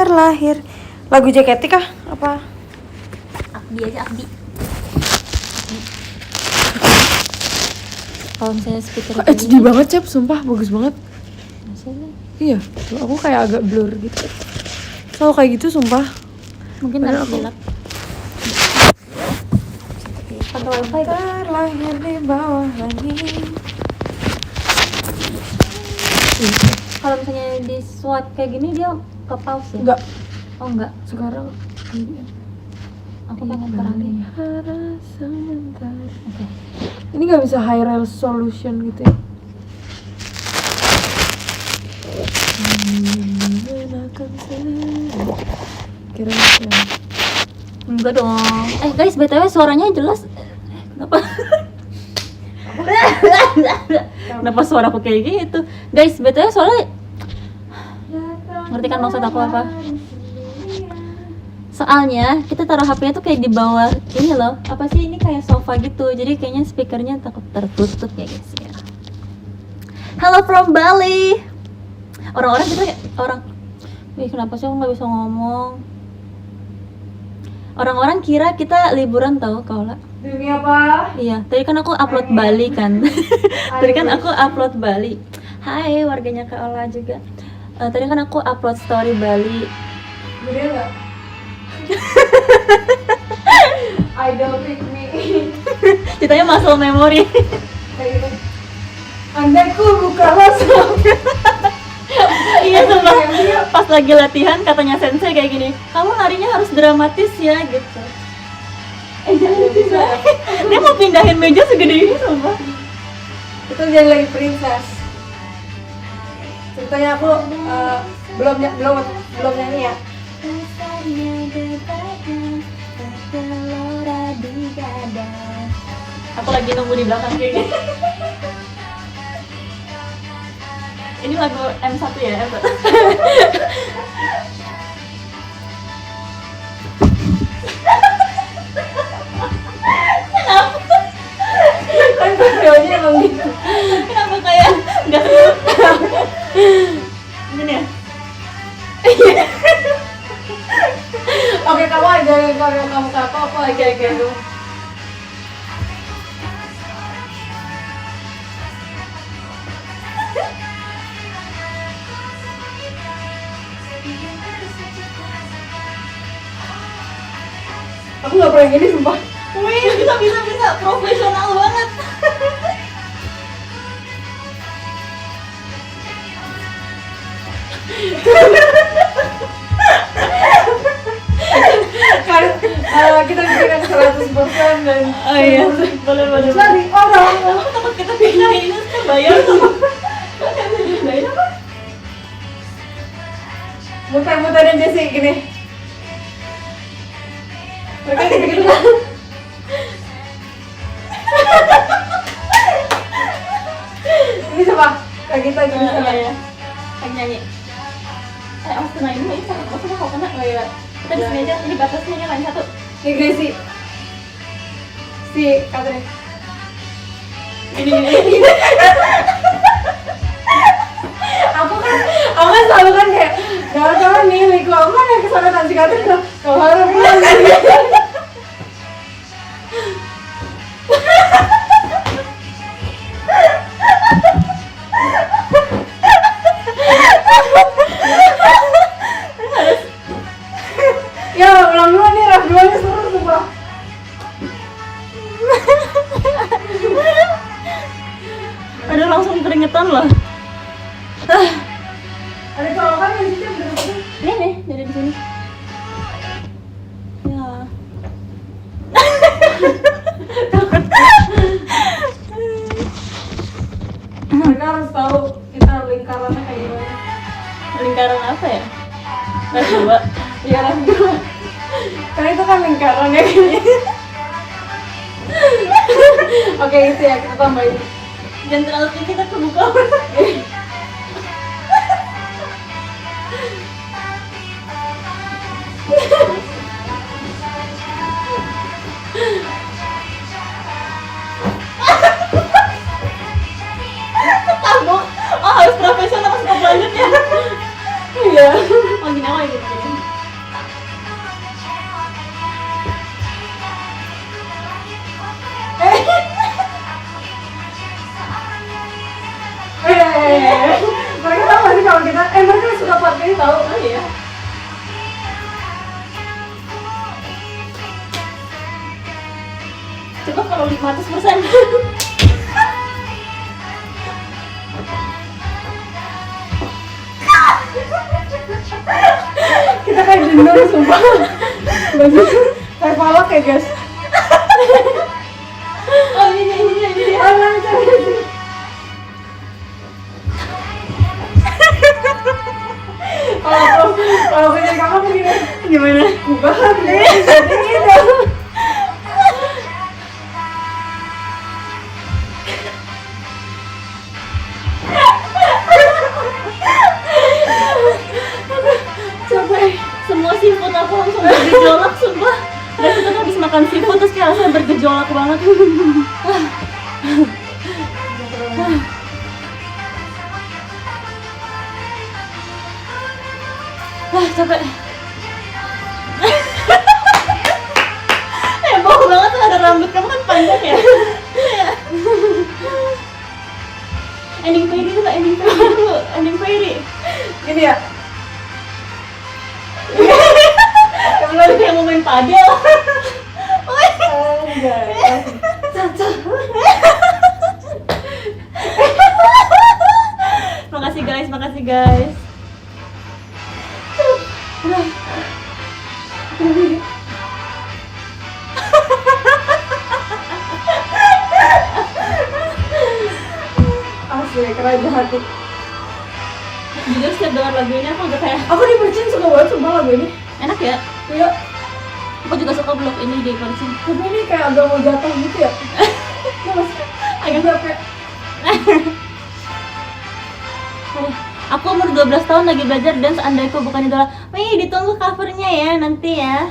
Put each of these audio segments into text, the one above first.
terlahir. Lagu JKT kah? Apa? Akdi aja, Akdi. Kalau misalnya speaker HD banget, Cep, sumpah bagus banget. maksudnya Iya, tuh, aku kayak agak blur gitu. Selalu kayak gitu, sumpah. mungkin Padahal harus aku- gelap. Pakai wifi kak. Terlahir di bawah langit. Kalau misalnya di SWAT kayak gini dia ke pause ya? Enggak, Oh enggak, sekarang aku pengen terangin. Dipelihara sebentar. Oke. Ini nggak bisa high resolution gitu ya? Mengenakan kira-kira. Enggak dong. Guys, BTW suaranya jelas. Kenapa? Kenapa suaraku kayak gitu? Guys, BTW soalnya ngerti kan maksud aku apa? Soalnya kita taruh HP-nya tuh kayak di bawah ini loh. Apa sih ini kayak sofa gitu. Jadi kayaknya speakernya takut tertutup ya guys ya. Hello from Bali. Orang-orang gitu ya, kenapa sih aku nggak bisa ngomong? Orang-orang kira kita liburan tahu Kaula. Demi apa? Iya, tadi kan aku upload Bali kan. Tadi kan aku upload Bali. Hai warganya Kaula juga. Tadi kan aku upload story Bali. Gede nggak? I don't pick me. Ceritanya muscle memory. Kayak gitu. Andaku bukalah sampai. Iya sumpah. Pas lagi latihan katanya sensei kayak gini, kamu larinya harus dramatis ya gitu. Jangan bisa. Dia mau pindahin meja segede ini sumpah. Itu jadi lagi princess. Ceritanya aku belum nyanyi ya. Aku lagi nunggu di belakang kayak gini. Ini lagu M1 ya, M1. Kan videonya emang gitu. Kenapa kayak nggak seru? Gini ya? Oke, kamu ajarin kalau kamu apa aku ajarin kamu. Aku nggak pernah gini sumpah. Wih, bisa, profesional banget. Kan kita bikin 100% dan Oh iya, boleh. jadi orang. Aku takut kita pindahin ini kan bayar tuh. Pindahin apa? Muter-muterin Jessie gini. Mereka gitu kan. Ini coba kayak kita gitu. Iya. Lagi nyanyi. Awas kena ini sakit banget kalau kena. Oh iya. Kita di sini aja, ini batasnya ini lain satu. Ini Gracie. Si Catherine. Ini. Aku kan selalu kan kayak jangan nih liku aku kan yang kesana nanti Catherine kalau harus ya ulang dulu nih, rap dua nih seru sumpah. Aduh langsung keringetan loh. Ada colokan yang di situ bener-bener. Nih, dari di sini. Ya. Mereka harus tahu kita lingkarannya kayak gimana. Lingkaran apa ya? Ras dua. Iya rap dua. Karena itu kan lingkarannya gini. Oke itu ya kita tambahin. Jangan terlalu tinggi kita kebuka. Tabok. Oh harus profesional masuk ke selanjutnya. Iya. Oh gini awal gitu. Mereka tahu nggak sih kalau kita, mereka suka part ini tahu kan ya? Coba kalau 500%. Kita kayak jendol sumpah. Bagus. Kayak palak ya guys. Oh ini. Kalau gue jadi kakak begini. Gimana? Bukan. Gitu. Capek. Semua seafood aku langsung bergejolak sumpah. Dan kita tuh habis makan seafood terus kayak rasanya bergejolak banget. Capek. Heboh banget tuh ada rambut kamu kan panjang ya. Ending Fairy tuh gak ending Fairy dulu, ending Fairy. Gini ya. Yang kayak mau main padel. Makasih guys. Asli, keraja hati. Jujur setiap dengar lagu ini aku udah kayak Aku di Percin suka banget sumpah lagu ini. enak ya. Iya. Aku juga suka blog ini di Percin. Tapi ini kayak agak mau jatuh gitu ya. Iya masih agak capek. Aku umur 12 tahun lagi belajar dance, andaiku bukan idola. Wih, ditunggu covernya ya nanti ya.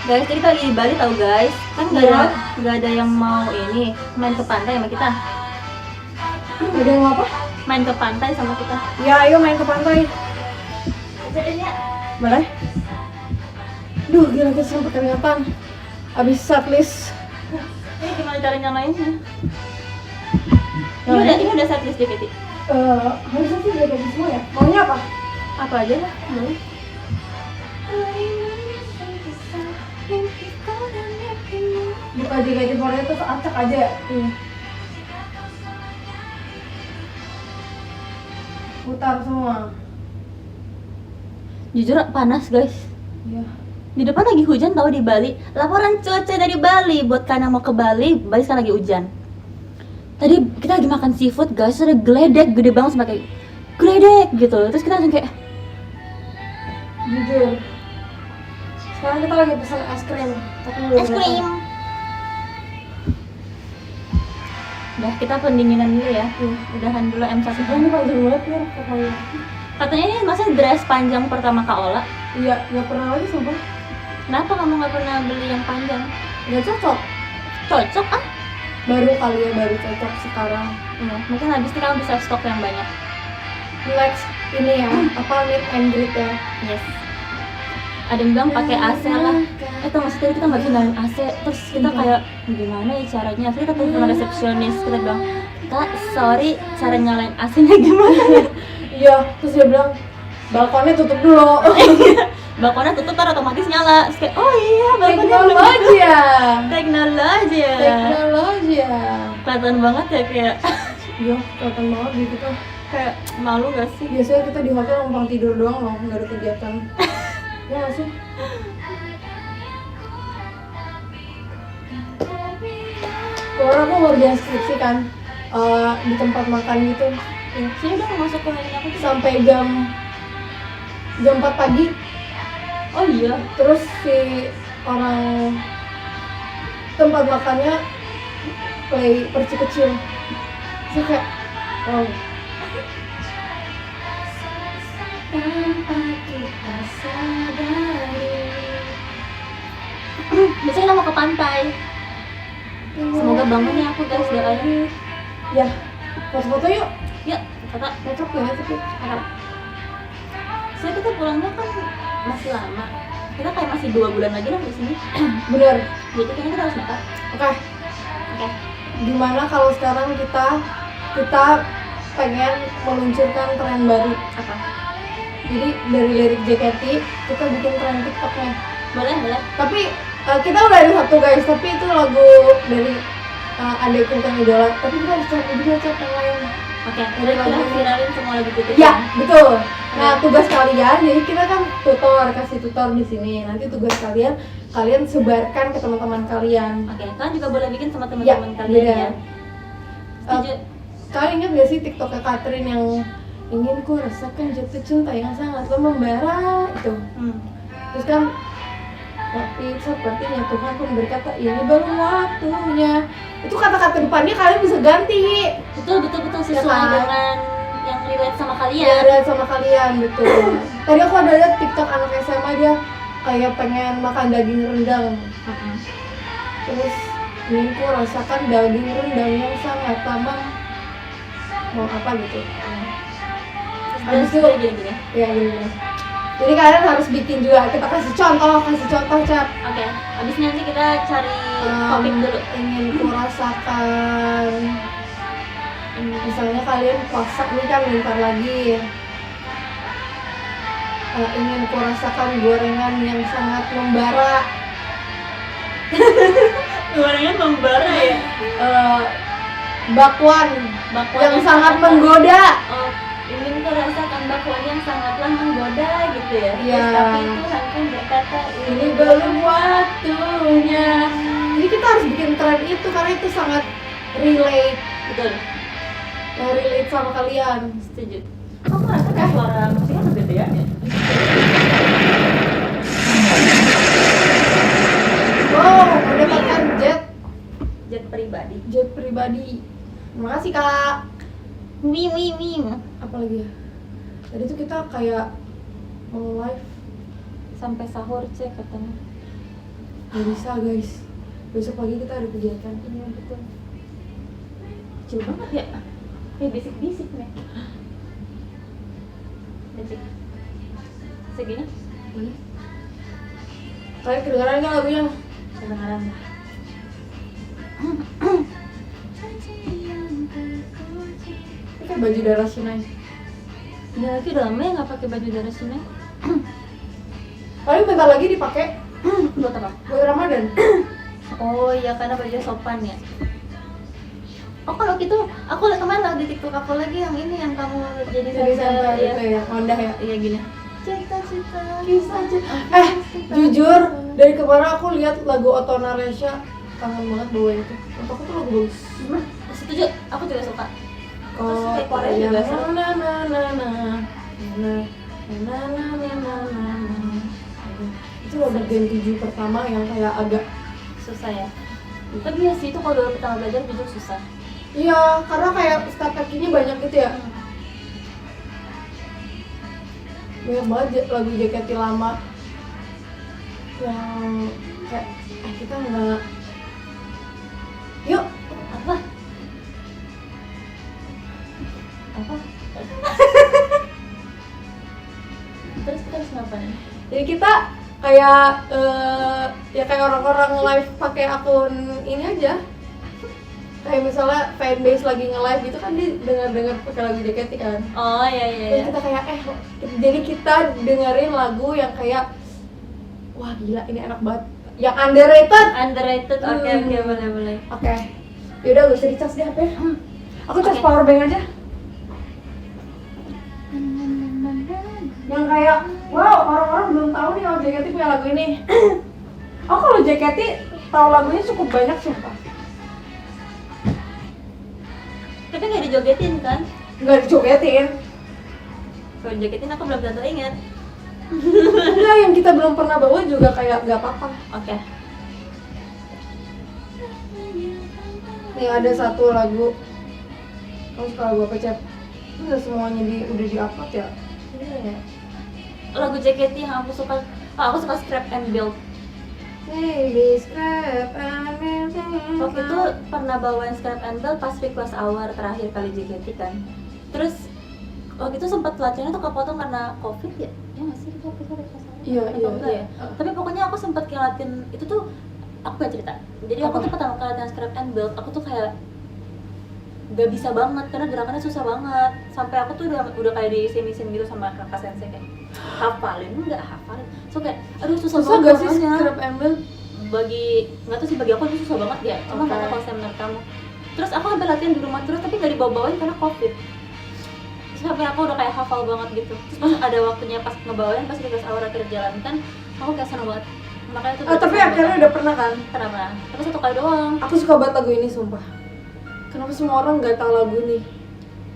Guys, jadi kita lagi di Bali tau guys. Kan gak ada yang mau ini main ke pantai sama kita. Ada yang apa? Main ke pantai sama kita. Ya, ayo main ke pantai. Boleh? Duh, gila kita sampai keringatan. Abis setlist. Ini gimana cara nyalainnya? Ini udah setlist JKT. Harusnya sih udah kayak semua ya. Maunya apa? Apa aja lah, boleh. Buka JKT48 terus acak aja ya? Iya. Putar semua. Jujur panas guys. Iya. Di depan lagi hujan tahu di Bali. Laporan cuaca dari Bali buat kalian yang mau ke Bali. Bali sekarang lagi hujan. Tadi kita lagi makan seafood guys, ada geledek gede banget sama kayak geledek gitu. Terus kita langsung kayak Jujur. Sekarang kita lagi pesan es krim. Tapi belum es krim. datang. Udah kita pendinginan dulu ya. Udahan dulu M1. Ini panjang banget ya pokoknya. Katanya ini masa dress panjang pertama Kak Ola. Iya, nggak pernah lagi sumpah. Kenapa kamu nggak pernah beli yang panjang? Nggak cocok. Cocok ah. Baru kali ya, baru cocok sekarang. Iya, mungkin habis ini kamu bisa stok yang banyak. Next ini ya, apa meet and greet ya. Yes. Ada yang bilang pakai AC lah. Tau gak sih tadi kita nggak bisa nyalain AC, terus kita kayak gimana ya caranya? Akhirnya kita telepon resepsionis, kita bilang, Kak, sorry, cara nyalain AC-nya gimana ya? Iya, terus dia bilang balkonnya tutup dulu. Balkonnya tutup ntar otomatis nyala. Terus kayak, oh iya, balkonnya belum Teknologi ya. Teknologi ya. Teknologi ya. Kelihatan banget ya kayak Iya, kelihatan banget gitu tuh. kayak malu gak sih? Biasanya kita di hotel numpang tidur doang loh, nggak ada kegiatan. Ya nggak sih? Kemarin aku ngerjain skripsi kan, di tempat makan gitu, Ya, sini dong masuk ke ini aku tuh. sampai jam 4 pagi. Oh iya. Terus si orang tempat makannya play Perci Kecil. Terus kayak, wow. Tanpa kita sadari. Besok kita mau ke pantai. Semoga bangun ya aku guys doain. Ya, foto-foto yuk. Yuk, kakak. Cocok ya tapi Kakak. Soalnya kita pulangnya kan masih lama. Kita kayak masih 2 bulan lagi lah di sini. bener. Jadi kayaknya kita harus nikah. Oke, Oke. gimana kalau sekarang kita pengen meluncurkan tren baru. Apa? Jadi dari lirik JKT kita bikin tren TikToknya. Boleh, boleh. Tapi kita udah ada satu guys, tapi itu lagu dari Adekku Bukan Idola. Tapi kita harus cari juga chat yang lain. Oke, udah kita viralin semua lagu kita. Iya, betul. Nah, tugas kalian, jadi kita kan kasih tutor di sini. Nanti tugas kalian sebarkan ke teman-teman kalian. Oke, kalian juga boleh bikin sama Ya, teman-teman kalian beda. ya. Setuju. Kalian ingat gak sih TikToknya Catherine yang ingin ku rasakan jatuh cinta yang sangatlah membara itu? Terus kan, tapi sepertinya Tuhan pun berkata ini belum waktunya. Itu kata-kata depannya kalian bisa ganti. Betul sesuai kan? dengan yang relate sama kalian. Ya, ada sama kalian, betul. Tadi aku ada lihat TikTok anak SMA dia kayak pengen makan daging rendang. Terus ingin ku rasakan daging rendang yang sangat lama. Mau apa gitu? Habis itu gini. ya gini. Jadi kalian harus bikin juga. Kita kasih contoh Cap. Oke, abis nanti kita cari topik dulu. Ingin ku rasakan. Misalnya kalian puasa nih kan bentar lagi. Ingin ku rasakan gorengan yang sangat membara. Gorengan membara ya? Bakwan yang sangat menggoda. Oh, ingin ku rasakan bakwan yang sangatlah menggoda gitu ya? Iya. Terus tapi Tuhan pun berkata Ini belum waktunya. Jadi kita harus bikin tren itu karena itu sangat relate. Betul, Yang relate sama kalian. setuju. Kamu merasa kayak suara musiknya kegedean ya? Wow, mendapatkan Jet pribadi. jet pribadi. Terima kasih kak. Mim. Apa lagi ya? Tadi tuh kita kayak mau live. Sampai sahur cek katanya. Gak bisa guys. Besok pagi kita ada kegiatan. Iya betul. Kecil banget ya? Kayak bisik-bisik nih. Bisik. Segini? Boleh. Kalian kedengaran nggak lagunya? Kedengaran. Ini kayak baju darah Sinai. Udah lagi udah lama ya nggak pakai baju darah sini. Paling bentar lagi dipakai Buat apa? buat Ramadan. Oh iya, karena baju sopan ya. Oh kalau gitu, aku lihat kemarin lah di TikTok aku lagi yang ini yang kamu jadi Jadi salsa, sampai ya. gitu ya, Honda ya. Iya gini. Cita-cita. Kisah cinta. Jujur dari kemarin aku lihat lagu Otona Resya, kangen banget bawa itu. Untuk aku tuh lagu bagus. Setuju, aku juga suka. Terus Oh, kayak Korea juga seru. Itu lagu Gen 7 pertama yang kayak agak Susah ya. Tapi ya sih itu kalau dulu pertama belajar jujur susah. iya, karena kayak step kakinya banyak gitu ya. Banyak banget lagu JKT lama yang kayak kita nggak yuk Apa? Apa? Terus kita harus ngapain? jadi kita kayak ya kayak orang-orang live pakai akun ini aja, kayak misalnya fanbase lagi nge-live gitu kan dia dengar pakai lagu JKT kan. Oh iya. Terus kita kayak jadi kita dengerin lagu yang kayak wah gila ini enak banget, yang underrated. Underrated. Oke, boleh. Oke. Yaudah gue usah dicas deh HP. Aku cas Oke. power bank aja. Yang kayak wow, orang-orang belum tahu nih kalau JKT punya lagu ini. Oh, kalau JKT tahu lagunya cukup banyak sumpah. Tapi nggak dijogetin kan? Nggak dijogetin. Kalau jogetin aku belum tentu ingat. Enggak, yang kita belum pernah bawa juga kayak nggak apa-apa. Oke. Nih ada satu lagu. Kamu suka lagu apa, Cep? Udah semuanya udah di-upload ya? Iya ya. Lagu JKT yang aku suka, aku suka Scrap and Build. Baby scrap and Waktu itu pernah bawain Scrap and Build pas request hour terakhir kali JKT kan. Terus waktu itu sempat latihannya tuh kepotong karena covid ya nggak sih kita request Iya. ya. Tapi pokoknya aku sempat kayak latihan itu tuh aku gak cerita. Jadi aku tuh pertama kali latihan scrap and build aku tuh kayak gak bisa banget karena gerakannya susah banget. Sampai aku tuh udah kayak di sini gitu sama kakak sensei kayak hafalin. So kayak aduh susah banget gak sih gerakannya. scrap and build? Nggak tahu sih bagi aku itu susah banget ya. Cuma nggak tahu kalau saya menurut kamu. Terus aku sampai latihan di rumah terus tapi nggak dibawa-bawain karena covid. Terus sampai aku udah kayak hafal banget gitu. Terus pas ada waktunya pas ngebawain pas dikasih aura kerja jalan kan aku kayak seneng banget. Makanya itu Tapi akhirnya udah pernah kan? kenapa? Tapi 1 kali doang. Aku suka banget lagu ini sumpah. Kenapa semua orang nggak tahu lagu ini?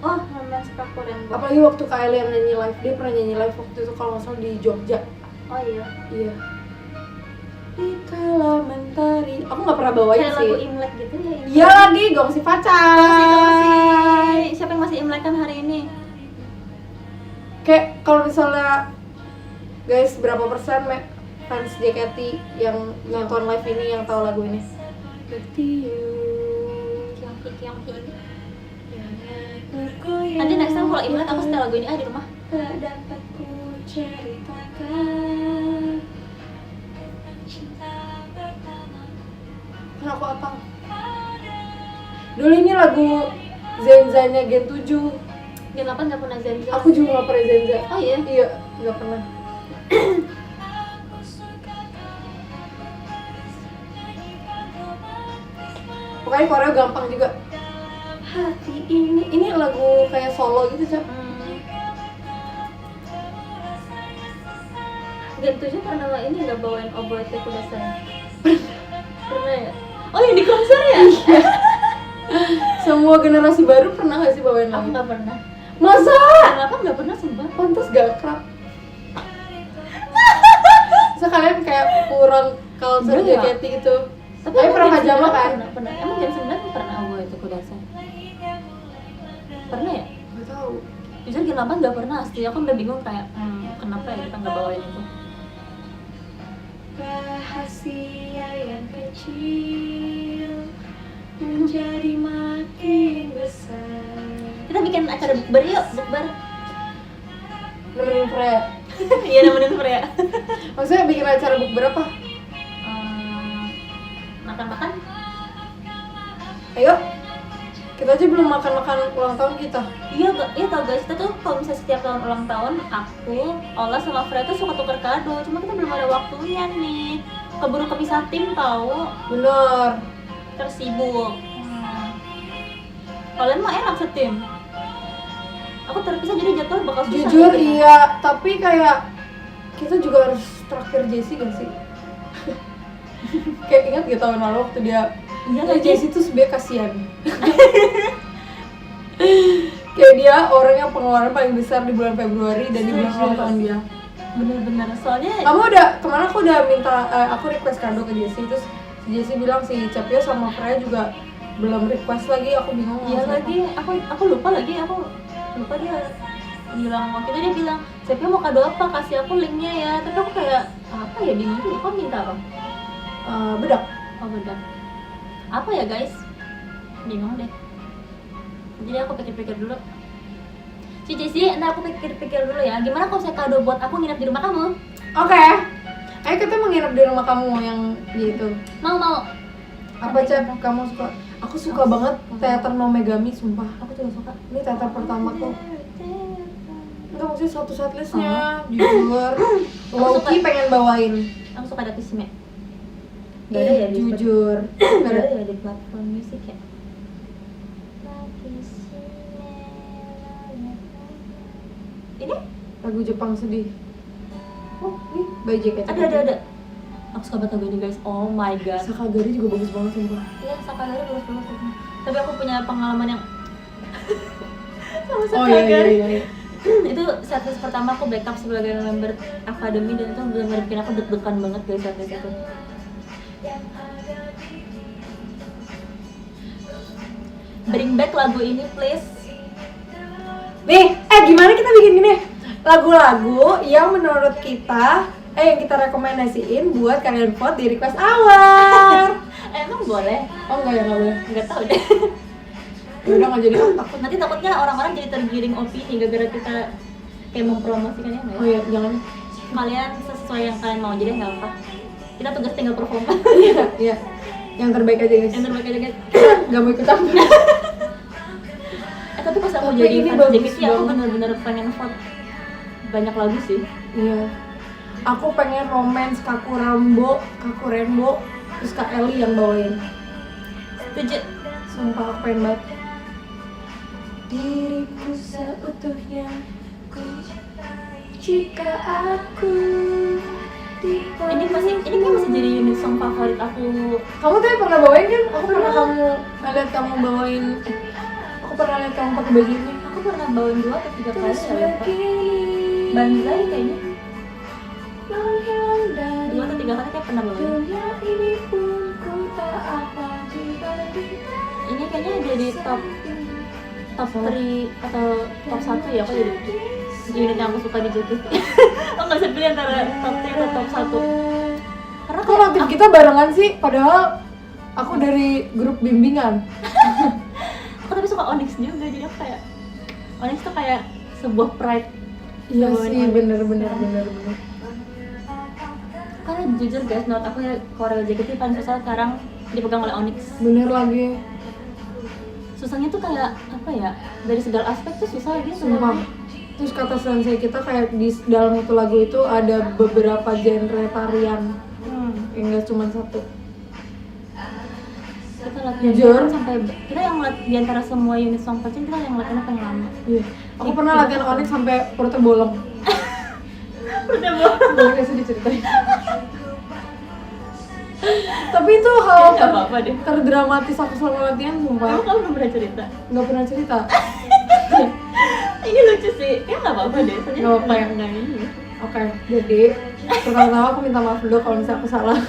Oh, Romance Kakor yang Apalagi waktu Kylie yang nyanyi live, dia pernah nyanyi live waktu itu kalau nggak salah di Jogja. Oh iya. Iya. Di kala mentari. Aku nggak pernah bawain Kayak sih. lagu Imlek gitu ya. Iya lagi, Gongsi Facai. Siapa yang masih Imlek kan hari ini? Kayak kalau misalnya guys berapa persen fans JKT yang nonton live ini yang tahu lagu ini? Nanti next time kalau Imlek aku setel lagu ini di rumah. Tak dapat ku ceritakan. Kan aku apa? Dulu ini lagu Zenza-nya Gen 7. Gen 8 nggak pernah Zenza. Aku juga nggak pernah Zenza. Oh iya? Iya, nggak pernah. Pokoknya Korea gampang juga. Hati ini lagu kayak solo gitu Cak. Gen 7 pernah ini nggak bawain Oboe Te Kudasai? Pernah ya? Oh yang di konser ya? Semua generasi baru pernah nggak sih bawain Aku lagu? nggak pernah. Masa? Kenapa nggak pernah sumpah? Pantas gak akrab. Masa kalian kayak kurang culture Enggak. JKT gitu. Tapi aku pernah Gen pajama 9 kan? Pernah. Emang Gen 9 pernah Oboe Te Kudasai? Pernah ya? Gak tahu. Jujur Gen 8 nggak pernah asli. Aku udah bingung kayak kenapa ya kita nggak bawain itu? Rahasia yang kecil menjadi makin besar. Kita bikin acara bukber yuk, bukber. Nemenin Freya. Iya nemenin Freya. Maksudnya bikin acara book berapa? Makan-makan? Ayo. Kita aja belum makan-makan ulang tahun kita. Iya tau guys, kita tuh kalau misalnya setiap tahun ulang tahun aku, Ola sama Freya tuh suka tuker kado. Cuma kita belum ada waktunya nih. Keburu kepisah tim tahu. Bener. Terus sibuk. Kalian mah enak setim. Aku terpisah jadi jadwal bakal susah. Jujur gitu. iya, tapi kayak kita juga harus traktir Jessie gak sih? Kayak ingat gak tahun lalu waktu dia Iya ya, lagi. Jessie tuh sebenernya kasihan. Kayak dia orang yang pengeluaran paling besar di bulan Februari dan di bulan ulang tahun dia. Bener-bener soalnya Kemarin aku udah minta, aku request kado ke Jessie, terus si Jessie bilang si Capio sama Freya juga belum request lagi, aku bingung. iya mau lagi, aku lupa dia bilang waktu itu dia bilang Sepia mau kado apa, kasih aku linknya ya. Tapi aku kayak apa ya, bingung tuh, kok minta apa? Bedak. Oh bedak. Apa ya guys? Bingung deh. Jadi aku pikir-pikir dulu. Si Jessie, nah aku pikir-pikir dulu ya. Gimana kalau saya kado buat aku nginep di rumah kamu? Oke. Ayo kita menginap di rumah kamu yang gitu. Mau. Apa Cep, kamu suka? Aku suka banget teater No Megami, sumpah. Aku juga suka. Ini teater pertamaku. Enggak, maksudnya satu setlistnya, jujur. Loki suka. pengen bawain. Aku suka Datisme. Gak ada ya di jujur. Gak Gak ada ada. ya di platform musik ya. Ini? Lagu Jepang sedih. Oh, ini by JKT. Ada. Aku suka banget lagu ini guys. Oh my god. Sakagari juga bagus banget sumpah. Iya, Sakagari bagus banget. Tapi aku punya pengalaman yang sama Oh Sakagari. iya. Itu setlist pertama aku backup sebagai member akademi dan itu benar-benar bikin aku deg-degan banget guys setlist itu. Bring back lagu ini please. Nih, gimana kita bikin gini? Lagu-lagu yang menurut kita yang kita rekomendasiin buat kalian vote di request hour. Emang boleh? Oh enggak ya, enggak boleh. Nggak tahu deh. Ya udah nggak jadi, takut. Nanti takutnya orang-orang jadi tergiring opini gara-gara kita kayak mempromosikannya nggak Oh ya? iya, jangan. Kalian sesuai yang kalian mau, jadi help. Kita tugas tinggal perform. Iya, iya. Yang terbaik aja guys. Yang terbaik aja guys. Gak mau ikut campur. Tapi pas aku Tapi jadi ini fans bagus JKT aku banget. bener-bener pengen vote banyak lagu sih. Iya. Aku pengen romance Kaku Rainbow, terus Kak Eli yang bawain. Setuju. Sumpah aku pengen banget. Diriku seutuhnya jika aku Ini kan masih jadi unit song favorit aku. Kamu tuh pernah bawain kan? Aku pernah lihat kamu bawain. Aku pernah lihat kamu pakai baju ini. Aku pernah bawain 2 atau 3 kali Terus ya lupa. begini, Banzai kayaknya. menghilang dari 2 atau 3 kali kayak pernah bawain. dunia ini pun ku tak apa dibanding. Ini kayaknya jadi top 3 atau top 1 ya, aku jadi unit yang aku suka di JKT. Aku nggak bisa pilih antara top 3 atau top 1. Karena Kok aktif kita barengan sih? Padahal aku dari grup bimbingan. aku tapi suka Onyx juga, jadi aku kayak Onyx tuh kayak sebuah pride. Iya Bawain sih, Onyx. bener. Karena jujur guys, menurut aku ya Korel JKT paling susah sekarang dipegang oleh Onyx. Bener lagi. Susahnya tuh kayak apa ya, dari segala aspek tuh susah gitu. Sumpah. Terus kata sensei kita kayak di dalam satu lagu itu ada beberapa genre tarian, enggak cuma satu. Kita latihan Jujur. sampai kita yang di antara semua unit song paling kita yang latihannya paling lama. Iya. Aku pernah latihan Onyx sampai perutnya bolong. Udah bohong. Boleh nggak sih diceritain? Tapi itu hal Ya, nggak apa-apa deh. terdramatis aku selama latihan, sumpah. Emang kamu belum pernah cerita? Nggak pernah cerita. Ini lucu sih. Ya nggak apa-apa deh. Soalnya Nggak apa-apa ya? nggak ini. Oke, jadi pertama-tama aku minta maaf dulu kalau misalnya aku salah.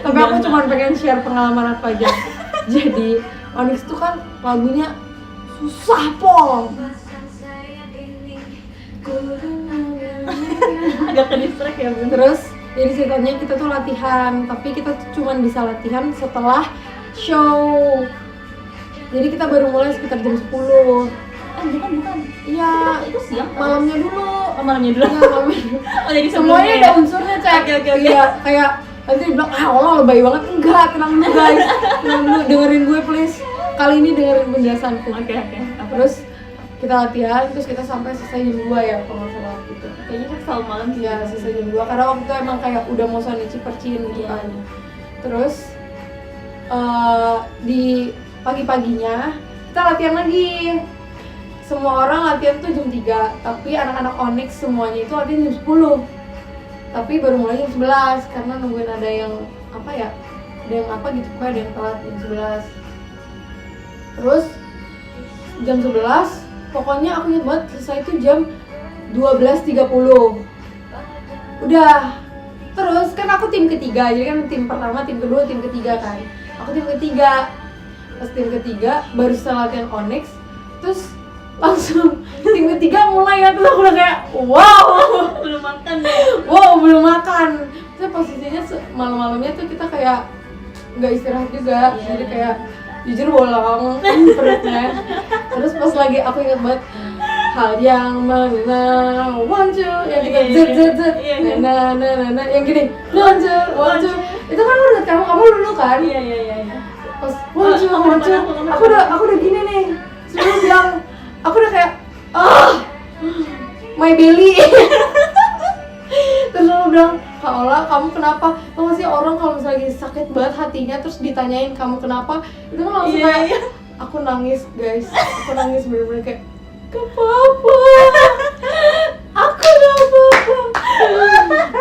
Tapi aku Enggak. cuma pengen share pengalaman aku aja. Jadi Onyx tuh kan lagunya susah pol. Agak ke distract ya bun. Terus jadi ceritanya kita tuh latihan, tapi kita tuh cuma bisa latihan setelah show. Jadi kita baru mulai sekitar jam 10. Bukan. Iya, Itu siang. malamnya dulu. Oh, malamnya dulu. Iya, malamnya dulu. Oh, jadi Semuanya sebelumnya ada ya? unsurnya, Cek. Oke. Iya, kayak nanti dibilang, Allah lebay banget. Enggak, tenang dulu guys. Tenang dulu, dengerin gue please. Kali ini dengerin penjelasanku. Oke. Terus kita latihan, terus kita sampai selesai jam 2 ya, kalau nggak salah gitu. Kayaknya kan selalu malam sih. Iya, selesai jam 2, karena waktu itu emang kayak udah mau Sonichi percin gitu Iya. kan. Terus di pagi-paginya kita latihan lagi. Semua orang latihan tuh jam 3, tapi anak-anak Onyx semuanya itu latihan jam 10. Tapi baru mulai jam 11 karena nungguin ada yang apa ya? Ada yang apa gitu, ada yang telat jam 11. Terus jam 11, pokoknya aku ingat banget selesai itu jam 12.30. Udah. Terus kan aku tim ketiga, jadi kan tim pertama, tim kedua, tim ketiga kan. Aku tim ketiga. Pas tim ketiga baru setelah latihan Onyx, terus langsung tim ketiga mulai ya, terus aku udah kayak wow. Belum makan ya. Wow, belum makan. Terus posisinya malam-malamnya tuh kita kayak nggak istirahat juga, Iya. jadi kayak jujur bolong perutnya. Terus pas lagi aku ingat banget hal yang mana one two yang kita zet Iya. nah yang gini one two itu kan udah kamu dulu kan. Iya. Pas one two aku udah gini nih, sebelum bilang aku udah kayak my belly. Terus aku bilang, Kak Ola, kamu kenapa? Tau gak sih orang kalau misalnya lagi sakit banget hatinya terus ditanyain kamu kenapa, itu kan langsung Iya, kayak iya. aku nangis guys, aku nangis bener-bener kayak gak apa-apa, aku gak apa-apa.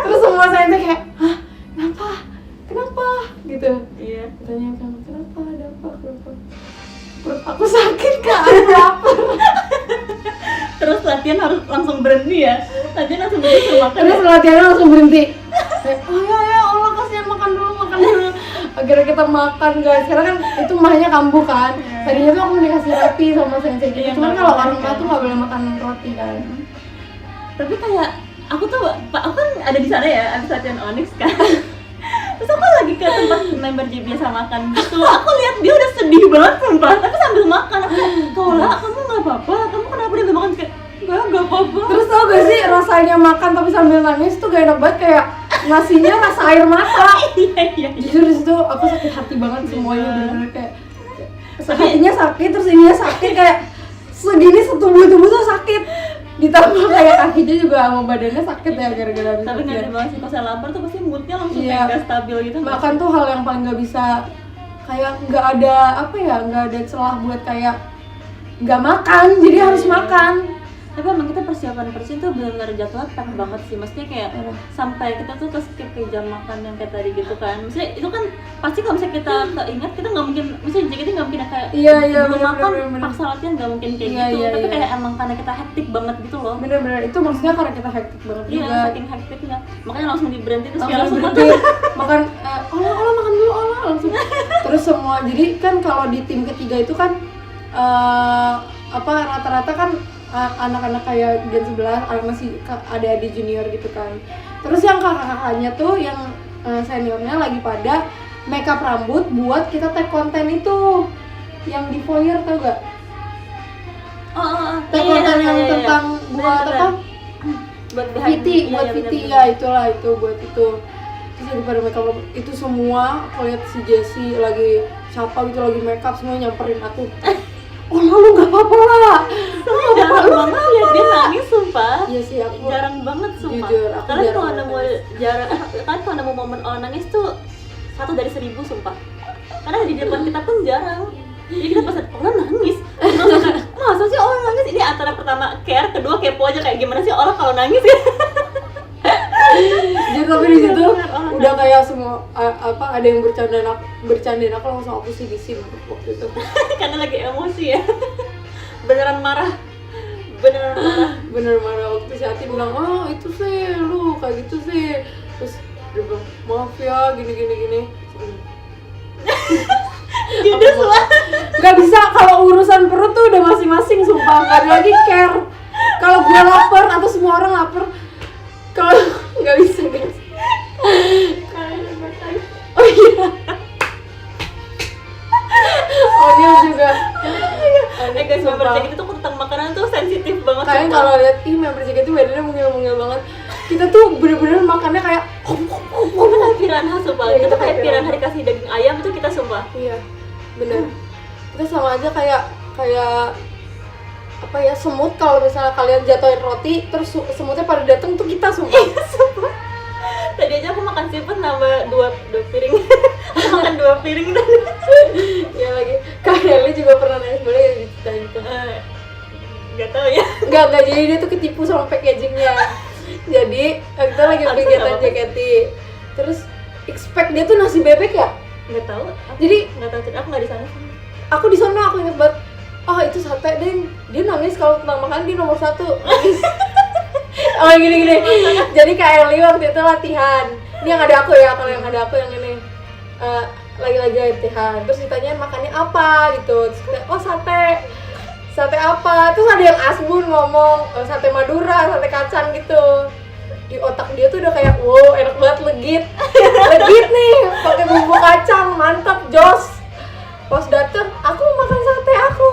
Terus semua saya tuh kayak, hah? Kenapa? Gitu. Iya. Tanya kamu, kenapa? Ada apa? Kenapa? Perut aku sakit Kak, aku lapar. Terus latihan harus langsung berhenti ya. Latihan langsung berhenti makan. Terus latihannya langsung berhenti. Kayak, ya Allah kasihan, makan dulu. Akhirnya kita makan guys, karena kan itu mahnya kambuh kan. Tadinya tuh aku dikasih roti sama sensei gitu. Iya, Cuman makan kalau roti orang tua kan. tuh nggak boleh makan roti kan. Tapi kayak aku kan ada di sana ya, abis latihan Onyx kan. Terus aku lagi ke tempat member J biasa makan gitu, aku lihat dia udah sedih banget sumpah, tapi sambil makan aku kayak, Tola kamu nggak apa-apa, kamu kenapa dia makan kayak nggak apa-apa. Terus tau gak sih rasanya makan tapi sambil nangis tuh gak enak banget, kayak ngasihnya rasa air mata. Iya. Jujur disitu aku sakit hati banget semuanya, bener-bener kayak hatinya sakit, terus ininya sakit, kayak segini setubuh-tubuh tuh sakit. Ditambah kayak kakinya juga sama badannya sakit ya gara-gara habis Tapi nggak ada banget sih, kalau saya lapar tuh pasti moodnya langsung Iya. kayak nggak stabil gitu. Makan tuh hal yang paling gak bisa, kayak nggak ada apa ya, nggak ada celah buat kayak nggak makan, jadi harus makan. Tapi emang kita persiapan persin tuh benar-benar jadwal pack banget sih, maksudnya kayak sampai kita tuh skip ke jam makan yang kayak tadi gitu kan. Maksudnya itu kan pasti kalau misalnya kita keinget, kita nggak mungkin, maksudnya JKT nggak mungkin kayak Iya, belum bener, makan bener. paksa latihan, nggak mungkin kayak Iya, gitu. iya, Tapi iya. kayak emang karena kita hektik banget gitu loh. Bener-bener itu maksudnya karena kita hektik banget Iya, juga. saking hektiknya, makanya langsung di berhenti terus kayak Langsung langsung berhenti, makan. makan, olah makan dulu, olah langsung. Terus semua, jadi kan kalau di tim ketiga itu kan rata-rata kan anak-anak kayak Gen 11, masih adik-adik junior gitu kan. Terus yang kakak-kakaknya tuh yang seniornya lagi pada makeup rambut buat kita tag konten itu yang di foyer, tau gak? Tag konten yang tentang buat apa? Buat VT, buat VT ya, itulah itu buat itu. Terus lagi pada makeup rambut itu semua, aku lihat si Jessie lagi siapa gitu lagi makeup, semua nyamperin aku. Oh lu nggak apa-apa lah. Jarang banget lihat dia nangis sumpah. Iya sih, aku Jarang banget sumpah. Jujur, aku Karena jarang kalau banget nemu kalau nemu momen orang nangis tuh 1 dari 1000 sumpah. Karena di depan kita pun jarang. Jadi kita pas orang nangis, masa sih orang nangis? Ini antara pertama care, kedua kepo aja, kayak gimana sih orang kalau nangis ya? jadi tapi di situ udah kayak semua ada yang bercandain aku langsung aku sih waktu itu. Karena lagi emosi ya. Beneran marah. Bener marah waktu si Ati bilang, itu sih lu kayak gitu sih. Terus dia bilang, maaf ya gini. Judes lah. Gak bisa, kalau urusan perut tuh udah masing-masing sumpah, gak ada lagi care. Kalau gue lapar atau semua orang lapar, kalau nggak bisa guys. Oh iya. Oh dia juga. Guys, member JKT itu tentang makanan tuh sensitif banget. Kalian sumpah. kalau lihat member JKT itu badannya mungil-mungil banget. Kita tuh bener-bener makannya kayak Kita kayak piranha sumpah. Iya, Kita kayak piranha dikasih daging ayam itu kita sumpah. Iya, bener. Kita sama aja kayak apa ya, semut. Kalau misalnya kalian jatuhin roti terus semutnya pada dateng tuh kita sumpah. Tadi aja aku makan seafood nambah 2 piring. Aku makan 2 piring tadi. Ya lagi, Kak Eli juga pernah nangis, boleh ya diceritain tuh? Gak tau ya. Enggak, jadi dia tuh ketipu sama packagingnya. Jadi kita lagi Harusnya kegiatan nggak apa-apa. JKT, terus expect dia tuh nasi bebek ya. Gak tau. Jadi Gak tau, aku nggak di sana. aku di sana aku inget banget, itu sate deh. Dia nangis kalau tentang makan, dia nomor 1 nangis. Gini. Jadi Kak Eli waktu itu latihan. Ini yang ada aku ya, kalau yang ada aku yang ini lagi-lagi latihan. Terus ditanyain makannya apa gitu. Terus kita, sate apa? Terus ada yang asbun ngomong sate Madura, sate kacang gitu. Di otak dia tuh udah kayak wow enak banget, legit nih, pakai bumbu kacang, mantap, jos. Pas dateng, aku makan sate aku.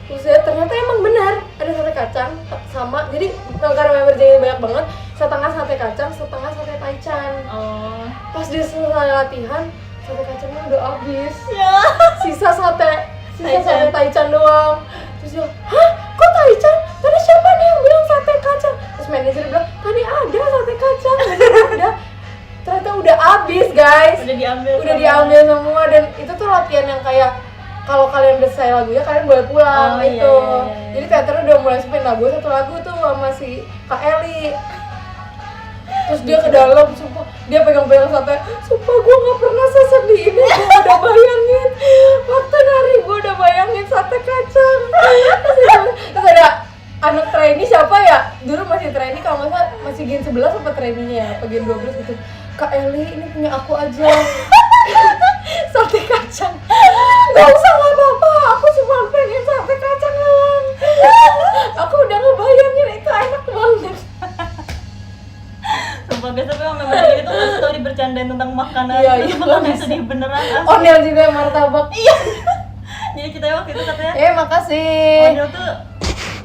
Terus ya, ternyata emang benar ada sate kacang sama. Jadi karena member JKT banyak banget, setengah sate kacang, setengah sate taichan. Oh. Pas dia selesai latihan, sate kacangnya udah habis. Ya. Sisa sate Taichan. taichan doang. Terus dia, hah? Kok taichan? Tadi siapa nih yang bilang sate kacang? Terus manajer bilang, tadi ada sate kacang. Ada. Ternyata udah habis guys. Udah diambil semua. Dan itu tuh latihan yang kayak kalau kalian udah selesai lagunya, kalian boleh pulang gitu. Iya. Jadi teater udah mulai spin satu lagu tuh sama si Kak Eli. Terus dia ke dalam, sumpah, dia pegang-pegang sate. Sumpah gue gak pernah sesedih ini, gue udah bayangin. Waktu nari gue udah bayangin sate kacang. Terus ada anak trainee siapa ya? Dulu masih trainee, kalau nggak salah masih Gen 11 apa trainee-nya ya? Apa Gen 12 gitu. Kak Eli, ini punya aku aja. Sate kacang. Gak usah, gak apa-apa, aku cuma pengen sate kacang doang. Aku udah ngebayangin itu enak banget. Sumpah guys, tapi memang member JKT itu ngasih tau di bercandain tentang makanan. Iya, Terus iya, bakal bisa. sedih beneran asli. Onel juga martabak. Iya. Jadi kita waktu itu katanya Makasih. Onel tuh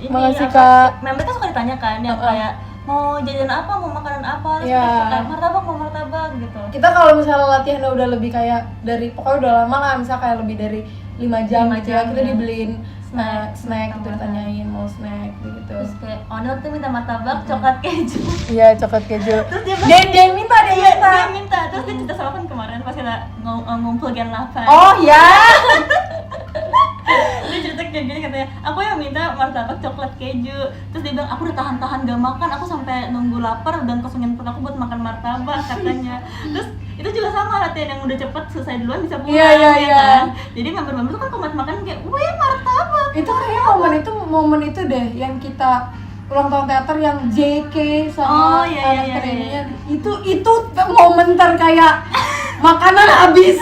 ini Makasih, apa, Kak. member kan suka ditanyakan yang kayak mau jajan apa, mau makanan apa, terus Iya. kita suka martabak, mau martabak gitu. Kita kalau misalnya latihannya udah lebih kayak dari pokoknya udah lama lah, misalnya kayak lebih dari 5 jam 5 gitu ya, jam, kita ya. dibeliin snack Snack, gitu, tambahan. ditanyain mau snack gitu. Terus kayak Onel tuh minta martabak coklat keju. Iya, coklat keju. Terus dia Dia minta, dia Iya, minta. dia minta. Terus dia cerita sama kan kemarin pas kita ngumpul Gen 8. Oh ya. Dia cerita kayak gini katanya, aku yang minta martabak coklat keju. Terus dia bilang, aku udah tahan-tahan gak makan, aku sampai nunggu lapar dan kosongin perut aku buat makan martabak katanya. Terus itu juga sama latihan yang udah cepet selesai duluan bisa pulang, Iya, iya, ya iya. kan? Jadi member-member tuh kan komat makan kayak, wih martabak. Itu kayaknya momen itu deh yang kita ulang tahun teater yang JK Oh, sama iya, anak iya, trainingnya. Itu momen kayak makanan habis.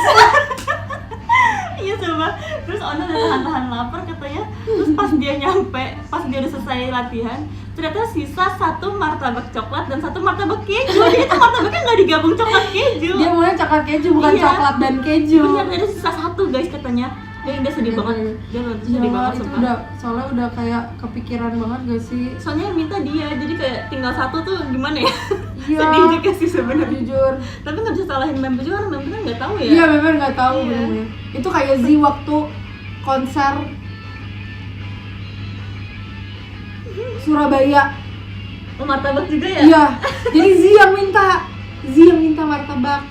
Iya coba. Terus Ona udah tahan-tahan lapar katanya. Terus pas dia nyampe, pas dia udah selesai latihan, ternyata sisa 1 martabak coklat dan 1 martabak keju. Jadi itu martabaknya nggak digabung coklat keju. Dia maunya coklat keju bukan Iya. coklat dan keju. Bener, ada sisa 1 guys katanya. Dia sedih banget. Dia sedih Ya, banget itu sumpah. soalnya udah kayak kepikiran banget gak sih? Soalnya yang minta dia, jadi kayak tinggal 1 tuh gimana ya? Iya. Sedih juga sih sebenarnya. Jujur. Tapi nggak bisa salahin member juga karena membernya nggak tahu ya. Iya, memang nggak tahu Iya. bener-bener. Itu kayak Z waktu konser Surabaya. Oh, martabak juga ya? Iya. Jadi Z yang minta martabak.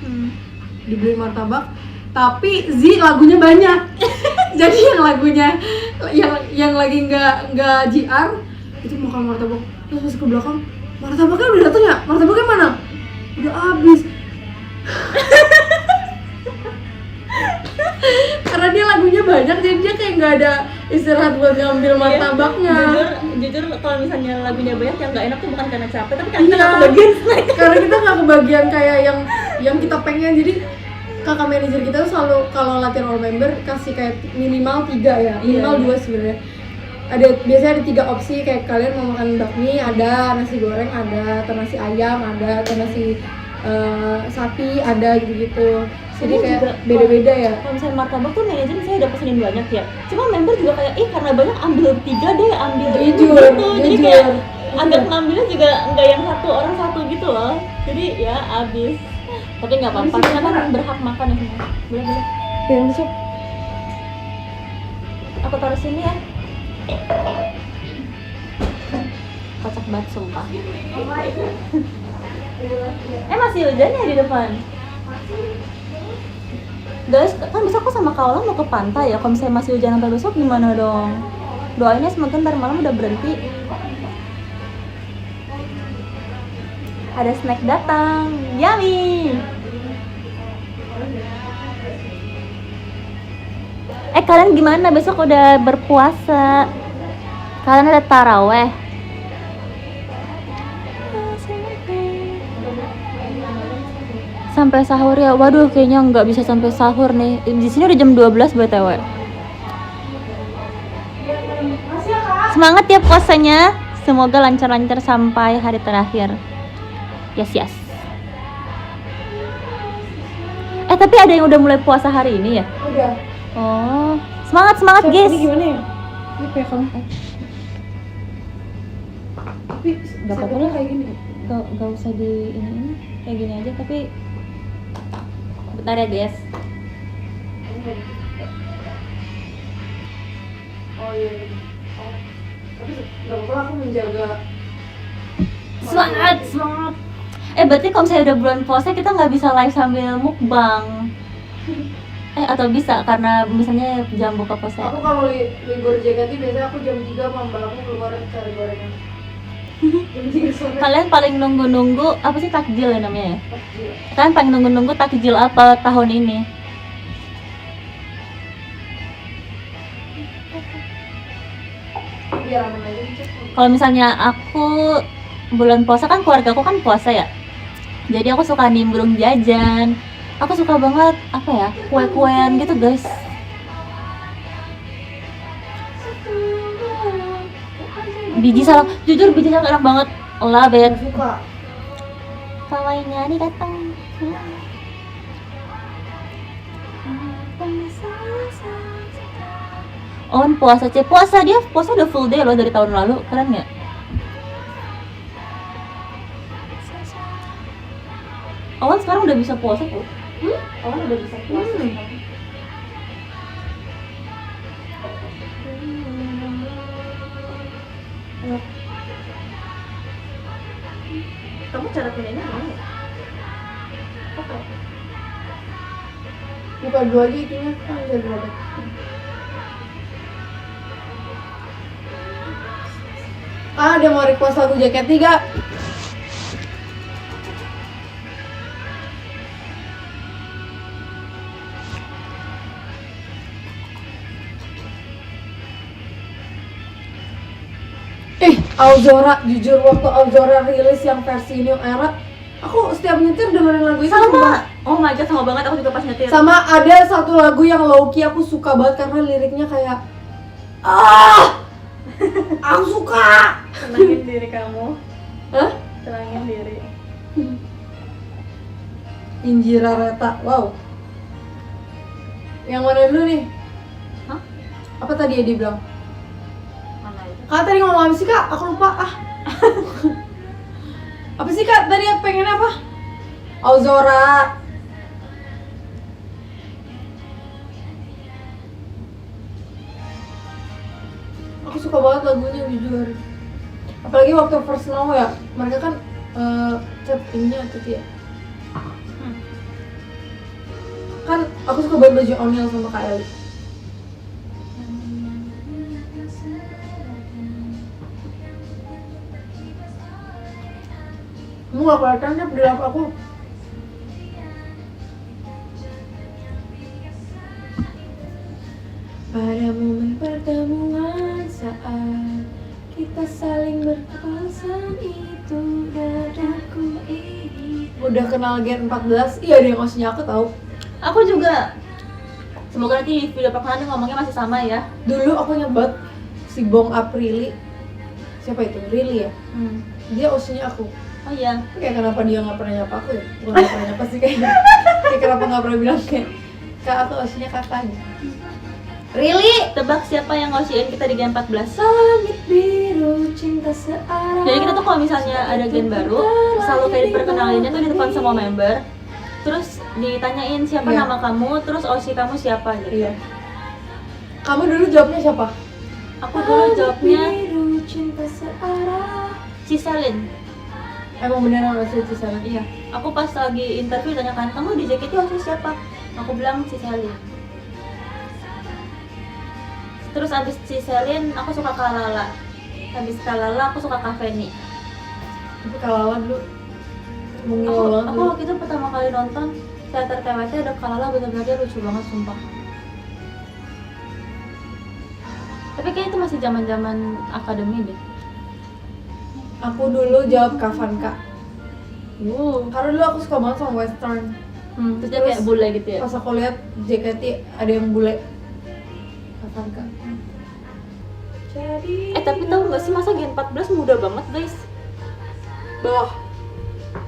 Dibeli martabak, tapi Z lagunya banyak. Jadi yang lagunya yang lagi nggak JR itu makan martabak. Terus masuk ke belakang, martabaknya udah dateng ya? Martabaknya mana? Udah habis. Karena dia lagunya banyak, jadi dia kayak nggak ada istirahat buat ngambil martabaknya. Jujur kalau misalnya lagunya banyak yang nggak enak tuh bukan karena capek tapi karena Iya. kita nggak kebagian snack. Karena kita nggak kebagian kayak yang kita pengen. Jadi kakak manajer kita tuh selalu kalau latihan all member kasih kayak minimal 3 ya, minimal Iya. 2 sebenarnya. Biasanya ada 3 opsi, kayak kalian mau makan bakmi ada, nasi goreng ada, atau nasi ayam ada, atau nasi sapi ada gitu-gitu. Jadi Ini kayak juga beda-beda ya. Kalau misalnya martabak tuh manajer saya udah pesenin banyak ya. Cuma member juga kayak karena banyak ambil 3 deh, ambil ini Jujur, gitu. Jadi jujur. kayak agak ngambilnya juga nggak yang orang satu gitu loh. Jadi ya abis. Tapi nggak apa-apa, kita kan berhak makan ya semua. Boleh. Yang masuk. Aku taruh sini ya. Kocak banget sumpah. Masih hujan ya di depan? Guys, kan besok aku sama Kaola mau ke pantai ya. Kalau misalnya masih hujan sampai besok gimana dong? Doainnya semoga ntar malam udah berhenti. Ada snack datang, yummy. Kalian gimana? Besok udah berpuasa? Kalian ada taraweh? Sampai sahur ya? Waduh, kayaknya nggak bisa sampai sahur nih. Di sini udah jam 12 BTW. Semangat ya puasanya. Semoga lancar-lancar sampai hari terakhir. Yes. Tapi ada yang udah mulai puasa hari ini ya? Udah. Oh, semangat guys. Ini gimana ya? Ini kayak kamu. Tapi Gak apa-apa lah. kayak gini. Gak usah di ini kayak gini aja. Tapi bentar ya guys. Oh iya. Tapi gak apa-apa, aku menjaga. Semangat. Berarti kalau misalnya udah bulan puasa kita nggak bisa live sambil mukbang. Atau bisa karena misalnya jam buka puasa. Aku kalau libur JKT biasanya aku jam 3 sama mbak aku keluar cari gorengan. Jam 3 sore. Kalian paling nunggu-nunggu apa sih takjil ya namanya ya? Takjil. Kalian paling nunggu-nunggu takjil apa tahun ini? Biar aman aja dicek. Kalau misalnya aku bulan puasa kan keluarga aku kan puasa ya. Jadi aku suka nimbrung jajan. Aku suka banget apa ya, kue-kuean gitu guys. Jujur biji salak enak banget. Lah bet. Gak suka. Kawainya nih datang. On puasa dia puasa udah full day loh dari tahun lalu, keren nggak? Awan sekarang udah bisa puasa tuh. Awan udah bisa puasa. Kamu cara pindahinnya gimana? Apa? Buka dua aja itunya, kan bisa dirobek. Ada mau request lagu JKT gak? Aozora, jujur waktu Aozora rilis yang versi New Era, aku setiap nyetir dengerin lagu itu Sama. Oh my god, sama banget aku juga pas nyetir. Sama ada satu lagu yang low-key aku suka banget karena liriknya kayak aku suka. Tenangin diri kamu. Hah? Tenangin diri. Injira Reta, wow. Yang mana dulu nih? Hah? Apa tadi ya dia bilang? Mana itu? Kak tadi ngomong apa sih kak? Aku lupa Apa sih kak? Tadi pengen apa? Aozora. Aku suka banget lagunya jujur. Apalagi waktu First Snow ya, mereka kan chat ininya tuh ya. Kan aku suka banget baju O'Neil sama Kak Eli. Kamu gak kelihatan deh di lap aku. Pada momen pertemuan saat kita saling berpapasan itu dadaku ini. Udah kenal Gen 14? Iya deh, maksudnya aku tahu. Aku juga. Semoga nanti di video perkenalan ngomongnya masih sama ya. Dulu aku nyebat si Bong Aprili. Siapa itu? Rili ya? Dia usianya aku. Oh iya. Kayak kenapa dia nggak pernah nyapa aku ya? Bukan nggak pernah nyapa sih kayaknya. Kayak kenapa nggak pernah bilang kayak kak aku usianya kakaknya. Really? Tebak siapa yang ngosiin kita di Gen 14? Langit biru cinta searah. Jadi kita tuh kalau misalnya ada gen baru, selalu kayak diperkenalinnya tuh di depan semua member. Terus ditanyain siapa Iya. nama kamu, terus osi kamu siapa gitu. Iya. Kamu dulu jawabnya siapa? Aku dulu jawabnya biru cinta searah. Ciselin. Emang beneran osi di sana? Iya. Aku pas lagi interview tanyakan kamu di JKT osi siapa? Aku bilang Ciselin. Terus abis Ciselin aku suka Kalala. Habis Kalala aku suka Kak Feni. Tapi Kalala dulu mungil Aku banget dulu. waktu itu pertama kali nonton teater TWT ada Kalala, bener-bener dia lucu banget sumpah. Tapi kayaknya itu masih zaman-zaman akademi deh. Aku dulu jawab Kavanka. Karena dulu aku suka banget sama western. Terus dia kayak bule gitu ya. Pas aku lihat JKT ada yang bule. Kavanka. Tapi tahu nggak sih masa Gen 14 muda banget guys. Bawah.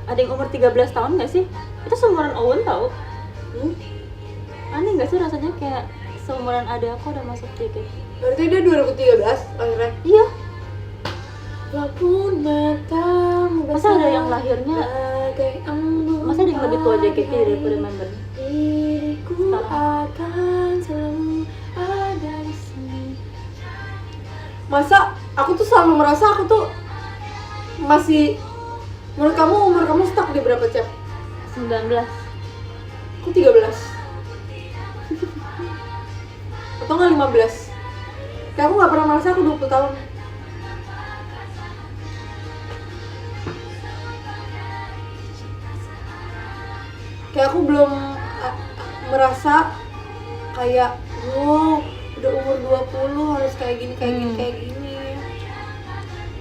Ada yang umur 13 tahun nggak sih? Itu seumuran Owen tau. Aneh nggak sih rasanya kayak seumuran adik aku udah masuk JKT. Berarti dia 2013 akhirnya. Iya. Walaupun matamu Masa ada yang lahirnya? Masa ada yang lebih tua JKT daripada member? Diriku akan selalu ada di sini. Masa aku tuh selalu merasa aku tuh masih. Menurut kamu umur kamu stuck di berapa, Cep? 19. Aku 13. Atau nggak 15? Kayak aku nggak pernah merasa aku 20 tahun. Kayak aku belum merasa kayak udah umur 20 harus kayak gini, kayak gini, kayak gini.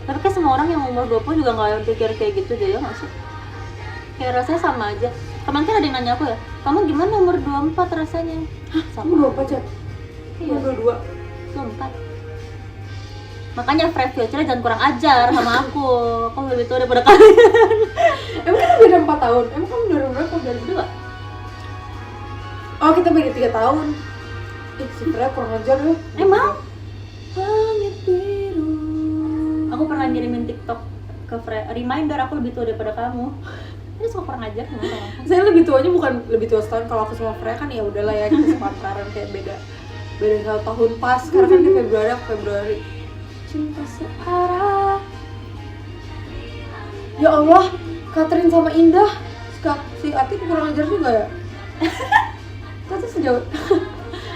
Tapi kayak semua orang yang umur 20 juga nggak pikir kayak gitu deh ya nggak sih? Kayak rasanya sama aja. Kemarin kan ada yang nanya aku ya, kamu gimana umur 24 rasanya? Kamu 24, Cep? Iya, Umur 22. 24. Makanya Fred Future jangan kurang ajar sama aku. Aku lebih tua daripada kalian. Emang kita beda 4 tahun? Emang kamu dari berapa? Dari 2? Oh, kita beda 3 tahun. Si Fred kurang ajar deh. Emang? aku pernah ngirimin TikTok ke reminder aku lebih tua daripada kamu. Ini suka kurang ajar sama aku. Saya lebih tuanya bukan lebih tua setahun. Kalau aku sama Freya kan ya udahlah ya, kita sepantaran kayak beda 1 tahun pas. Sekarang kan di Februari, aku Februari. Cinta searah. Ya Allah, Catherine sama Indah. Si Atik kurang ajar juga ya. Kita tuh sejauh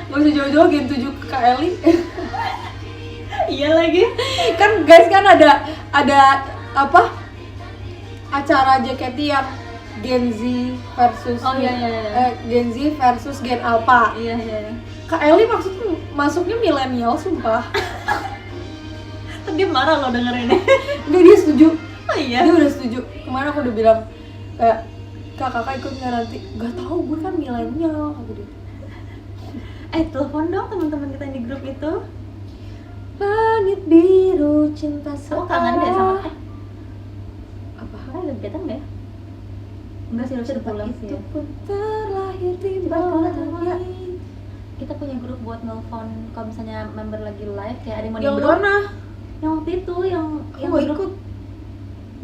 nggak usah jauh-jauh Gen 7 ke Kak Eli. Iya lagi. Kan guys, kan ada apa acara JKT yang Gen Z versus Gen Z versus Gen Alpha. Iya. Kak Eli maksudnya masuknya milenial sumpah. Dia marah loh dengerinnya. Enggak, dia setuju. Oh iya. Dia udah setuju. Kemarin aku udah bilang kayak kakak ikut nggak nanti? Gak tahu, gue kan milenial kata dia. Telepon dong teman-teman kita yang di grup itu. Langit biru cinta Kamu kangen gak sama apa? Mereka ada kegiatan gak ya? Enggak sih, udah pulang sih Itu ya. pun terlahir di Coba kalau bawah coba. langit. Kita punya grup buat nelfon kalau misalnya member lagi live kayak ada yang mau Yang nimbrung. mana? Yang waktu itu yang Aku gak grup ikut.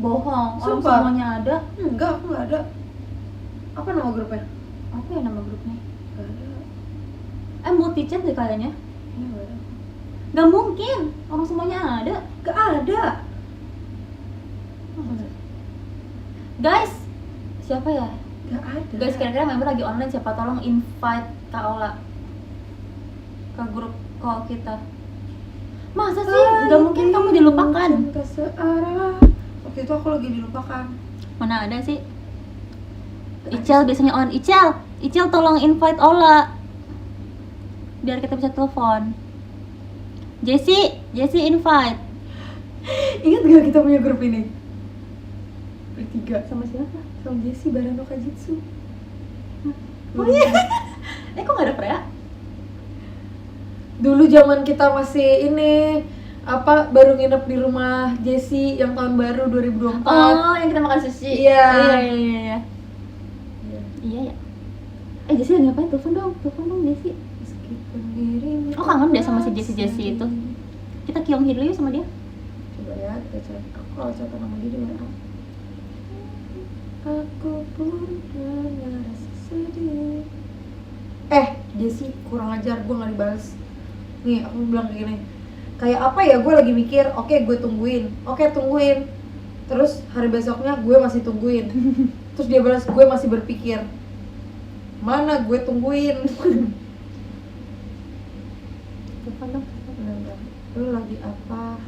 bohong. Orang Sumpah. semuanya ada. Enggak, aku gak ada. Apa nama grupnya? Apa ya nama grupnya? Gak ada. Multi chat deh kayaknya. Ini gak ada. Gak mungkin, orang semuanya ada. Gak ada. Guys, siapa ya? Gak ada. Guys, kira-kira member lagi online siapa? Tolong invite Kak Ola ke grup call kita. Masa sih? Gak mungkin kamu dilupakan. Cinta searah. Waktu itu aku lagi dilupakan. Mana ada sih? Icel biasanya on. Icel tolong invite Ola biar kita bisa telepon. Jessie invite. Ingat gak kita punya grup ini? Bertiga. Sama siapa? Sama Jessie, Barano Kajitsu. Oh iya. Kok gak ada Freya? Dulu zaman kita masih ini apa baru nginep di rumah Jessie yang tahun baru 2024. Oh, yang kita makan sushi. Iya. Iya. Iya ya. Jessie lagi ngapain? Telepon dong Jessie. Meskipun dirimu Oh, kangen deh sama si Jessie itu. Kita kiong dulu yuk sama dia. Coba ya, kita cari. Aku kalau cari nama dia di WA. Aku pun pernah rasa sedih. Jessie kurang ajar, gue gak dibalas. Nih, aku bilang kayak gini. Kayak apa ya, gue lagi mikir, oke, gue tungguin. Terus hari besoknya gue masih tungguin. Terus dia balas, gue masih berpikir. Mana gue tungguin. Telepon dong. Bentar. Lu lagi apa?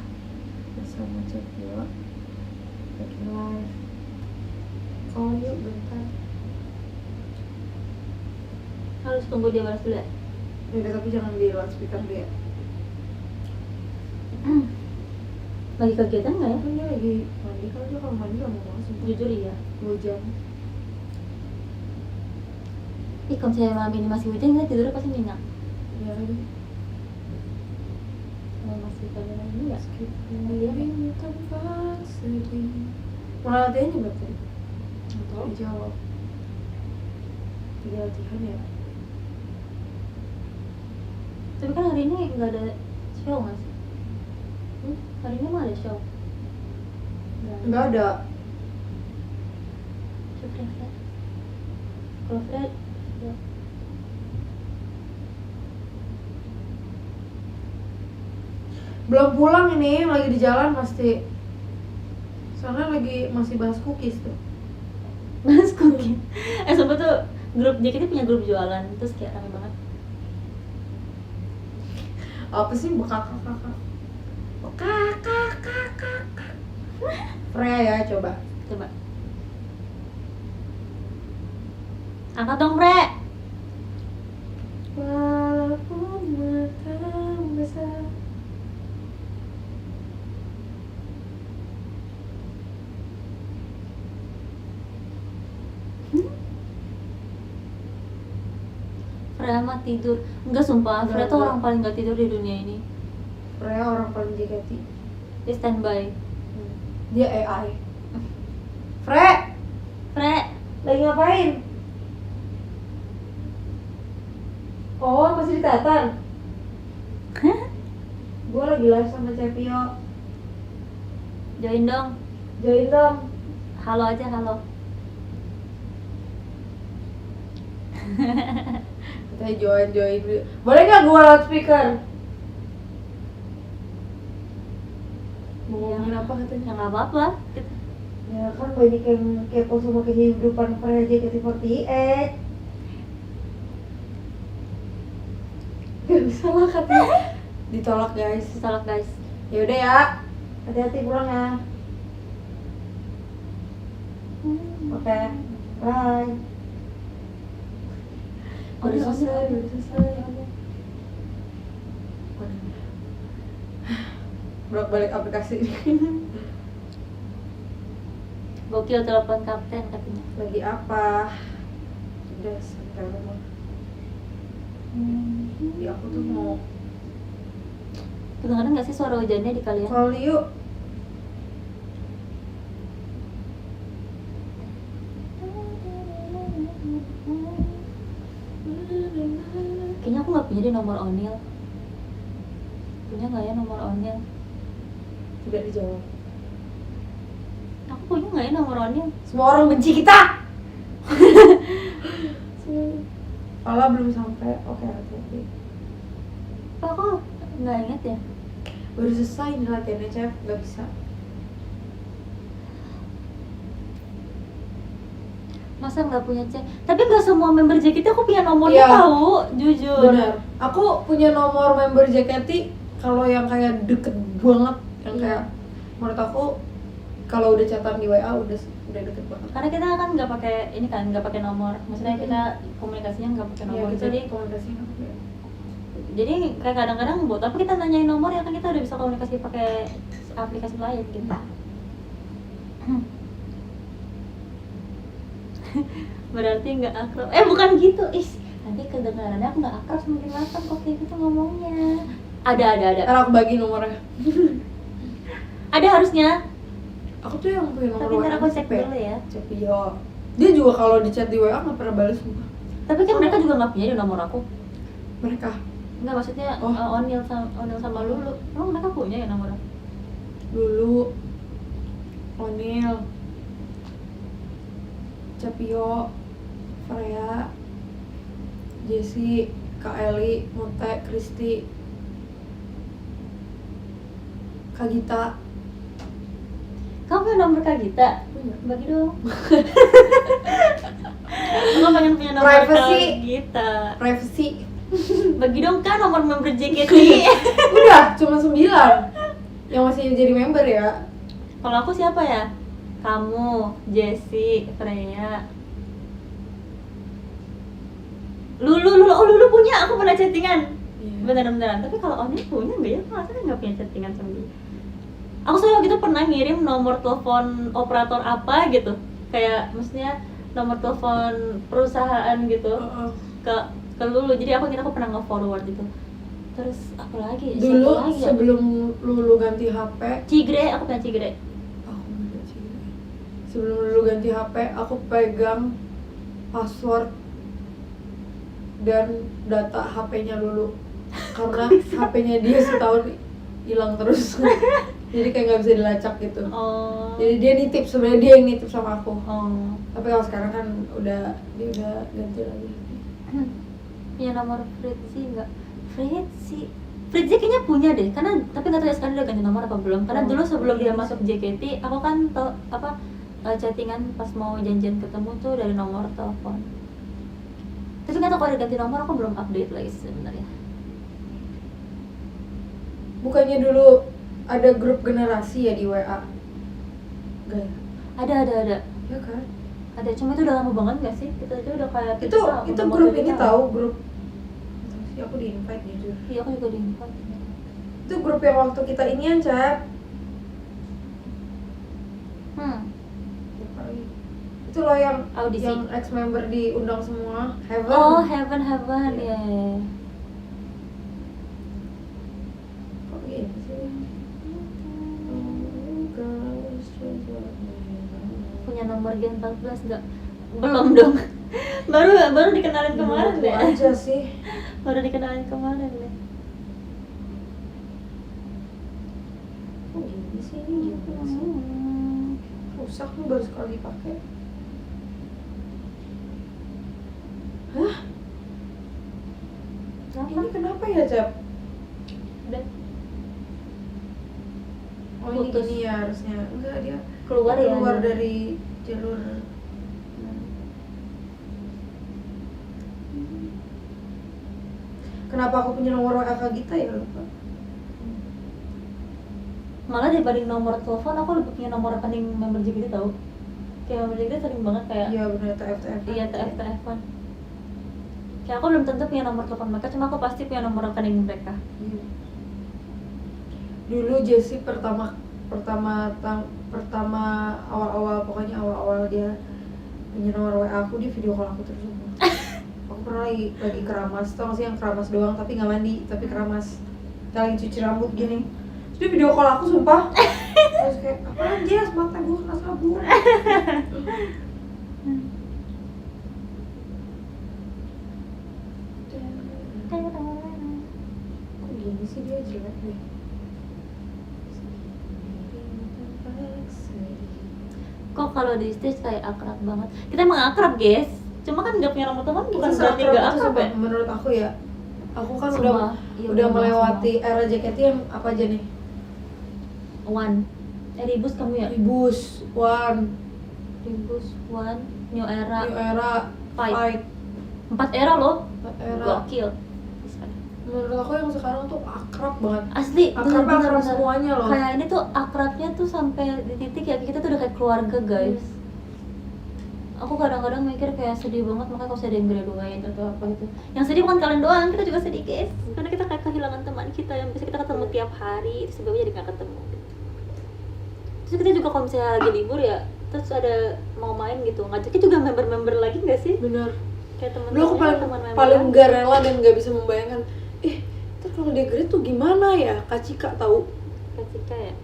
Bersama Cepio. Lagi live. Oh yuk bentar. Harus tunggu dia balas dulu ya. Udah, tapi jangan di loudspeaker dia. Lagi kegiatan nggak ya? Kan dia lagi mandi, kan dia kalau mandi lama banget sumpah. Jujur iya. 2 jam. Kalau misalnya malam ini masih hujan, kita tidurnya pasti nyenyak. Iya lagi. Kalau masih pada ini ya. Meskipun dirimu tanpa sedih. Mana latihannya berapa? Nggak tahu. Dijawab. Tiga latihan ya. Tapi kan hari ini nggak ada show nggak sih? Hari ini mah ada show. Nggak ada. Coba Fred. Kalau Fred, ya. Belum pulang ini, lagi di jalan pasti. Soalnya lagi masih bahas cookies tuh. Mas cookie. Sobat tuh grup JKT punya grup jualan, terus kayak rame banget. Apa sih bekakak? Freya ya, coba. Angkat dong, Fre. Walaupun matamu besar. Freya mah tidur. Enggak sumpah, Freya tuh orang paling gak tidur di dunia ini. Freya orang paling JKT. Dia standby. Dia AI. Fre, lagi ngapain? Oh, masih di Tatan. Gue lagi live sama Cepio. Join dong. Join dong. Halo aja, halo. Kita join. Boleh nggak gua loudspeaker? Mau ngomongin apa katanya? Ya nggak apa-apa. Ya kan banyak yang kepo sama kehidupan para JKT48. Gak bisa lah katanya. Ditolak guys. Ditolak guys. Ya udah ya. Hati-hati pulang ya. Oke. Bye. Udah selesai. Bolak balik aplikasi. Gokil telepon kapten katanya. Lagi apa? Udah sampai rumah. Ya aku tuh mau Kedengeran nggak sih suara hujannya di kalian? call yuk. Kayaknya aku nggak punya deh nomor Onil. Punya nggak ya nomor Onil? Tidak dijawab. Aku punya nggak ya nomor Onil? Semua orang benci kita. Pala belum sampai. Oke, hati-hati. Kok aku nggak inget ya? Baru selesai nih latihannya, Cep. Gak bisa. Masa nggak punya cek? Tapi nggak semua member JKT aku punya nomornya Iya. tahu, jujur. Bener. Aku punya nomor member JKT kalau yang kayak deket banget, yang Iya. kayak menurut aku kalau udah chatan di WA udah deket banget. Karena kita kan nggak pakai ini kan, nggak pakai nomor. Maksudnya kita komunikasinya nggak pakai nomor. Iya, kita Jadi komunikasinya apa ya? jadi kayak kadang-kadang buat apa kita nanyain nomor ya kan kita udah bisa komunikasi pakai aplikasi lain gitu. Berarti nggak akrab. Bukan gitu. Nanti kedengarannya aku nggak akrab semakin matang kok kayak gitu ngomongnya. Ada. Ntar aku bagi nomornya. Ada harusnya. Aku tuh yang punya nomor Tapi ntar aku cek Cepet. dulu ya. Cepio. Dia juga kalau di chat di WA nggak pernah balas sumpah. Tapi kan mereka juga nggak punya di nomor aku. Mereka Enggak, maksudnya Oh. Onil sama Lulu. Emang mereka punya ya nomornya? dulu Onil, Cepio, Freya, Jessie, Kak Eli, Mute, Kristi, Kak Gita. Kamu punya nomor Kak Gita? Punya. Bagi dong. Aku pengen punya nomor Privacy. Kak Gita. Privacy. Bagi dong kan nomor member JKT. Udah, cuma 9 yang masih jadi member ya. Kalau aku siapa ya? Kamu, Jessie, Freya, Lulu punya, aku pernah chattingan. Iya. Beneran. Tapi kalau Onil punya nggak ya? Aku rasanya nggak punya chattingan sama dia. Aku soalnya waktu itu pernah ngirim nomor telepon operator apa gitu, kayak maksudnya nomor telepon perusahaan gitu ke Lulu. Jadi aku kira aku pernah nge-forward itu. Terus apa lagi? Siapa Dulu lagi ya? sebelum Lulu ganti HP, Cigre, aku punya Cigre. aku nggak sih. Sebelum Lulu ganti HP, aku pegang password dan data HP-nya Lulu karena HP-nya dia setahun hilang terus. Jadi kayak nggak bisa dilacak gitu. Oh. Jadi dia nitip, sebenarnya dia yang nitip sama aku. Oh. Tapi kalau sekarang kan dia udah ganti lagi. Punya nomor Fritzi nggak? Fritzi kayaknya punya deh, karena tapi nggak tahu ya sekarang udah ganti nomor apa belum. Karena dulu sebelum dia masuk JKT, aku kan chattingan pas mau janjian ketemu tuh dari nomor telepon. Tapi nggak tahu kalau udah ganti nomor, aku belum update lagi sebenarnya. Bukannya dulu ada grup generasi ya di WA? Gak ya? Ada. Ya kan? Ada, cuma itu udah lama banget nggak sih? Kita aja udah kayak Itu grup ini tahu grup. Sih aku di invite jujur. Iya, aku juga di-invite. Itu grup yang waktu kita inian, Cep. Itu loh yang Audisi. yang ex member diundang semua. Heaven. Oh, Heaven ya. Kok gitu sih? Punya nomor Gen 14 nggak? Belum dong. baru dikenalin kemarin Itu deh. aja sih. Baru dikenalin kemarin deh. Kok gini sih? sih gimana sih? Rusak tuh baru sekali pakai. Hah? Ini kenapa ya, Cap? Udah Oh ini putus. gini ya harusnya. Enggak, dia keluar ya. keluar dari jalur. Kenapa aku punya nomor WA Kak Gita ya, lupa. Malah dibanding nomor telepon aku lebih punya nomor rekening member JKT tau. Kayak member JKT sering banget kayak Iya benar, TF-TF. iya TF-TF-an. Kayak aku belum tentu punya nomor telepon mereka, cuma aku pasti punya nomor rekening mereka. Iya. Dulu Jessie pertama awal-awal, pokoknya awal-awal dia punya nomor WA aku, dia video call aku terus. Aku pernah lagi keramas, tau gak sih yang keramas doang tapi nggak mandi, tapi keramas, lagi cuci rambut gini. Terus dia video call aku sumpah. Terus kayak apaan Jess, mata gue kena sabun. Kok gini sih dia jelek deh. Kok kalau di stage kayak akrab banget. Kita emang akrab, guys. Cuma kan nggak punya nomor teman bukan Kita berarti seakrab nggak itu akrab sumpah, ya. menurut aku ya. Aku kan Sumpah, iya, udah bener melewati era JKT yang apa aja nih? One. Ribus kamu ya? Ribus, One, Ribus, One, New Era, New Era, Fight. Fight, 4 era loh. Era. Gokil. Menurut aku yang sekarang tuh akrab banget. Asli, Akrab bener-bener. semuanya loh. Kayak ini tuh akrabnya tuh sampai di titik ya kita tuh udah kayak keluarga, guys. Aku kadang-kadang mikir kayak sedih banget, makanya kalau saya ada yang graduate atau apa gitu. Yang sedih bukan kalian doang, kita juga sedih, guys. Karena kita kayak kehilangan teman kita yang bisa kita ketemu tiap hari, itu sebabnya jadi nggak ketemu. Terus kita juga kalau misalnya lagi libur ya, terus ada mau main gitu, ngajaknya juga member-member lagi nggak sih? Bener. Kayak teman-teman. Dulu aku paling gak rela dan gak bisa membayangkan. Ntar kalau dia grade tuh gimana ya? Kak Cika tahu. Kak Cika ya?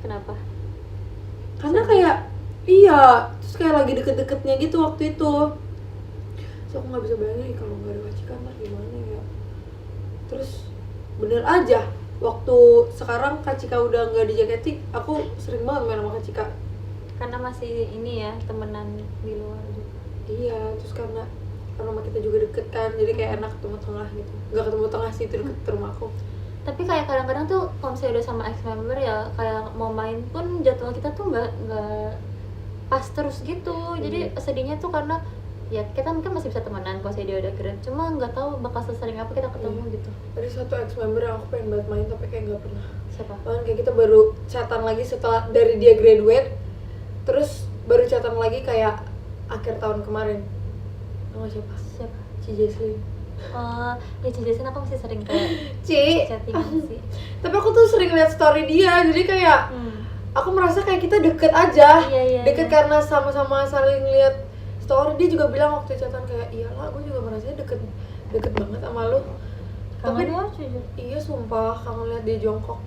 Kenapa? Karena kayak iya, terus kayak lagi deket-deketnya gitu waktu itu. So aku nggak bisa bayangin kalau nggak ada Kak Cika ntar gimana ya. Terus bener aja waktu sekarang Kak Cika udah nggak di JKT, aku sering banget main sama Kak Cika. Karena masih ini ya, temenan di luar juga. Iya, terus karena sama kita juga deket kan, jadi kayak enak ketemu tengah gitu. Nggak ketemu tengah sih, itu deket rumah aku. Tapi kayak kadang-kadang tuh kalau misalnya udah sama ex member ya, kayak mau main pun jadwal kita tuh nggak pas terus gitu. Jadi sedihnya tuh karena ya kita mungkin masih bisa temenan kalau dia udah grad, cuma nggak tahu bakal sesering apa kita ketemu gitu. Ada satu ex member yang aku pengen banget main tapi kayak nggak pernah. Siapa? Bahkan kayak kita baru chatan lagi setelah dari dia graduate, terus baru chatan lagi kayak akhir tahun kemarin. Nama siapa? Siapa? Ci Jesslyn. Ya Jason aku masih sering kayak Ci. chattingan sih. Tapi aku tuh sering lihat story dia, jadi kayak aku merasa kayak kita deket aja. Iya, Deket iya. karena sama-sama saling lihat story. Dia juga bilang waktu chatan kayak iyalah, gue juga merasa deket banget sama lu. Kangen Tapi ya jujur. iya sumpah, kangen lihat dia jongkok.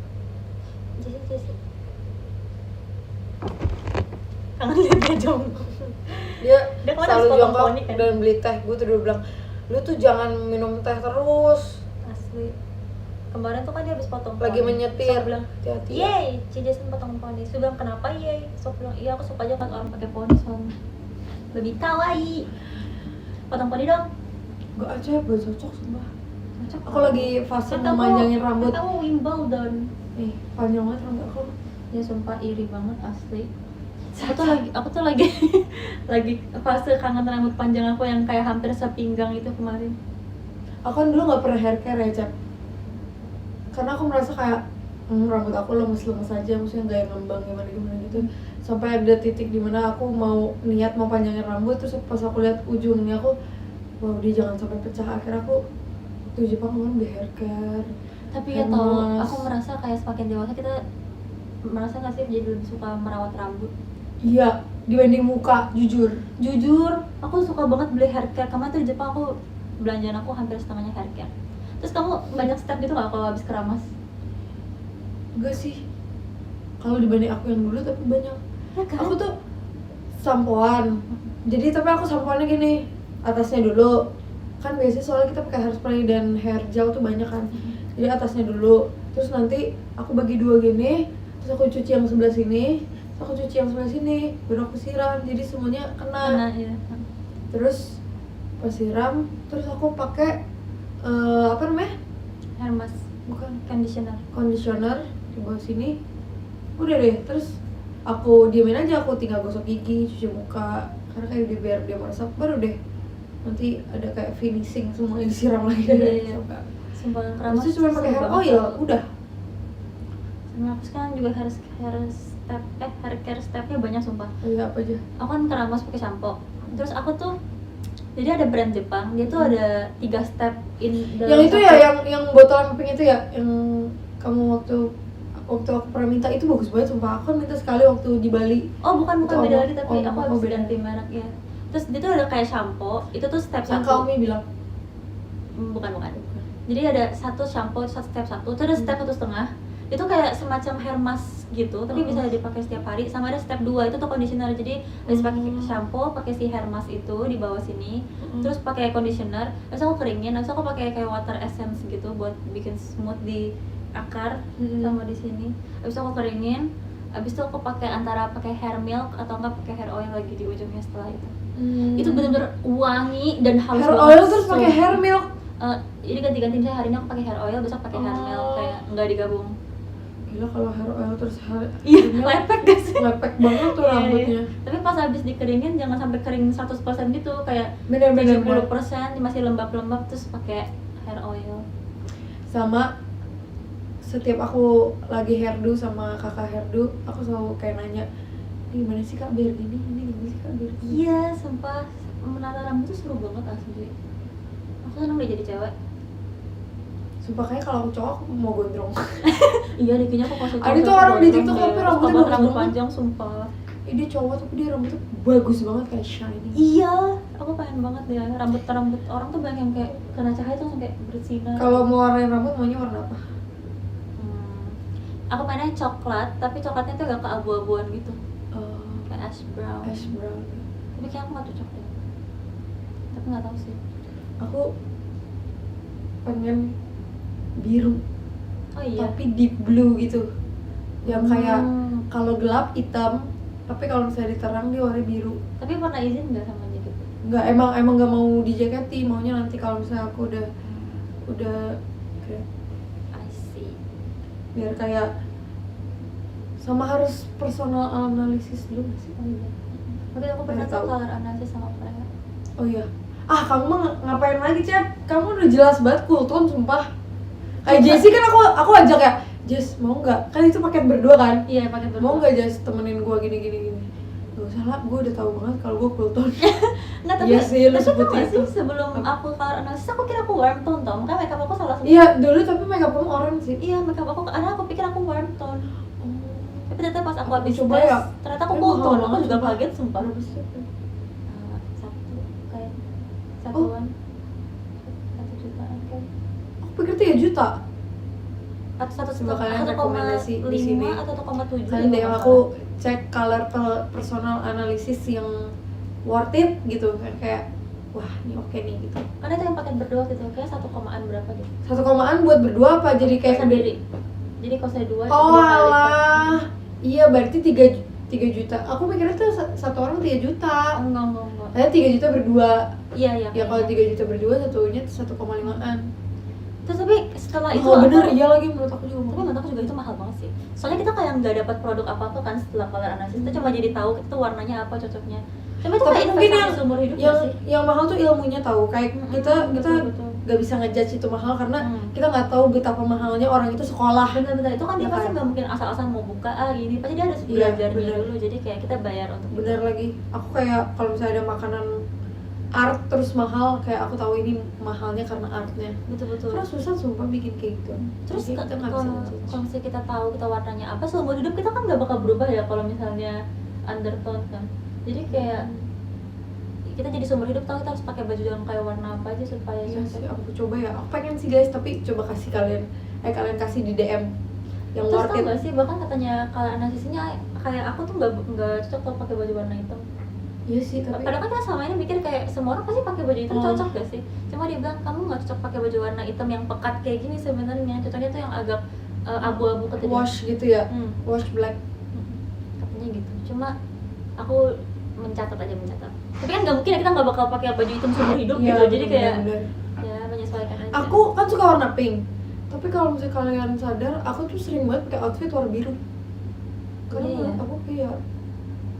Jason. Kangen lihat dia jongkok. Dia Dia kemarin selalu habis potong jongkok poni kan? dan beli teh. Gue tuh dulu bilang, lu tuh jangan minum teh terus. Asli. Kemarin tuh kan dia habis potong Lagi poni. menyetir. Terus aku bilang, Hati-hati ya. yeay, Ci Jason potong poni. Terus bilang, kenapa yeay? Terus aku bilang, iya aku suka aja kan orang pakai poni soalnya lebih kawaii. Potong poni dong. Gak aja, gak cocok sumpah. Cocok. Aku lagi fase Kan kamu- memanjangin rambut. kan kamu Wimbledon. Nih, panjang banget rambut aku. Ya sumpah iri banget asli. Aku tuh lagi lagi fase kangen rambut panjang aku yang kayak hampir sepinggang itu kemarin. Aku kan dulu gak pernah hair care ya, Cap. Karena aku merasa kayak rambut aku lemes-lemes aja, maksudnya gak yang ngembang gimana gitu. Sampai ada titik dimana aku mau niat mau panjangin rambut, terus pas aku lihat ujungnya aku, wow dia jangan sampai pecah. Akhirnya aku waktu di Jepang kan di hair care. Tapi ya tau, Lemes. aku merasa kayak semakin dewasa kita merasa nggak sih jadi lebih suka merawat rambut. Iya, dibanding muka, jujur. Aku suka banget beli hair care. Kemarin tuh di Jepang aku belanjaan aku hampir setengahnya hair care. Terus kamu banyak step gitu nggak kalau habis keramas? Enggak sih. Kalau dibanding aku yang dulu tapi banyak. Ya kan? Aku tuh sampoan. Jadi tapi aku sampoannya gini, atasnya dulu. Kan biasanya soalnya kita pakai hairspray dan hair gel tuh banyak kan. Jadi atasnya dulu. Terus nanti aku bagi dua gini, terus aku cuci yang sebelah sini, terus aku cuci yang sebelah sini, baru aku siram, jadi semuanya kena. ya. Terus pas siram, terus aku pakai apa namanya? Hair mask, Bukan conditioner. di bawah sini. Udah deh, terus aku diemin aja, aku tinggal gosok gigi, cuci muka, karena kayak udah biar dia meresap, baru deh nanti ada kayak finishing semuanya disiram lagi. Iya. Sumpah keramas Terus cuma pakai hair oil, udah. Sama aku sekarang juga hair care stepnya banyak sumpah. Iya, apa aja? Aku kan keramas pakai shampoo. Terus aku tuh jadi ada brand Jepang, dia tuh ada 3 step Yang itu ya, yang botol pink itu ya, yang kamu waktu aku pernah minta, itu bagus banget sumpah. Aku kan minta sekali waktu di Bali. Oh bukan Itu beda apa? lagi, tapi aku habis beda. ganti merek ya. Terus dia tuh ada kayak shampoo, itu tuh step Yang 1. kamu bilang Bukan. Jadi ada satu shampoo, step 1, itu ada step 1,5. Itu kayak semacam hair mask gitu, tapi bisa dipakai setiap hari. Sama ada step 2, itu tuh conditioner. Jadi habis pakai shampoo, pakai si hair mask itu di bawah sini. Terus pakai conditioner, terus aku keringin, terus aku pakai kayak water essence gitu buat bikin smooth di akar sama di sini. Habis itu aku keringin, habis itu aku pakai antara pakai hair milk atau enggak pakai hair oil lagi di ujungnya setelah itu. Itu bener-bener wangi dan halus hair banget. oil terus pakai hair milk. Jadi ganti-ganti, misalnya hari ini aku pakai hair oil, besok pakai hair milk, kayak nggak digabung. Gila kalau hair oil terus hair milk, Lepek gak sih? lepek banget tuh rambutnya. Tapi pas habis dikeringin jangan sampai kering 100% gitu, kayak Bener-bener 70% masih lembab-lembab, terus pakai hair oil. Sama setiap aku lagi hairdo sama kakak hairdo, aku selalu kayak nanya, ini gimana sih kak biar gini, ini gimana sih kak biar gini. Iya, sumpah menata rambut tuh seru banget asli. Aku seneng deh jadi cewek. Sumpah kayak kalau aku cowok aku mau gondrong. Iya deh, kayaknya aku pas Ada tuh orang di TikTok tapi rambutnya bagus rambut banget. panjang sumpah. Ini dia cowok tapi dia rambutnya bagus banget kayak shiny. Iya, aku pengen banget deh rambut orang tuh banyak yang kayak kena cahaya tuh kayak bersinar. Kalau mau warnain rambut maunya warna apa? Aku pengennya coklat, tapi coklatnya tuh agak keabu-abuan gitu, kayak ash brown. Ash brown. Tapi kayak aku nggak cocok deh. Tapi nggak tahu sih. Aku pengen biru. Oh iya. Tapi deep blue gitu. Yang kayak Hmm. kalau gelap hitam, tapi kalau misalnya diterang dia warna biru. Tapi pernah izin nggak sama dia gitu? Enggak, emang nggak mau dijaketi, maunya nanti kalau misalnya aku udah kayak I see. biar kayak sama harus personal analisis dulu nggak sih? Oh iya. Tapi aku pernah Tahu. tahu color analysis sama mereka. Oh iya. Kamu mah ngapain lagi, Cep? Kamu udah jelas banget cool tone, sumpah. Kayak Jessie kan aku ajak ya, Jess mau nggak? Kan itu paket berdua kan? Iya, pakai berdua. Mau nggak Jess temenin gua gini? Gak usah lah, gua udah tahu banget kalau gua cool tone. Nggak, tapi Iya sih, lu tapi sebut tau nggak itu. sih, sebelum aku color analysis aku kira aku warm tone tau, makanya makeup aku salah semua. Iya, dulu tapi makeup kamu orange sih. Iya, makeup aku karena aku pikir aku warm tone. Tapi ternyata pas aku Aku habis coba tes, ya. ternyata aku Tapi cool mahal tone. Aku banget, juga sumpah. kaget sumpah. Berapa sih? Satu kayak satuan 1 jutaan kan. Aku pikir 3 juta. Atau Coba kalian rekomendasi di sini. 1,5 atau 1,7. Kalian DM aku cek color personal analysis yang worth it gitu kan, kayak wah ini oke nih gitu. Karena itu yang paket berdua gitu, kayak 1 berapa gitu. 1 buat berdua apa jadi kayak Sendiri. Jadi kalau saya 2 Oh alah. Iya berarti 3 juta. Aku mikirnya tuh satu orang 3 juta. Enggak. Saya 3 juta berdua. Iya. Ya kalau 3 juta berdua satunya 1,5an. Terus tapi setelah itu Oh bener, aku- iya lagi menurut aku juga. Tapi menurut aku juga itu mahal banget sih. Soalnya kita kayak nggak dapat produk apa-apa kan setelah color analysis. Kita cuma jadi tahu kita tuh warnanya apa cocoknya. Tapi itu Tapi kayak mungkin investasi seumur hidup yang nggak sih? yang mahal tuh ilmunya tahu. Kayak kita Betul. nggak bisa ngejudge itu mahal karena Hmm. kita nggak tahu betapa mahalnya orang itu sekolah. Bener-bener itu kan dia Ya pasti kan? nggak mungkin asal-asal mau buka gini, pasti dia harus Iya, belajarnya bener. dulu. Jadi kayak kita bayar untuk itu. Bener lagi. Aku kayak kalau misalnya ada makanan art terus mahal, kayak aku tahu ini mahalnya karena artnya. Betul. Karena susah sumpah bikin kayak gitu. Terus Jadi kita nggak bisa kalau ngejudge. misalnya kita tahu kita warnanya apa, seumur hidup kita kan nggak bakal berubah ya kalau misalnya undertone kan. Jadi kayak kita jadi seumur hidup tahu kita harus pakai baju yang kayak warna apa aja supaya Iya cocok. sih, aku coba ya. Aku pengen sih guys, tapi coba kasih kalian kasih di DM yang Terus worth tau it. gak sih, bahkan katanya kalau analisisnya kayak aku tuh nggak cocok kalau pakai baju warna hitam. Iya sih, tapi Padahal kan kita selama ini mikir kayak semua orang pasti pakai baju hitam, Oh. cocok gak sih? Cuma dia bilang kamu nggak cocok pakai baju warna hitam yang pekat kayak gini sebenarnya. Cocoknya tuh yang agak abu-abu katanya. wash gitu ya, Hmm. wash black. Katanya gitu. Cuma aku mencatat. Tapi kan nggak mungkin ya, kita nggak bakal pakai baju hitam seumur hidup Iya, gitu. Jadi kayak bener-bener. ya menyesuaikan aja. Aku kan suka warna pink, tapi kalau misalnya kalian sadar, aku tuh sering banget pakai outfit warna biru. Karena Iya. menurut aku iya.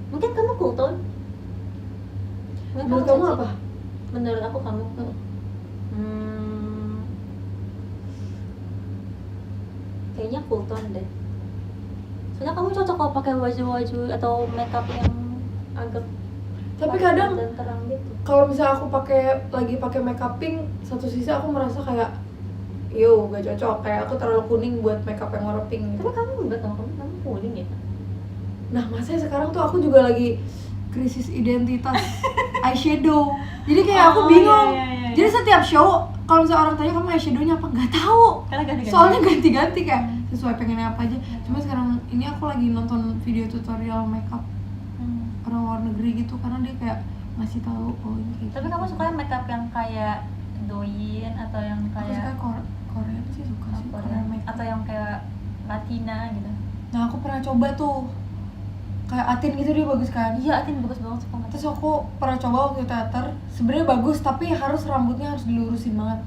Mungkin kamu cool tone. Menurut kamu sensitif. apa? Menurut aku kamu. Kayaknya cool tone deh. Soalnya kamu cocok kalau pakai baju-baju atau makeup yang agak Tapi kadang dan terang gitu. kalau misalnya aku lagi pakai makeup pink, satu sisi aku merasa kayak gak cocok, kayak aku terlalu kuning buat makeup yang warna pink gitu. Tapi kamu enggak tahu kamu kuning ya? Nah, masanya sekarang tuh aku juga lagi krisis identitas eyeshadow. Jadi kayak aku bingung. Iya. Jadi setiap show kalau misalnya orang tanya kamu eyeshadownya apa, nggak tahu. Karena ganti-ganti. Soalnya ganti-ganti kayak sesuai pengennya apa aja. Cuma sekarang ini aku lagi nonton video tutorial makeup orang luar negeri gitu, karena dia kayak ngasih tahu ini kayak Tapi gitu. kamu suka makeup yang kayak Douyin atau yang Aku suka kayak Korea sih, suka sih Korea makeup. atau yang kayak Latina gitu? Nah, aku pernah coba tuh kayak Atin gitu, dia bagus kan. Iya, Atin bagus banget suka makeup. Terus aku pernah coba waktu teater, sebenarnya bagus tapi rambutnya harus dilurusin banget.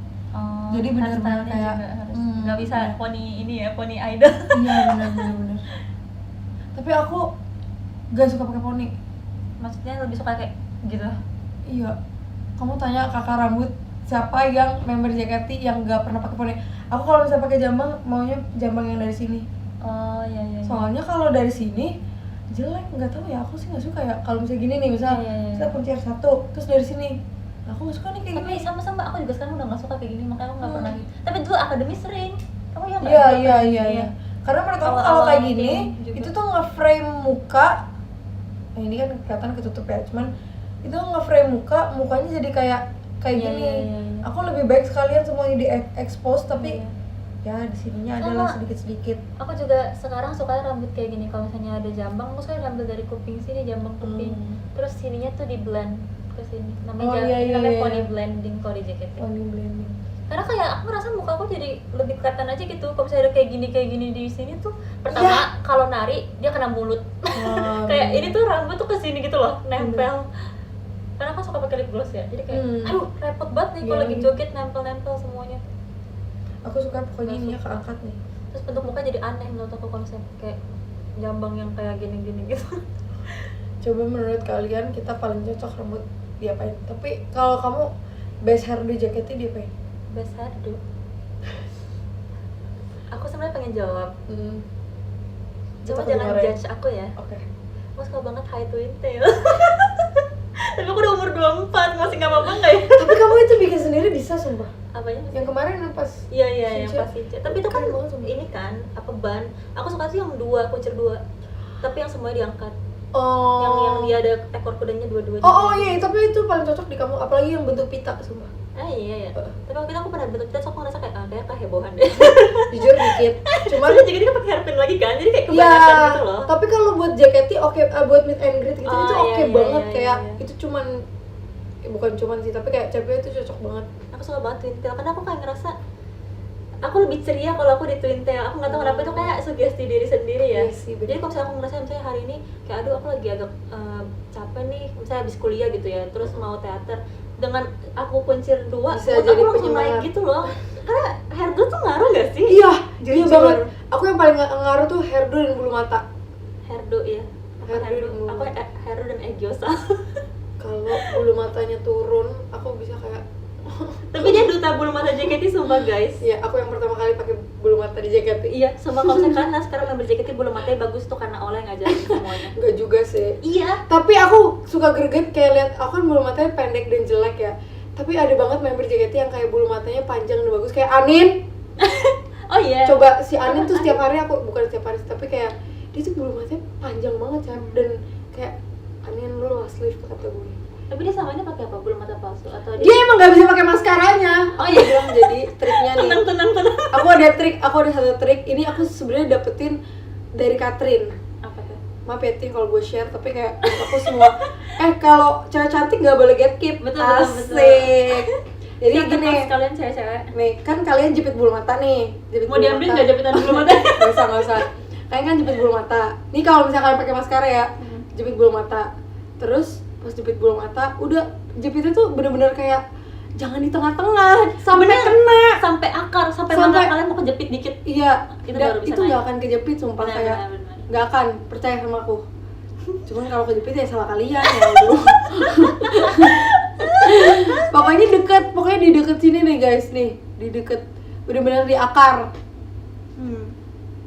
Jadi benar-benar hairstyle-nya kayak, juga harus hmm, nggak bisa iya. poni ini ya, poni idol. Iya, benar. Tapi aku gak suka pakai poni. Maksudnya lebih suka kayak gitu. Iya. Kamu tanya kakak rambut siapa yang member JKT yang gak pernah pakai poni. Aku kalau misalnya pakai jambang, maunya jambang yang dari sini. Oh iya. Soalnya kalau dari sini jelek, nggak tahu ya, aku sih nggak suka ya. Kalau misalnya gini nih, misal Iya. kita kuncian satu, terus dari sini, aku nggak suka nih kayak Tapi gini. sama-sama aku juga sekarang udah nggak suka kayak gini, makanya aku nggak pernah gitu. Tapi dulu akademi sering. Kamu ya nggak? Iya. Karena menurut aku kalau Awal-awal kayak gini, juga. itu tuh nge-frame muka. Nah, ini kan kelihatan ketutup ya, cuman itu nge-frame mukanya jadi kayak Iya, gini. iya. Aku lebih baik sekalian semuanya di-expose, tapi Iya. ya di sininya Sama. adalah sedikit-sedikit. Aku juga sekarang suka rambut kayak gini. Kalau misalnya ada jambang, aku suka rambut dari kuping sini, jambang kuping. Terus sininya tuh di blend ke sini. Namanya namanya pony blending kalau di JKT. Pony blending. Karena kayak aku merasa muka aku jadi lebih kelihatan aja gitu. Kalau misalnya ada kayak gini di sini tuh, pertama kalau nari dia kena mulut. Kayak ini tuh rambut tuh ke sini gitu loh, nempel. Karena aku suka pakai lip gloss ya. Jadi kayak aduh, repot banget nih kalau Iya. lagi joget nempel-nempel semuanya. Aku suka pokoknya ininya keangkat nih. Terus bentuk muka jadi aneh menurut aku kalau misalnya kayak jambang yang kayak gini-gini gitu. Coba menurut kalian kita paling cocok rambut diapain? Tapi kalau kamu best hair di JKT diapain? Best hairdo. Aku sebenarnya pengen jawab. Cuma Takut jangan dimarahin. judge aku ya. Oke. Aku suka banget high twin tail. Tapi aku udah umur 24, masih nggak apa-apa nggak ya? Tapi kamu itu bikin sendiri bisa sumpah. Apanya? Yang kemarin yang pas Iya yang cincin. pasti. Tapi itu kan Keren banget sumpah. ini kan apa ban? Aku suka sih yang kuncir dua. Tapi yang semuanya diangkat. Oh. Yang dia ada ekor kudanya dua-duanya. Oh iya, tapi itu paling cocok di kamu, apalagi yang bentuk pita sumpah. Iya. Tapi waktu itu aku pernah bentuk kita, so aku ngerasa kayak kayak kehebohan deh. Jujur dikit. Cuman Cuman jadi dia pakai hairpin lagi kan, jadi kayak ya, kebanyakan gitu loh. tapi kalau buat JKT oke, buat meet and greet gitu Oh, itu iya, oke iya, banget iya, kayak iya. itu cuman bukan cuman sih, tapi kayak cewek itu cocok banget. Aku suka banget twin tail karena aku kayak ngerasa aku lebih ceria kalau aku di twin tail. Aku nggak tahu kenapa itu kayak sugesti diri sendiri ya. Iya sih, bener. Jadi kalau misalnya aku ngerasa misalnya hari ini kayak aduh aku lagi agak capek nih, misalnya habis kuliah gitu ya, terus mau teater, dengan aku kuncir dua, Bisa mood jadi aku langsung naik penyemangat. gitu loh. Karena hairdo tuh ngaruh gak sih? Iya Jujur. banget. Aku yang paling ngaruh tuh hairdo dan bulu mata. Hairdo ya. Aku hairdo dan egyosa. Kalau bulu matanya turun, aku bisa kayak Tapi dia duta bulu mata JKT sumpah guys. ya aku yang pertama kali pakai bulu mata di JKT. Iya, sumpah kalau misalnya karena sekarang member JKT bulu matanya bagus tuh karena Oleh ngajarin semuanya. Enggak juga sih. Iya. Tapi aku suka greget kayak lihat, aku kan bulu matanya pendek dan jelek ya. Tapi ada banget member JKT yang kayak bulu matanya panjang dan bagus, kayak Anin. Oh iya. Coba si Anin tuh setiap hari bukan setiap hari, tapi kayak dia tuh bulu matanya panjang banget ya, dan kayak Anin lu lost sleeve kata gue. Tapi dia samanya pakai apa? Bulu mata palsu atau Dia emang nggak bisa pakai maskaranya. Oh iya. Dia bilang jadi triknya nih. tenang. Aku ada satu trik. Ini aku sebenarnya dapetin dari Katrin. Apa tuh? Maaf ya Tin kalau gue share, tapi kayak menurut aku semua kalau cewek cantik nggak boleh gatekeep. Betul. Asik. Jadi Siapkan gini, kalian cewek-cewek. nih kan kalian jepit bulu mata nih, jepit Mau bulu diambil mata. nggak japitan bulu mata? Nggak usah. Kalian kan jepit bulu mata. Nih kalau misalnya kalian pakai maskara ya, jepit bulu mata. Terus pas jepit bulu mata, udah jepitnya tuh bener-bener kayak jangan di tengah-tengah, sampai Bener. kena. Sampai akar, sampai Sampai- mata kalian mau kejepit dikit. Iya, Itu dan baru bisa itu nggak naik. akan kejepit sumpah kayak Benar. nggak akan, percaya sama aku. Cuman kalau kejepit ya salah kalian ya. Aduh. Pokoknya di deket sini nih guys nih, di deket bener-bener di akar.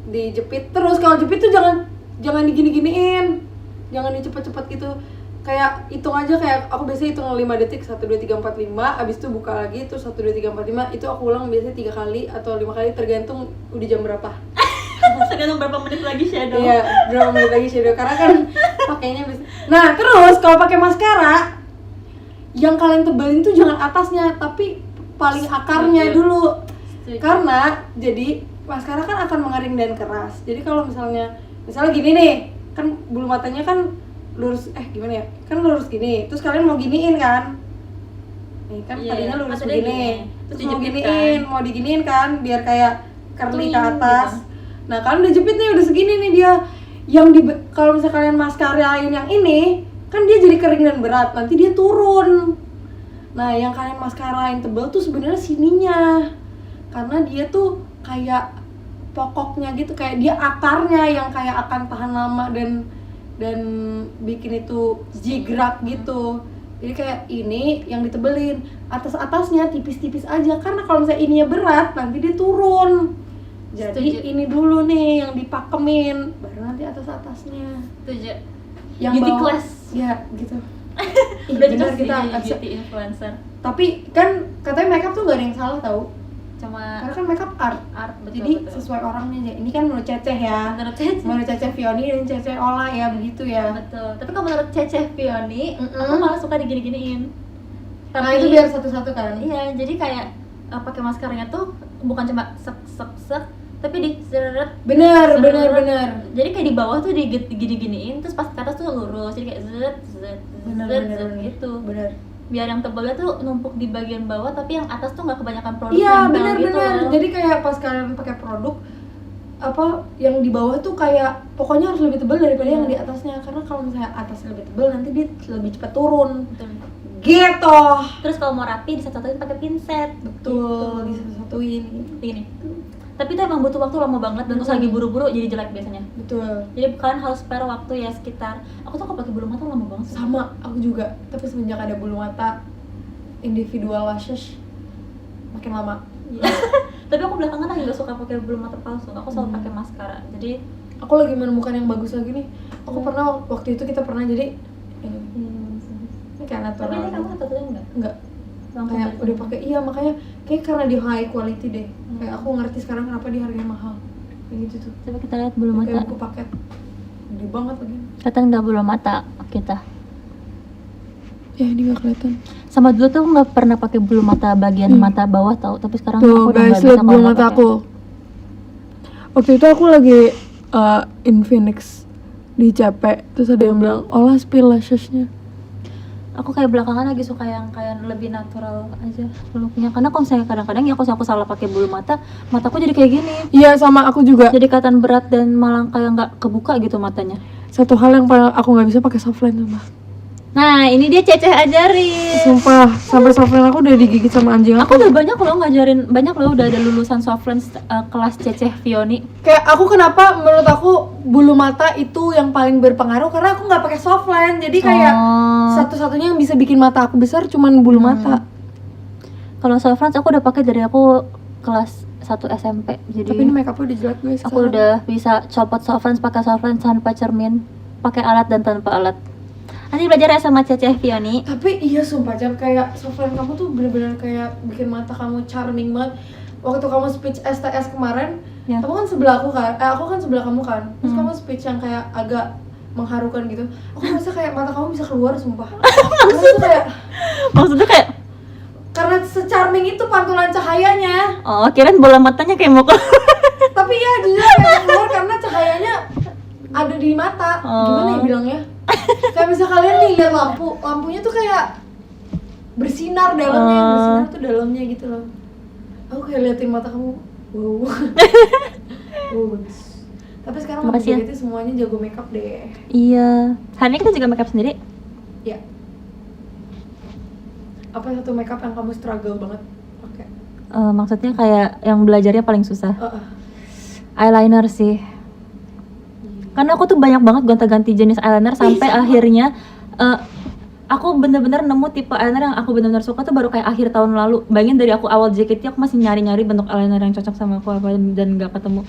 Dijepit terus, kalau jepit tuh jangan digini-giniin, jangan dicepet-cepet gitu, kayak hitung aja, kayak aku biasanya hitung 5 detik 1, 2, 3, 4, 5, abis itu buka lagi terus 1, 2, 3, 4, 5, itu aku ulang biasanya 3 kali atau 5 kali tergantung udah jam berapa. Tergantung berapa menit lagi shadow. Iya, berapa menit lagi shadow, karena kan pakainya bisa. Nah terus kalau pakai maskara, yang kalian tebelin tuh jangan atasnya tapi paling akarnya dulu. Karena jadi maskara kan akan mengering dan keras. Jadi kalau misalnya gini nih, kan bulu matanya kan lurus, gimana ya? Kan lurus gini. Terus kalian mau giniin kan? Nih kan Iya, tadinya lurus maksudnya begini. gini. Terus Terus mau dijepit giniin, mau diginiin kan biar kayak curly ke Twing atas. gitu. Nah, kalian udah jepit nih, udah segini nih dia. Yang kalau misalnya kalian maskarain yang ini, kan dia jadi kering dan berat. Nanti dia turun. Nah, yang kalian maskarain tebal tuh sebenarnya sininya. Karena dia tuh kayak pokoknya gitu, kayak dia akarnya yang kayak akan tahan lama dan bikin itu jigrak gitu. Jadi kayak ini yang ditebelin, atas-atasnya tipis-tipis aja, karena kalau misalnya ininya berat nanti dia turun. Jadi Setuju. ini dulu nih yang dipakemin, baru nanti atas-atasnya. Setuju. Yang Beauty bawah- class. Ya, gitu. Ih, Udah bener jelas kita kita bisa. beauty influencer. Tapi kan katanya makeup tuh gak ada yang salah tau. Cuma Karena kan makeup art. art, betul. Jadi sesuai orangnya aja. Ini kan menurut Ceceh ya. Menurut Cece. Menurut Ceceh Fioni dan Ceceh Ola ya, begitu ya. Betul. Tapi kalau menurut Cece Fioni, aku malah suka digini-giniin. Nah, itu biar satu-satu kan. Iya, jadi kayak pakai maskaranya tuh bukan cuma sek, tapi di seret. Bener. Jadi kayak di bawah tuh digini-giniin, terus pas ke atas tuh lurus. Jadi kayak zet gitu. Bener. Biar yang tebalnya tuh numpuk di bagian bawah, tapi yang atas tuh nggak kebanyakan produk Iya, nempel bener. gitu loh. Jadi kayak pas kalian pakai produk apa yang di bawah tuh kayak pokoknya harus lebih tebal daripada yang di atasnya, karena kalau misalnya atasnya lebih tebal nanti dia lebih cepat turun. Betul. Gitu. Terus kalau mau rapi disatu-satuin pakai pinset. Betul, Gitu. disatu-satuin. Gini. Tapi itu emang butuh waktu lama banget, dan terus lagi buru-buru jadi jelek biasanya. Betul. Jadi kalian harus spare waktu ya sekitar, aku tuh kalau pakai bulu mata lama banget sih. Sama, aku juga. Tapi semenjak ada bulu mata individual lashes makin lama. Iya. Tapi aku belakangan lagi gak suka pakai bulu mata palsu, aku selalu pakai maskara. Jadi Aku lagi menemukan yang bagus lagi nih. Aku pernah waktu itu kita pernah jadi ini kayak tapi natural. ini kamu satu-satunya enggak? Enggak, Langsung kayak gitu. udah pakai. Iya, makanya kayak karena di high quality deh. Kayak aku ngerti sekarang kenapa di harganya mahal. Kayak gitu tuh. Coba kita lihat bulu mata. Kayak buku paket. Gede banget lagi. Kelihatan nggak bulu mata kita? Ya, ini nggak kelihatan. Sama dulu tuh nggak pernah pakai bulu mata bagian mata bawah tau, tapi sekarang Tuh aku udah guys, nggak bisa lihat kalau bulu nggak mata pakai. aku. Waktu itu aku lagi in Phoenix di CP, terus ada yang bilang, "Olah spill lashesnya." Aku kayak belakangan lagi suka yang kayak lebih natural aja looknya, karena kalau misalnya kadang-kadang ya aku salah pakai bulu mata, mataku jadi kayak gini, Iya, sama aku juga. jadi kelihatan berat dan malah kayak nggak kebuka gitu matanya. Satu hal yang paling aku nggak bisa pakai softline sumpah. Nah ini dia Cece ajarin. Sumpah, sampai softline aku udah digigit sama anjing Aku aku. udah banyak loh ngajarin, banyak loh udah ada lulusan softline kelas Cece Fioni. Kayak aku kenapa menurut aku bulu mata itu yang paling berpengaruh karena aku nggak pakai softline. Jadi kayak satu-satunya yang bisa bikin mata aku besar cuman bulu mata. Kalau softline aku udah pakai dari aku kelas 1 SMP. Jadi Tapi ini make upnya udah jelek guys. aku sekarang. udah bisa copot softline, pakai softline tanpa cermin, pakai alat dan tanpa alat. Nanti belajar ya sama Cece Fioni. Tapi iya sumpah Jam, kayak softline kamu tuh bener-bener kayak bikin mata kamu charming banget. Waktu kamu speech STS kemarin, Ya. kamu kan sebelah aku kan, aku kan sebelah kamu kan. Terus kamu speech yang kayak agak mengharukan gitu. Aku merasa kayak mata kamu bisa keluar sumpah. Kamu tuh kayak Maksudnya kayak, karena se-charming itu pantulan cahayanya. oh kirain bola matanya kayak mau keluar. Tapi ya jujur kayak keluar karena cahayanya ada di mata. Gimana ya bilangnya? Kayak misal kalian nih lihat lampunya tuh kayak bersinar dalamnya, yang bersinar tuh dalamnya gitu loh. Aku kayak liatin mata kamu, wow. Wow, bagus. Tapi sekarang mau Makasih ya. itu semuanya jago makeup deh. Iya. Hari ini kita juga makeup sendiri. Ya. Apa satu makeup yang kamu struggle banget pakai? Maksudnya kayak yang belajarnya paling susah. Eyeliner sih. Karena aku tuh banyak banget gonta-ganti jenis eyeliner sampai akhirnya aku bener-bener nemu tipe eyeliner yang aku bener-bener suka tuh baru kayak akhir tahun lalu. Bayangin dari aku awal JKT aku masih nyari-nyari bentuk eyeliner yang cocok sama aku apa dan nggak ketemu.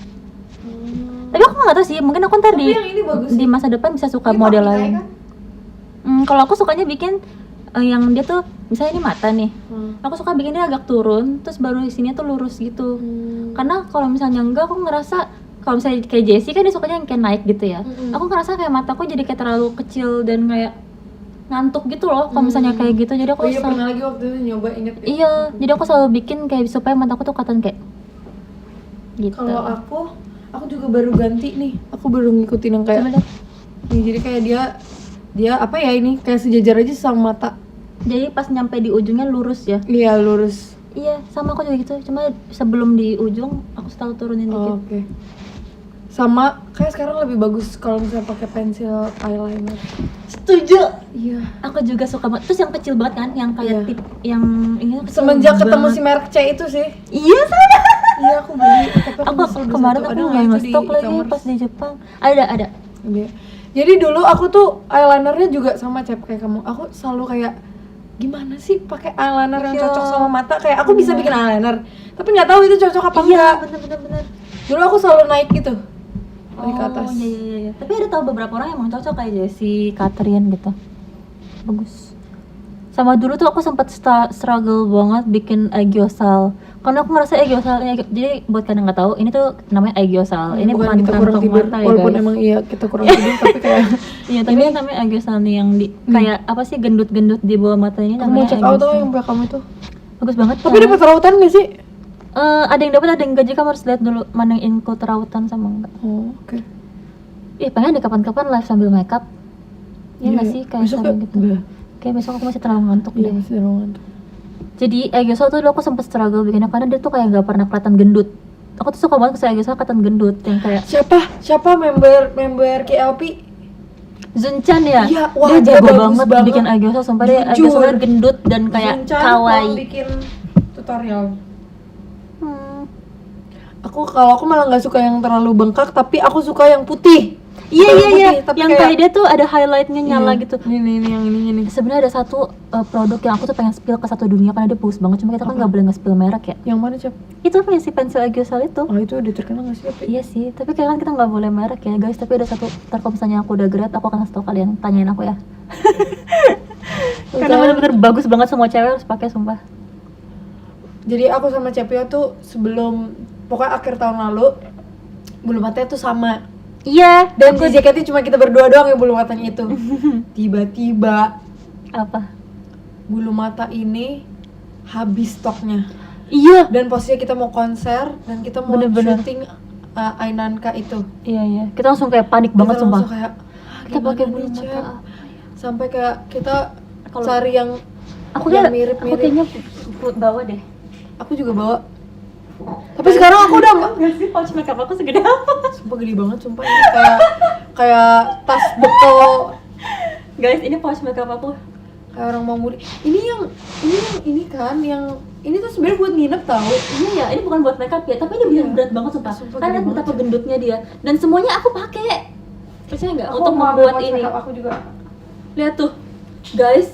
Tapi aku nggak tahu sih, mungkin aku ntar Tapi yang ini bagus di sih. masa depan bisa suka Ini model pakai lain. kan? Kalau aku sukanya bikin yang dia tuh misalnya ini mata nih. Aku suka bikinnya agak turun, terus baru di sini tuh lurus gitu. Karena kalau misalnya enggak, aku ngerasa kalau misalnya kayak Jessie kan dia sukanya yang kayak naik gitu ya. Aku ngerasa kayak mataku jadi kayak terlalu kecil dan kayak ngantuk gitu loh kalau misalnya kayak gitu. Jadi aku Oh iya, pernah lagi waktu itu nyoba, inget ya? Iya, jadi aku selalu bikin kayak supaya mataku tuh kelihatan kayak gitu. Kalau aku juga baru ganti nih. Aku baru ngikutin yang kayak Coba deh. nih, jadi kayak dia apa ya ini kayak sejajar aja sama mata. Jadi pas nyampe di ujungnya lurus ya. Iya, lurus. Iya, sama aku juga gitu. Cuma sebelum di ujung aku selalu turunin dikit. Oh, oke. Sama kayak sekarang lebih bagus kalau misalnya pakai pensil eyeliner. Setuju. Iya. Aku juga suka banget. Terus yang kecil banget kan, yang kayak Iya. tip yang ini tuh kecil Semenjak ketemu banget. si merek C itu sih. Iya, sama. Iya, aku beli. Tapi Aku nyesel beli kemarin satu. aku Ada nggak nggak itu nge-stok di lagi e-commerce? pas di Jepang. Ada. Iya. Jadi dulu aku tuh eyelinernya juga sama Cep kayak kamu. Aku selalu kayak gimana sih pakai eyeliner yang Iya. cocok sama mata? Kayak aku bisa bikin eyeliner, tapi nggak tahu itu cocok apa Iya, enggak. bener. Dulu aku selalu naik gitu. Naik ke atas. Iya. Tapi ada tahu beberapa orang yang emang cocok kayak Jessie, Catherine gitu. Bagus. Sama dulu tuh aku sempat struggle banget bikin aegyosal. Karena aku ngerasa aegyosalnya, jadi buat kalian nggak tahu, ini tuh namanya aegyosal. Ini bukan kita kurang kantong tidur, mata ya walaupun guys. emang iya kita kurang tidur, tapi kayak Iya, tapi ini namanya aegyosal nih yang di kayak apa sih gendut-gendut di bawah mata ini aku mau namanya check out tuh aegyosal. yang belakang kamu itu. Bagus banget. Tapi kan? dapat rautan nggak sih? Ada yang dapat, ada yang enggak. Kamu harus lihat dulu mana yang include rautan sama enggak. Oh, oke. Ih, pengen deh kapan-kapan live sambil makeup. Iya nggak Iya. sih kayak Besok sambil yuk. gitu. Enggak. Kayak besok aku masih terlalu ngantuk Iya, deh. masih ruangan tuh. Jadi aegyosal tuh dulu aku sempet struggle bikinnya karena dia tuh kayak nggak pernah kelihatan gendut. Aku tuh suka banget ke aegyosal kelihatan gendut yang kayak Siapa member KLP? Zunchan ya. Iya, wah, dia dia jago bagus banget banget. bikin aegyosal, sumpah dia Jujur. agyosalnya gendut dan kayak Zunchan mau kawaii. bikin tutorial. Hmm. Kalau aku malah nggak suka yang terlalu bengkak, tapi aku suka yang putih. Iya, Putih, tapi yang kayak dia tuh ada highlightnya nyala Iya. gitu. Ini yang ini nih. Sebenarnya ada satu produk yang aku tuh pengen spill ke satu dunia karena dia bagus banget, cuma kita kan nggak boleh nge-spill merek ya. Yang mana, Cep? Itu punya si pensil aegyosal itu. Oh, itu udah terkenal nggak sih? Tapi Iya sih, tapi kayak kan kita nggak boleh merek ya guys. Tapi ada satu, ntar kalau misalnya aku udah grad, aku akan kasih tau kalian, tanyain aku ya. Karena bener-bener bagus banget, semua cewek harus pakai sumpah. Jadi aku sama Cepio tuh sebelum pokoknya akhir tahun lalu bulu matanya tuh sama. Iya. Dan di JKT cuma kita berdua doang yang bulu matanya itu. Tiba-tiba Apa? bulu mata ini habis stoknya. Iya. Dan posisinya kita mau konser dan kita mau Bener-bener. syuting Ainanka itu. Iya. Kita langsung kayak panik banget Kita sumpah. langsung kayak Kita pakai bulu Cep? mata apa? Sampai kayak kita Kalau- cari yang Aku yang kayak mirip-mirip. Aku kayaknya bawa deh. Aku juga bawa. Tapi sekarang aku udah nggak. Gak sih pouch makeup aku segede apa? Sumpah gede banget, sumpah ini kayak tas bekal Guys, ini pouch makeup aku. kayak orang mau mudik. Ini kan yang ini tuh sebenarnya buat nginep tahu. Iya ya, ini bukan buat makeup ya, tapi ini bener berat banget sumpah. Sumpah Karena gede betapa banget. gendutnya dia. Dan semuanya aku pakai. Percaya nggak? Aku Untuk mau membuat pouch ini. makeup aku juga. Lihat tuh, guys.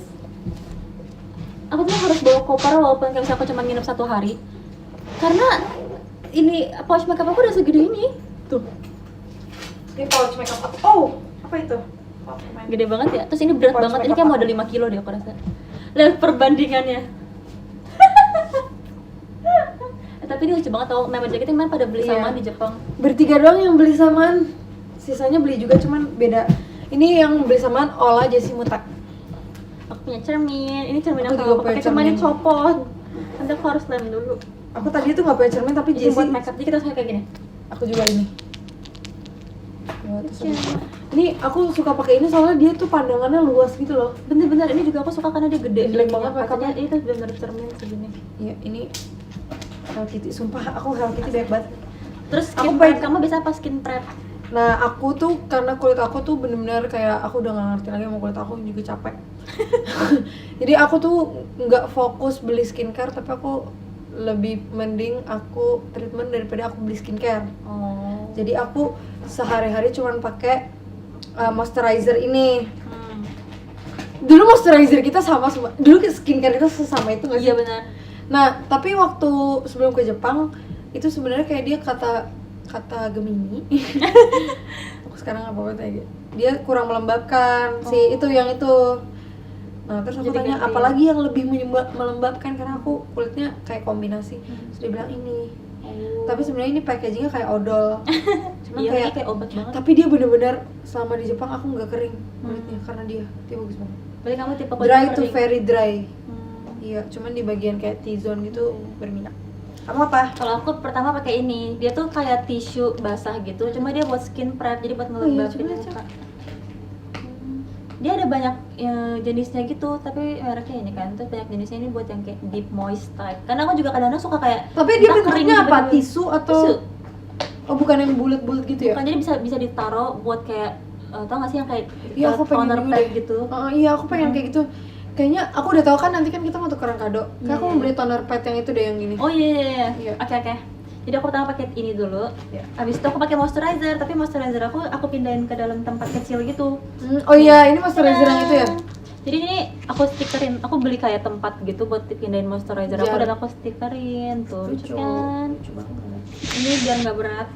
Aku tuh harus bawa koper walaupun kayak misalnya aku cuma nginep 1 hari. Karena ini pouch makeup aku udah segede ini. Tuh, Ini pouch makeup aku. Oh, apa itu? gede banget ya. Terus ini berat Pouch banget. Ini makeup kayak aku. model 5 kilo deh aku rasa. Lihat perbandingannya. Tapi ini lucu banget tau, member jaket yang pada beli Iya. samaan di Jepang. Bertiga doang yang beli samaan. Sisanya beli juga cuman beda. Ini yang beli samaan Ola Jessie Muta. Aku punya cermin, ini cermin Aku yang juga aku punya pakai, cuma ini cermin. copot. Nanti aku harus lem dulu. Aku tadi tuh nggak punya cermin tapi Ini buat Jessie. makeup, jadi kita harus kayak gini. Aku juga ini. Ya, terus Iya. habis- Ini aku suka pakai ini soalnya dia tuh pandangannya luas gitu loh. Bener-bener ini juga aku suka karena dia gede. Jelek banget makanya makeupnya. itu bener cermin segini. Iya, ini Hello Kitty. Sumpah aku Hello Kitty banyak banget. Terus Aku skin pengen- prep kamu bisa apa skin prep? Nah, aku tuh karena kulit aku tuh bener-bener kayak aku udah gak ngerti lagi sama kulit aku juga capek. Jadi aku tuh nggak fokus beli skincare, tapi aku lebih mending aku treatment daripada aku beli skincare. Oh. Jadi aku sehari-hari cuman pakai moisturizer ini. Dulu moisturizer kita sama semua. Dulu skincare kita sesama itu nggak sih? Iya benar. Nah, tapi waktu sebelum ke Jepang itu sebenarnya kayak dia kata Gemini. Aku sekarang apa kayak dia kurang melembabkan si itu yang itu. Nah, terus aku Jadi tanya ganti. apalagi yang lebih melembabkan karena aku kulitnya kayak kombinasi. Terus dia bilang ini. Tapi sebenarnya ini packagingnya kayak odol. Cuman Iya, kayak kayak obat banget. tapi dia bener-bener selama di Jepang aku nggak kering kulitnya karena dia bagus banget. Berarti kamu tipe Dry to kering. very dry. Hmm. Iya, cuman di bagian kayak T-zone gitu berminyak. Kamu apa? Kalau aku pertama pakai ini, dia tuh kayak tisu basah gitu, cuma dia buat skin prep, jadi buat ngelembabin coba lihat, muka. Dia ada banyak jenisnya gitu, tapi mereknya ini kan, terus banyak jenisnya ini buat yang kayak deep moist type. Karena aku juga kadang-kadang suka kayak Tapi dia entah kering bentuknya apa? bener-bener. Tisu atau Tisu. Oh, bukan yang bulat-bulat gitu ya? Bukan, jadi bisa ditaro buat kayak tau gak sih yang kayak Iya, aku pengen toner juga pack deh. gitu. Iya, aku pengen kayak gitu. Kayaknya aku udah tahu kan nanti kan kita mau tukeran kado. Kayak aku Iya. mau beli toner pad yang itu deh yang gini. Oh iya. Iya. Oke. Jadi aku pertama pakai ini dulu. Iya. Habis itu aku pakai moisturizer, tapi moisturizer aku pindahin ke dalam tempat kecil gitu. Oh iya, ini moisturizer yang itu ya? Jadi ini aku stikerin, aku beli kayak tempat gitu buat pindahin moisturizer aku Jar. dan aku stikerin tuh, lucu kan? Lucu banget. Ini biar nggak berat.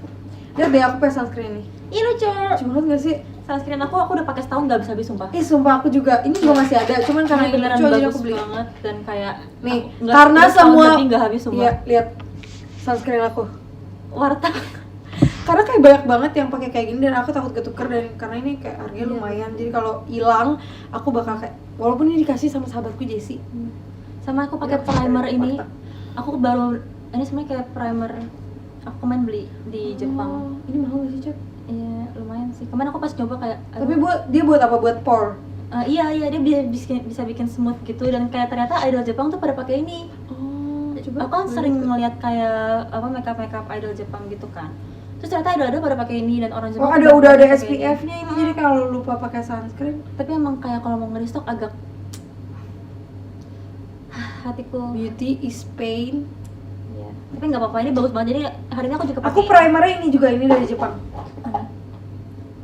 Lihat deh aku pakai sunscreen nih. Ih lucu. Lucu banget gak sih? Sunscreen aku udah pakai setahun nggak habis sumpah. Ih, sumpah aku juga. Ini juga masih ada, cuman karena Ini ini beneran lucu aja bagus aku beli. banget dan kayak Nih, aku nggak- karena udah setahun semua lebih nggak habis sumpah. Iya, lihat sunscreen aku. Warta. Karena kayak banyak banget yang pakai kayak gini dan aku takut ketuker dan karena ini kayak harganya Iya. lumayan. Jadi kalau hilang aku bakal kayak walaupun ini dikasih sama sahabatku Jessie. Sama aku pakai Udah, primer pakai ini. Warta. Aku baru ini sebenarnya kayak primer. Aku kemarin beli di Jepang. Oh, ini mahal gak sih, Cep? Iya, lumayan sih. Kemarin aku pas coba kayak Tapi dia buat apa? Buat pore. iya dia bisa bikin smooth gitu dan kayak ternyata idol Jepang tuh pada pakai ini. Oh, Aku kan sering ngeliat kayak apa makeup idol Jepang gitu kan. Terus ternyata idol pada pakai ini dan orang Jepang Oh, tuh udah ada pakai ini. SPF-nya ini. Jadi kalau lupa pakai sunscreen, Tapi emang kayak kalau mau nge-restock agak hatiku. beauty is pain. Iya. Tapi nggak apa-apa, ini bagus banget. Jadi hari ini aku juga pakai. Aku primernya ini juga ini dari Jepang. Mana?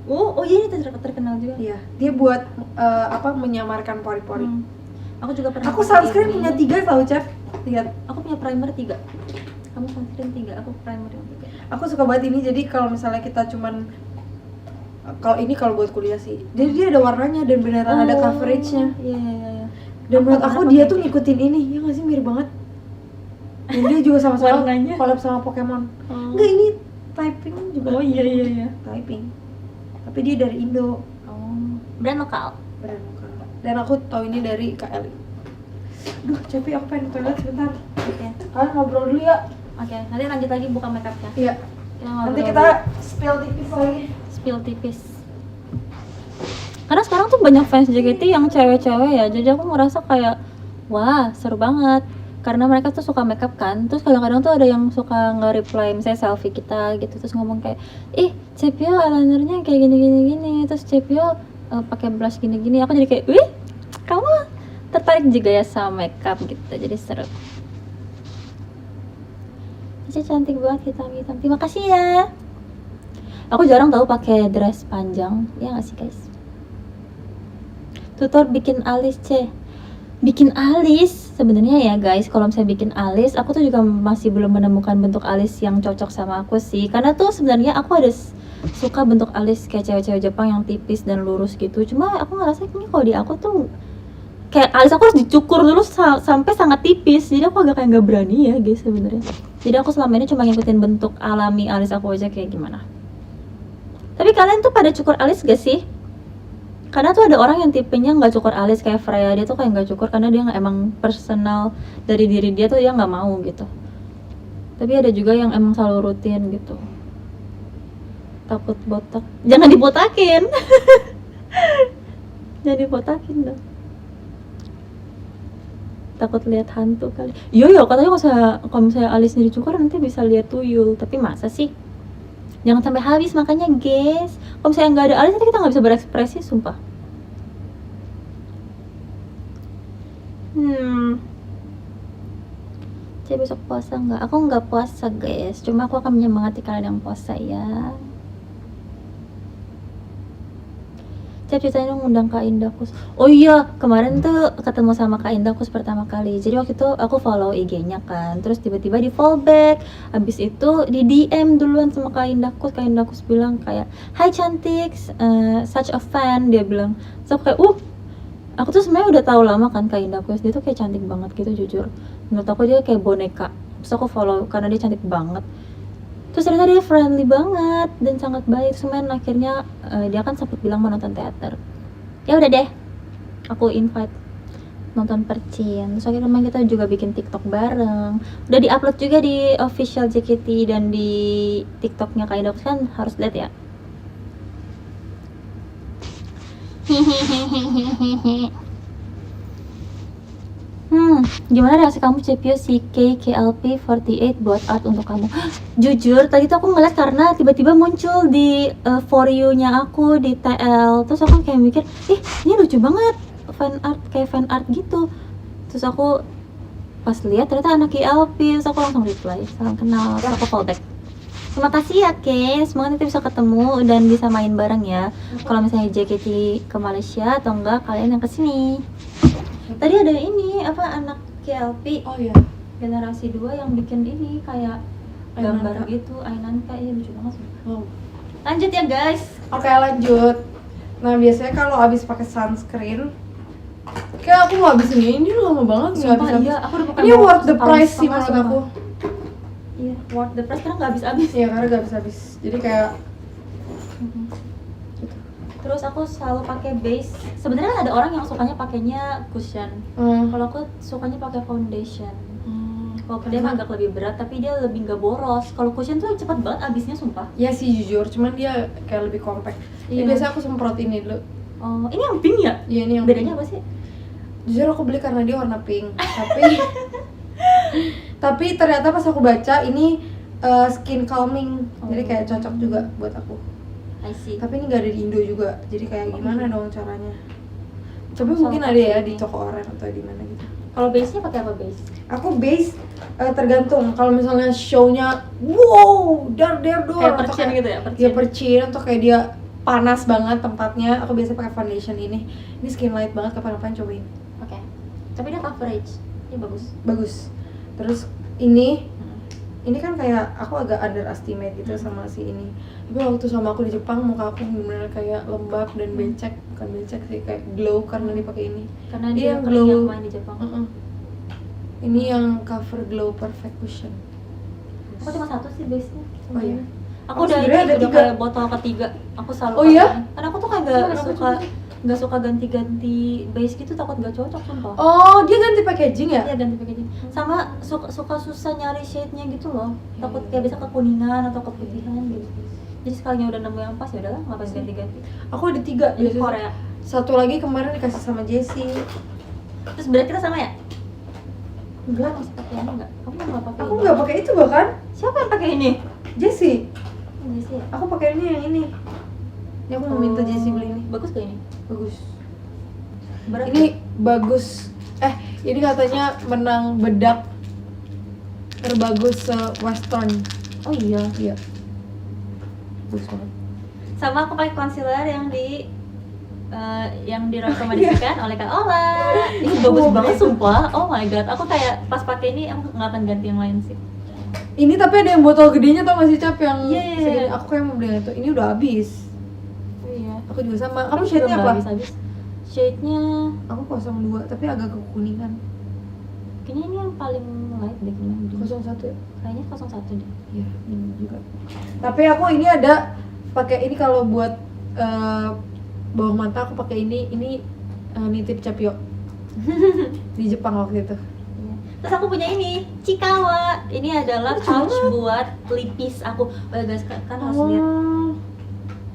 Oh iya ini terkenal juga. Iya, dia buat apa menyamarkan pori-pori. Aku juga pernah. Aku pakai sunscreen ini. punya 3 tau, Cep. Lihat. Aku punya primer 3. Kamu sunscreen 3, aku primer yang 3. Aku suka banget ini, jadi kalau misalnya kita cuman kalau ini kalau buat kuliah sih. Jadi dia ada warnanya dan beneran ada coveragenya. Iya. Dan menurut aku pernah dia pakai tuh ngikutin ini, ya nggak sih, mirip banget. Dan dia juga sama-sama Warnanya. collab sama Pokemon. Oh. Enggak, ini typing juga. Oh iya. Typing. Tapi dia dari Indo. Oh. Brand lokal. Brand lokal. Dan aku tahu ini dari KLI. Duh, Cepi, aku pengen ke toilet sebentar. Oke. Kalian ngobrol dulu ya. Oke, nanti lanjut lagi buka makeupnya. Iya. Ngobrol Nanti dulu. kita spill tipis lagi. Spill tipis. Karena sekarang tuh banyak fans JKT yang cewek-cewek ya, jadi aku ngerasa kayak wah seru banget. Karena mereka tuh suka makeup kan, terus kadang-kadang tuh ada yang suka nge-reply misalnya selfie kita gitu, terus ngomong kayak ih Cepio eyelinernya kayak gini, terus Cepio pakai blush gini. Aku jadi kayak wih kamu tertarik juga ya sama makeup gitu, jadi seru. Cici cantik banget hitam. Terima kasih ya. Aku jarang tahu pakai dress panjang, ya nggak sih guys? Tutor bikin alis bikin alis sebenarnya ya guys, kalau misalnya bikin alis aku tuh juga masih belum menemukan bentuk alis yang cocok sama aku sih, karena tuh sebenarnya aku ada suka bentuk alis kayak cewek-cewek Jepang yang tipis dan lurus gitu, cuma aku ngerasa ini kalau di aku tuh kayak alis aku harus dicukur dulu sampai sangat tipis, jadi aku agak kayak nggak berani ya guys sebenarnya. Jadi aku selama ini cuma ngikutin bentuk alami alis aku aja kayak gimana. Tapi kalian tuh pada cukur alis gak sih? Karena tuh ada orang yang tipenya nggak cukur alis kayak Freya, dia tuh kayak nggak cukur karena dia nggak emang personal dari diri dia tuh dia nggak mau gitu. Tapi ada juga yang emang selalu rutin gitu. takut botak. Jangan dibotakin. Jangan dibotakin dong. Takut lihat hantu kali. Iya, katanya kalau misalnya alis dicukur nanti bisa lihat tuyul. Tapi masa sih? Jangan sampai habis makanya guys. Kalau misalnya nggak ada alis nanti kita nggak bisa berekspresi, sumpah. Saya besok puasa nggak? Aku nggak puasa guys. Cuma aku akan menyemangati kalian yang puasa ya. Saya ceritain dong undang Kak Indakus. Oh iya, kemarin tuh ketemu sama Kak Indakus pertama kali. Jadi waktu itu aku follow IG-nya kan. Terus tiba-tiba di follow back. Habis itu di DM duluan sama Kak Indakus. Kak Indakus bilang kayak, "Hai cantik, such a fan." Dia bilang. So kayak, aku tuh sebenarnya udah tahu lama kan Kak Indakus. Dia tuh kayak cantik banget gitu jujur. Menurut aku dia kayak boneka. Terus aku follow karena dia cantik banget. Terus ternyata dia friendly banget dan sangat baik. Cuman akhirnya dia kan sempat bilang mau nonton teater. Ya udah deh, aku invite nonton Percin. Terus akhirnya kemarin kita juga bikin TikTok bareng. Udah diupload juga di official JKT dan di TikToknya Kak Indakus kan harus lihat ya. Gimana reaksi kamu Cepio si KLP48 buat art untuk kamu? Jujur, tadi tuh aku ngeliat karena tiba-tiba muncul di For You-nya aku di TL. Terus aku kayak mikir, ini lucu banget, fan art kayak fan art gitu. Terus aku pas lihat ternyata anak KLP, terus aku langsung reply, salam kenal, terus aku fallback. Terima kasih ya Kay, semoga nanti bisa ketemu dan bisa main bareng ya. Kalau misalnya JKT ke Malaysia atau enggak kalian yang kesini. Tadi ada ini anak KLP. Oh iya. Generasi 2 yang bikin ini kayak gambar gitu, Ainanka, iya lucu banget sih. Lanjut ya guys. Oke, lanjut. Nah, biasanya kalau abis pakai sunscreen kayak aku nggak habis ini lama banget nggak habis. Iya, aku udah pakai ini worth the price sih menurut aku. Iya, worth the price karena nggak habis-habis. Iya, karena nggak habis-habis. Jadi kayak Terus aku selalu pakai base. Sebenarnya ada orang yang sukanya pakainya cushion. Kalau aku sukanya pakai foundation. Walaupun dia agak lebih berat, tapi dia lebih nggak boros. Kalau cushion tuh cepat banget habisnya, sumpah. ya sih jujur, cuman dia kayak lebih compact. Iya. Biasanya aku semprot ini dulu. Oh, ini yang pink ya? Iya, ini yang bedanya pink. apa sih? Jujur aku beli karena dia warna pink. Tapi ternyata pas aku baca ini skin calming. Jadi kayak cocok juga buat aku. I see. Tapi ini nggak ada di Indo juga. Jadi kayak gimana dong caranya? Tapi Sama mungkin ada ya ini. di toko oren atau di mana gitu. Kalau base-nya pakai apa base? Aku base tergantung. Kalau misalnya show-nya wow, dar dor Kayak Percin gitu ya? Dia percin atau kayak dia panas banget tempatnya, aku biasa pakai foundation ini. Ini skin light banget, kapan-kapan cobain. Oke. Tapi dia coverage. Ini bagus. Bagus. Terus ini kan kayak aku agak underestimate gitu sama si ini. Tapi waktu sama aku di Jepang muka aku benar-benar kayak lembab dan becek, bukan becek sih, kayak glow karena dipakai ini. Karena Dia dia glow. yang main di Jepang. Ini yang cover glow perfect cushion. Aku cuma satu sih base-nya. Oh iya. Aku udah sebenarnya ada udah 3. kayak botol ketiga. Aku selalu Oh iya? pakai. Karena aku tuh kayak nggak suka ganti-ganti base gitu, takut nggak cocok sumpah. Oh, dia ganti packaging ya? Iya, ganti packaging. Sama suka susah nyari shade-nya gitu loh. Takut kayak bisa kekuningan atau keputihan gitu. Jadi sekalinya udah nemu yang pas ya udahlah, ngapain ganti-ganti. Aku ada 3 Ini biasanya. Korea. Satu lagi kemarin dikasih sama Jessie. Terus berarti kita sama ya? Enggak, masih pakai ini enggak? Kamu nggak pakai? Aku ini? nggak pakai itu bahkan. Siapa yang pakai ini? Jessie. Ini sih. Aku pakai ini yang ini. Ini aku mau minta Jessie beli ini. Bagus kayak ini. Bagus. Berat Ini bagus. Ini katanya menang bedak terbagus se-western. Oh iya. Iya. Bagus banget. Sama aku pakai concealer yang direkomendasikan oleh Kak Ola. Ini bagus banget sumpah. Oh my god, aku kayak pas pakai ini aku nggak akan ganti yang lain sih. Ini tapi ada yang botol gedenya tau gak sih Cap yang Iya. segini. Aku kayak mau beli yang itu. Ini udah habis. Oh iya. Aku juga sama. Kamu shade-nya apa? Habis. Shade-nya Aku 02 tapi agak kekuningan. kayaknya ini yang paling light deh kayaknya. 01 ya? Kayaknya 01 deh. Iya, ini juga. Tapi aku ini ada pakai ini kalau buat bawah mata aku pakai ini nitip Capio di Jepang waktu itu. Iya. Terus aku punya ini, Chikawa. Ini adalah pouch buat lipis aku. Oh ya guys, kan harus lihat.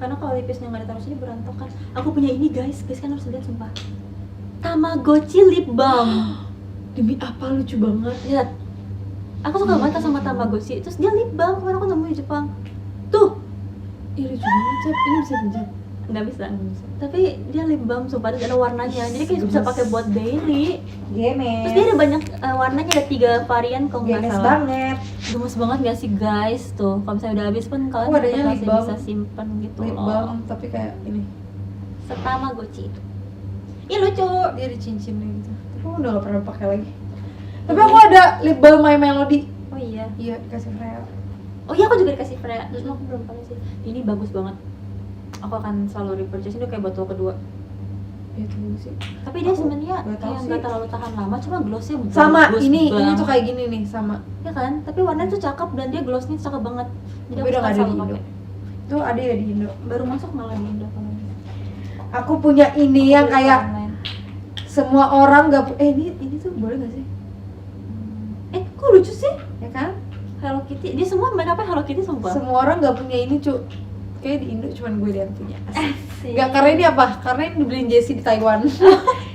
karena kalau lipisnya nggak ditaruh sini berantakan. Aku punya ini guys kan harus lihat sumpah. Tamagotchi lip balm. Demi apa, lucu banget. Lihat. Aku suka banget sama Tamagotchi. Terus dia lip balm kemarin aku nemu di Jepang. Tuh, Ih, lucu banget, Cep. Ini bisa pencet. nggak bisa. Tapi dia lip balm sumpah ada warnanya. Jadi kayak bisa pakai buat daily. Gemes. Terus dia ada banyak warnanya, ada 3 varian kalau nggak Gemes salah. banget. Gemes banget gak sih guys tuh. Kalau misalnya udah habis pun kalian Oh, adanya tetap lip masih balm. bisa simpen gitu Lip loh. balm tapi kayak ini. Tamagotchi itu. Ih lucu. Dia ada cincinnya gitu. Tapi aku udah gak pernah pakai lagi. Tapi aku ada lip balm My Melody. Oh iya. Iya, kasih Freya. Oh iya aku juga dikasih Freya. Cuma aku belum pakai sih. Ini bagus banget. Aku akan selalu repurchase ini kayak botol kedua. Ya itu bagus sih. Tapi dia Aku sebenarnya nggak tahu kayak sih. nggak terlalu tahan lama, cuma glossnya Sama, bagus ini banget. tuh kayak gini nih, sama. Ya kan? Tapi warnanya tuh cakep dan dia glossnya cakep banget. Jadi Tapi aku udah suka nggak ada selalu di Indo. pakai. Itu ada ya di Indo. Baru masuk malah di Indo kalau ini. Aku punya ini yang Beli kayak online. semua orang gak ini tuh boleh gak sih? Kok lucu sih? Ya kan? Hello Kitty. Dia semua make upnya Hello Kitty sumpah. Semua orang gak punya ini, Cuk. Kayak di Indo cuman gue yang punya. Asik. Gak, karena ini apa? Karena ini dibeliin Jessie di Taiwan.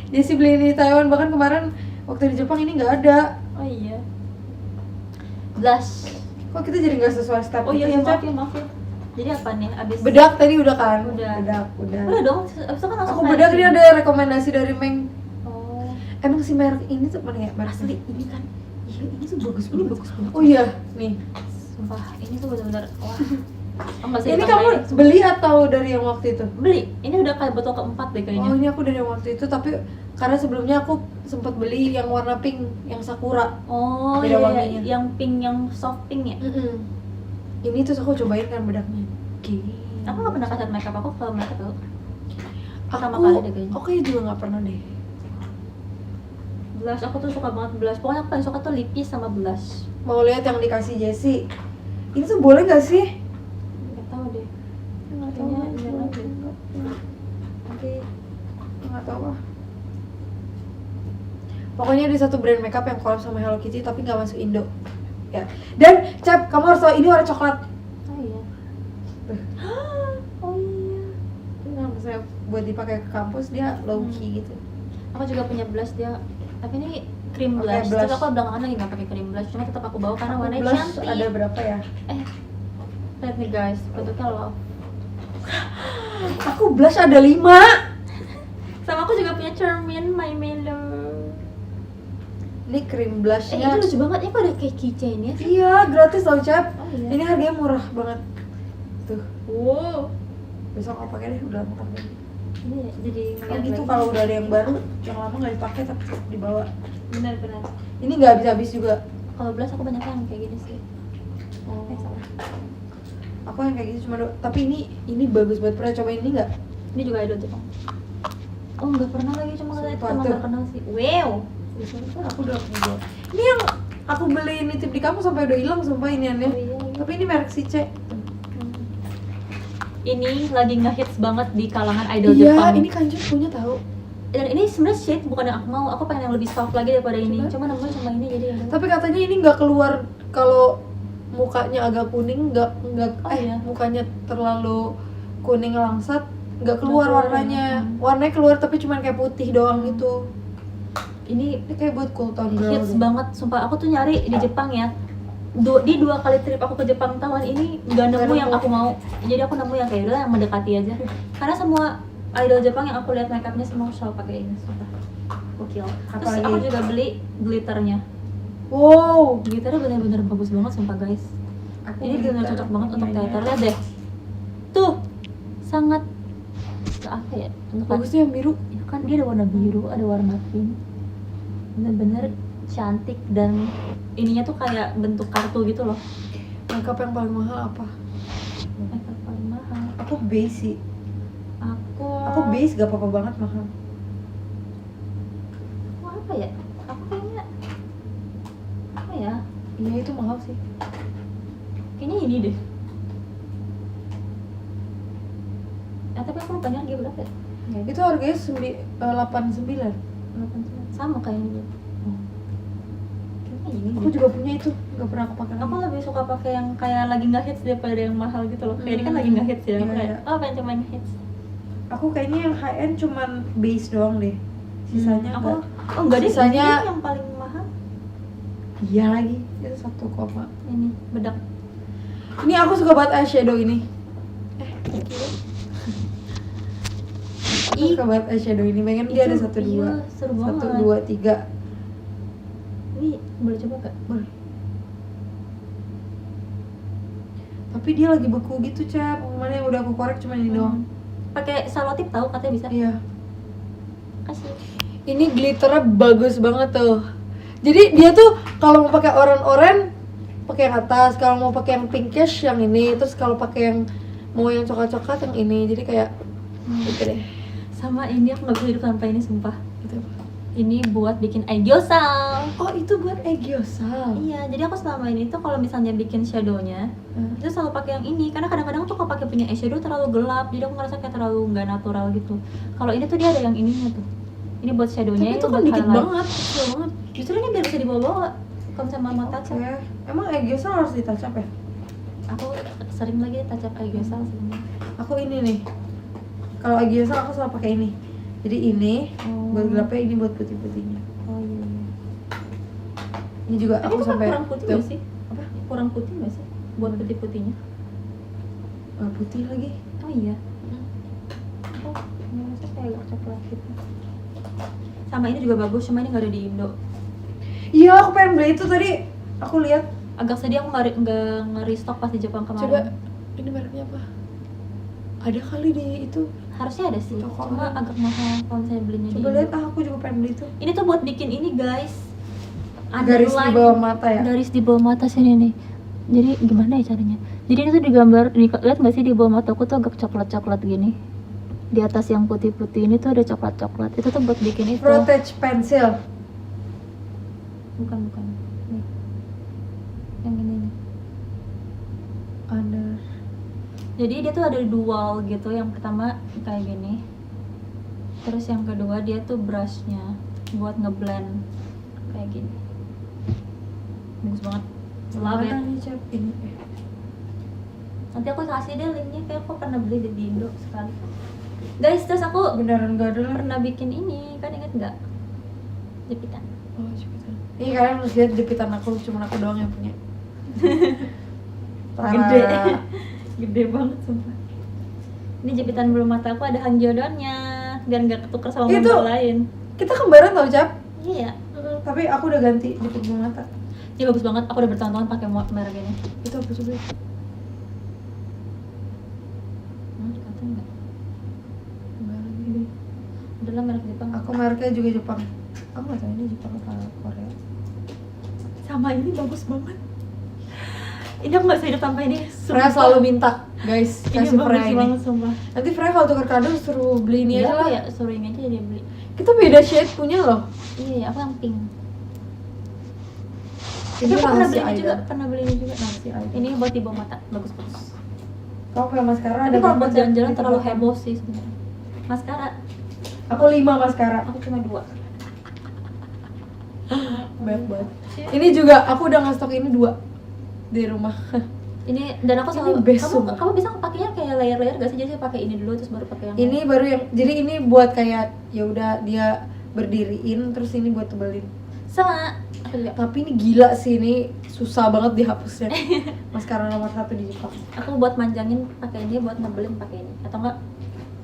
Jessie beliin di Taiwan, bahkan kemarin waktu di Jepang ini gak ada. Oh iya. Blush. Kok kita jadi gak sesuai step Oh iya, gitu ya, sih, maaf Cep? ya. Jadi apa nih? Abis Bedak tadi udah kan? Udah. Udah. Udah dong. Abis itu kan langsung Aku merek bedak ini. ini ada rekomendasi dari Meng. Oh. Emang si merek ini tuh mana ya? Merek Asli ini kan. Iya, ini tuh bagus Ini banget. bagus banget. Oh iya, nih. Sumpah, ini tuh benar-benar wah. Oh, nggak usah Ini ditambahin. kamu beli atau dari yang waktu itu? Beli. Ini udah kayak botol keempat deh kayaknya. Oh, ini aku dari yang waktu itu, tapi karena sebelumnya aku sempat beli yang warna pink, yang sakura. Oh, Beda iya, wanginya. yang pink, yang soft pink ya. Ini terus aku cobain kan bedaknya. Oke. Aku nggak pernah kasih makeup aku ke mereka tuh. Pertama Aku, kali deh kayaknya. oke juga nggak pernah deh. Blush aku tuh suka banget blush. Pokoknya aku paling suka tuh lipis sama blush. Mau lihat yang dikasih Jessie. Ini tuh boleh nggak sih? Nggak tahu deh. Nggak Kayaknya jangan deh. Nanti nggak tahu ah. Pokoknya ada satu brand makeup yang collab sama Hello Kitty tapi nggak masuk Indo. Ya. Dan Cep, kamu harus tahu ini warna coklat. Oh iya. Oh iya. Ini kalau misalnya buat dipakai ke kampus dia low key gitu. Aku juga punya blush dia. Tapi ini cream Oke, blush. blush. Terus aku belakangan lagi nggak pakai cream blush. Cuma tetap aku bawa karena warnanya Blush cantik. ada berapa ya? Lihat nih guys, bentuknya love. Aku blush ada 5. Sama aku juga punya Charmin My Mellow. Ini cream Itu blushnya. lucu banget. Ini kok ada kayak keychain ya? Iya, gratis tau Cep. Oh iya. Ini harganya murah banget. Tuh, Wow. besok aku pakai deh, udah lama pakai. Ini jadi Kan gitu kalau udah ada yang baru, yang lama nggak dipakai tapi dibawa. benar-benar. Ini nggak habis-habis juga. Kalau blush aku banyak yang kayak gini sih. Oh. Salah. Aku yang kayak gitu cuma tapi ini bagus banget. Pernah cobain ini nggak? Ini juga idol Jepang. Oh nggak pernah lagi, cuma katanya itu Sumpah, teman tuh. terkenal sih. Wow. Kan aku udah punya. Ini yang aku beli nitip di kamu sampai udah hilang sumpah iniannya. Oh, iya. Tapi ini merek si C. Ini lagi ngehits banget di kalangan idol Iya, Jepang. ini Kanjut punya tahu. Dan ini sebenarnya shade bukan yang aku mau. Aku pengen yang lebih soft lagi daripada ini. Coba. Cuma nemuin cuma ini jadi ya udah. Tapi katanya ini nggak keluar kalau mukanya agak kuning, nggak Oh, iya. mukanya terlalu kuning langsat, nggak keluar Nggak keluar, warnanya. ya. Warnanya keluar tapi cuma kayak putih doang gitu. Ini Ini kayak buat cool tone girl. hits deh. banget. Sumpah aku tuh nyari di Jepang ya. Di 2 kali trip aku ke Jepang tahun ini nggak nemu Nggak yang nemu. aku mau. Jadi aku nemu yang kayak udah yang mendekati aja. Karena semua idol Jepang yang aku lihat makeupnya semua selalu pakai ini. Sumpah. Gokil. Terus Apalagi? aku juga beli glitternya. Wow. Glitternya bener-bener bagus banget sumpah guys. Aku Ini bener-bener glitter. cocok banget untuk Iya, iya. teater. Lihat deh. Tuh. Sangat apa ya? Untuk Bagusnya yang biru. ya kan dia ada warna biru, ada warna pink. Bener-bener cantik dan ininya tuh kayak bentuk kartu gitu loh. Makeup yang paling mahal apa? Makeup paling mahal. Aku base sih. Aku base gak apa-apa banget mahal. Aku apa ya? Aku kayaknya apa ya? Iya itu mahal sih. Kayaknya ini deh. Tapi aku lupa harga berapa ya? Itu harganya 89. 89. Sama kayak ini. kayaknya ini. Aku juga punya itu, nggak pernah aku pakai. Aku lebih suka pakai yang kayak lagi nggak hits daripada yang mahal gitu loh. Kayak ini kan lagi nggak hits ya. Aku Iya, kayak, iya. oh pengen cobain hits. Aku kayaknya yang high end cuman base doang deh. Sisanya aku enggak. oh enggak deh, Sisanya- ini yang paling mahal. Iya lagi, itu 1, Ini bedak. ini aku suka banget eyeshadow ini. Aku suka banget eyeshadow ini, pengen dia ada 1, 2 Iya, seru 1, banget. 2, 3. Ini boleh coba gak? Boleh. Tapi dia lagi beku gitu, Cap. Mana yang udah aku korek cuma ini doang. Pakai salotip tahu katanya bisa. Iya. Kasih. Ini glitternya bagus banget tuh. Jadi dia tuh kalau mau pakai oranye pakai yang atas, kalau mau pakai yang pinkish yang ini, terus kalau pakai yang mau yang coklat-coklat yang ini. Jadi kayak gitu deh. Sama ini aku nggak bisa hidup tanpa ini sumpah. Gitu. Ini buat bikin aegyosan. Oh, itu buat aegyosan. Iya, jadi aku selama ini tuh kalau misalnya bikin shadownya, itu selalu pakai yang ini karena kadang-kadang tuh kalau pakai punya eyeshadow terlalu gelap, jadi aku ngerasa kayak terlalu nggak natural gitu. Kalau ini tuh dia ada yang ininya tuh. Ini buat shadownya. Tapi itu kan buat dikit highlight. banget, kecil banget. Justru ini biar bisa dibawa-bawa. Kalau misalnya mau touch up. Oke. Emang aegyosan harus ditouch up ya? Aku sering lagi touch up aegyosan sebenarnya. Aku ini nih. Kalau aegyosan aku selalu pakai ini. Jadi ini buat gelapnya, ini buat putih-putihnya. Oh iya. Ini juga Tapi aku itu kan sampai kurang putih tuh. nggak sih? Apa? Kurang putih nggak sih? Buat putih-putihnya. Nggak putih lagi. Oh iya. Oh, ini rasa kayak agak coklat gitu. Sama ini juga bagus, cuma ini nggak ada di Indo. Iya, aku pengen beli itu tadi. Aku lihat. Agak sedih aku nggak nge-restock pas di Jepang kemarin. Coba ini mereknya apa? Ada kali di itu. Harusnya ada sih, Toko cuma online. agak mahal kalau saya belinya Coba di lihat, Indo. aku juga pengen beli itu. Ini tuh buat bikin ini guys. Garis di bawah mata ya? Garis di bawah mata sini nih. Jadi gimana ya caranya? Jadi ini tuh digambar, lihat nggak sih di bawah mataku tuh agak coklat-coklat gini. Di atas yang putih-putih ini tuh ada coklat-coklat. Itu tuh buat bikin itu. Protege pencil. Bukan. Nih. Yang ini nih. Under. Jadi dia tuh ada dual gitu. Yang pertama kayak gini. Terus yang kedua dia tuh brushnya buat ngeblend kayak gini. Bagus banget. Love it. Mana nih, Cap? Ini. Nanti aku kasih deh linknya, kayak aku pernah beli di Indo sekali. Guys, terus aku Beneran gak ada lah. pernah bikin ini, kan inget nggak? Jepitan. Oh, jepitan. Ini kalian harus lihat jepitan aku, cuma aku doang yang punya. Gede. Gede banget sumpah. Ini jepitan bulu mata aku ada hangjodonya, biar nggak ketuker sama Itu. member lain. Kita kembaran tau, Cap? Iya. Tapi aku udah ganti jepit bulu mata. Ini bagus banget, aku udah bertahun-tahun pakai merek ini. Itu apa coba? Kata nggak? Kembaran ini. Adalah merek Jepang. Aku mereknya juga Jepang. Aku nggak tahu ini Jepang apa Korea. Sama ini bagus banget. Ini aku nggak bisa hidup tanpa ini. Freya selalu minta, guys, Ini kasih bagus Freya ini. banget sumpah. Nanti Freya kalau tukar kado suruh beli ini aja Iya, lah. ya, suruh ini aja dia beli. Kita beda shade punya loh. Iya, aku yang pink. Ini Tapi aku pernah rahasia beli ini juga, Aida. pernah beli ini juga. Rahasia Aida. Ini buat di bawah mata, bagus-bagus. Kamu pakai maskara Tapi ada kalau berapa, buat Cap? jalan-jalan Di terlalu belakang. heboh sih sebenarnya. Maskara, Aku 5 maskara. aku cuma 2. Banyak banget. Ini juga aku udah ngestok ini 2 di rumah. Ini dan aku Ini selalu best, kamu sumpah. kamu bisa pakainya kayak layer-layer gak sih? Jadi saya pakai ini dulu terus baru pakai yang Ini baru yang jadi ini buat kayak ya udah dia berdiriin terus ini buat tebelin. sama. Aku juga. Tapi ini gila sih, ini susah banget dihapusnya. Maskara nomor 1 di Jepang. Aku buat manjangin pakai ini, buat nebelin pakai ini atau enggak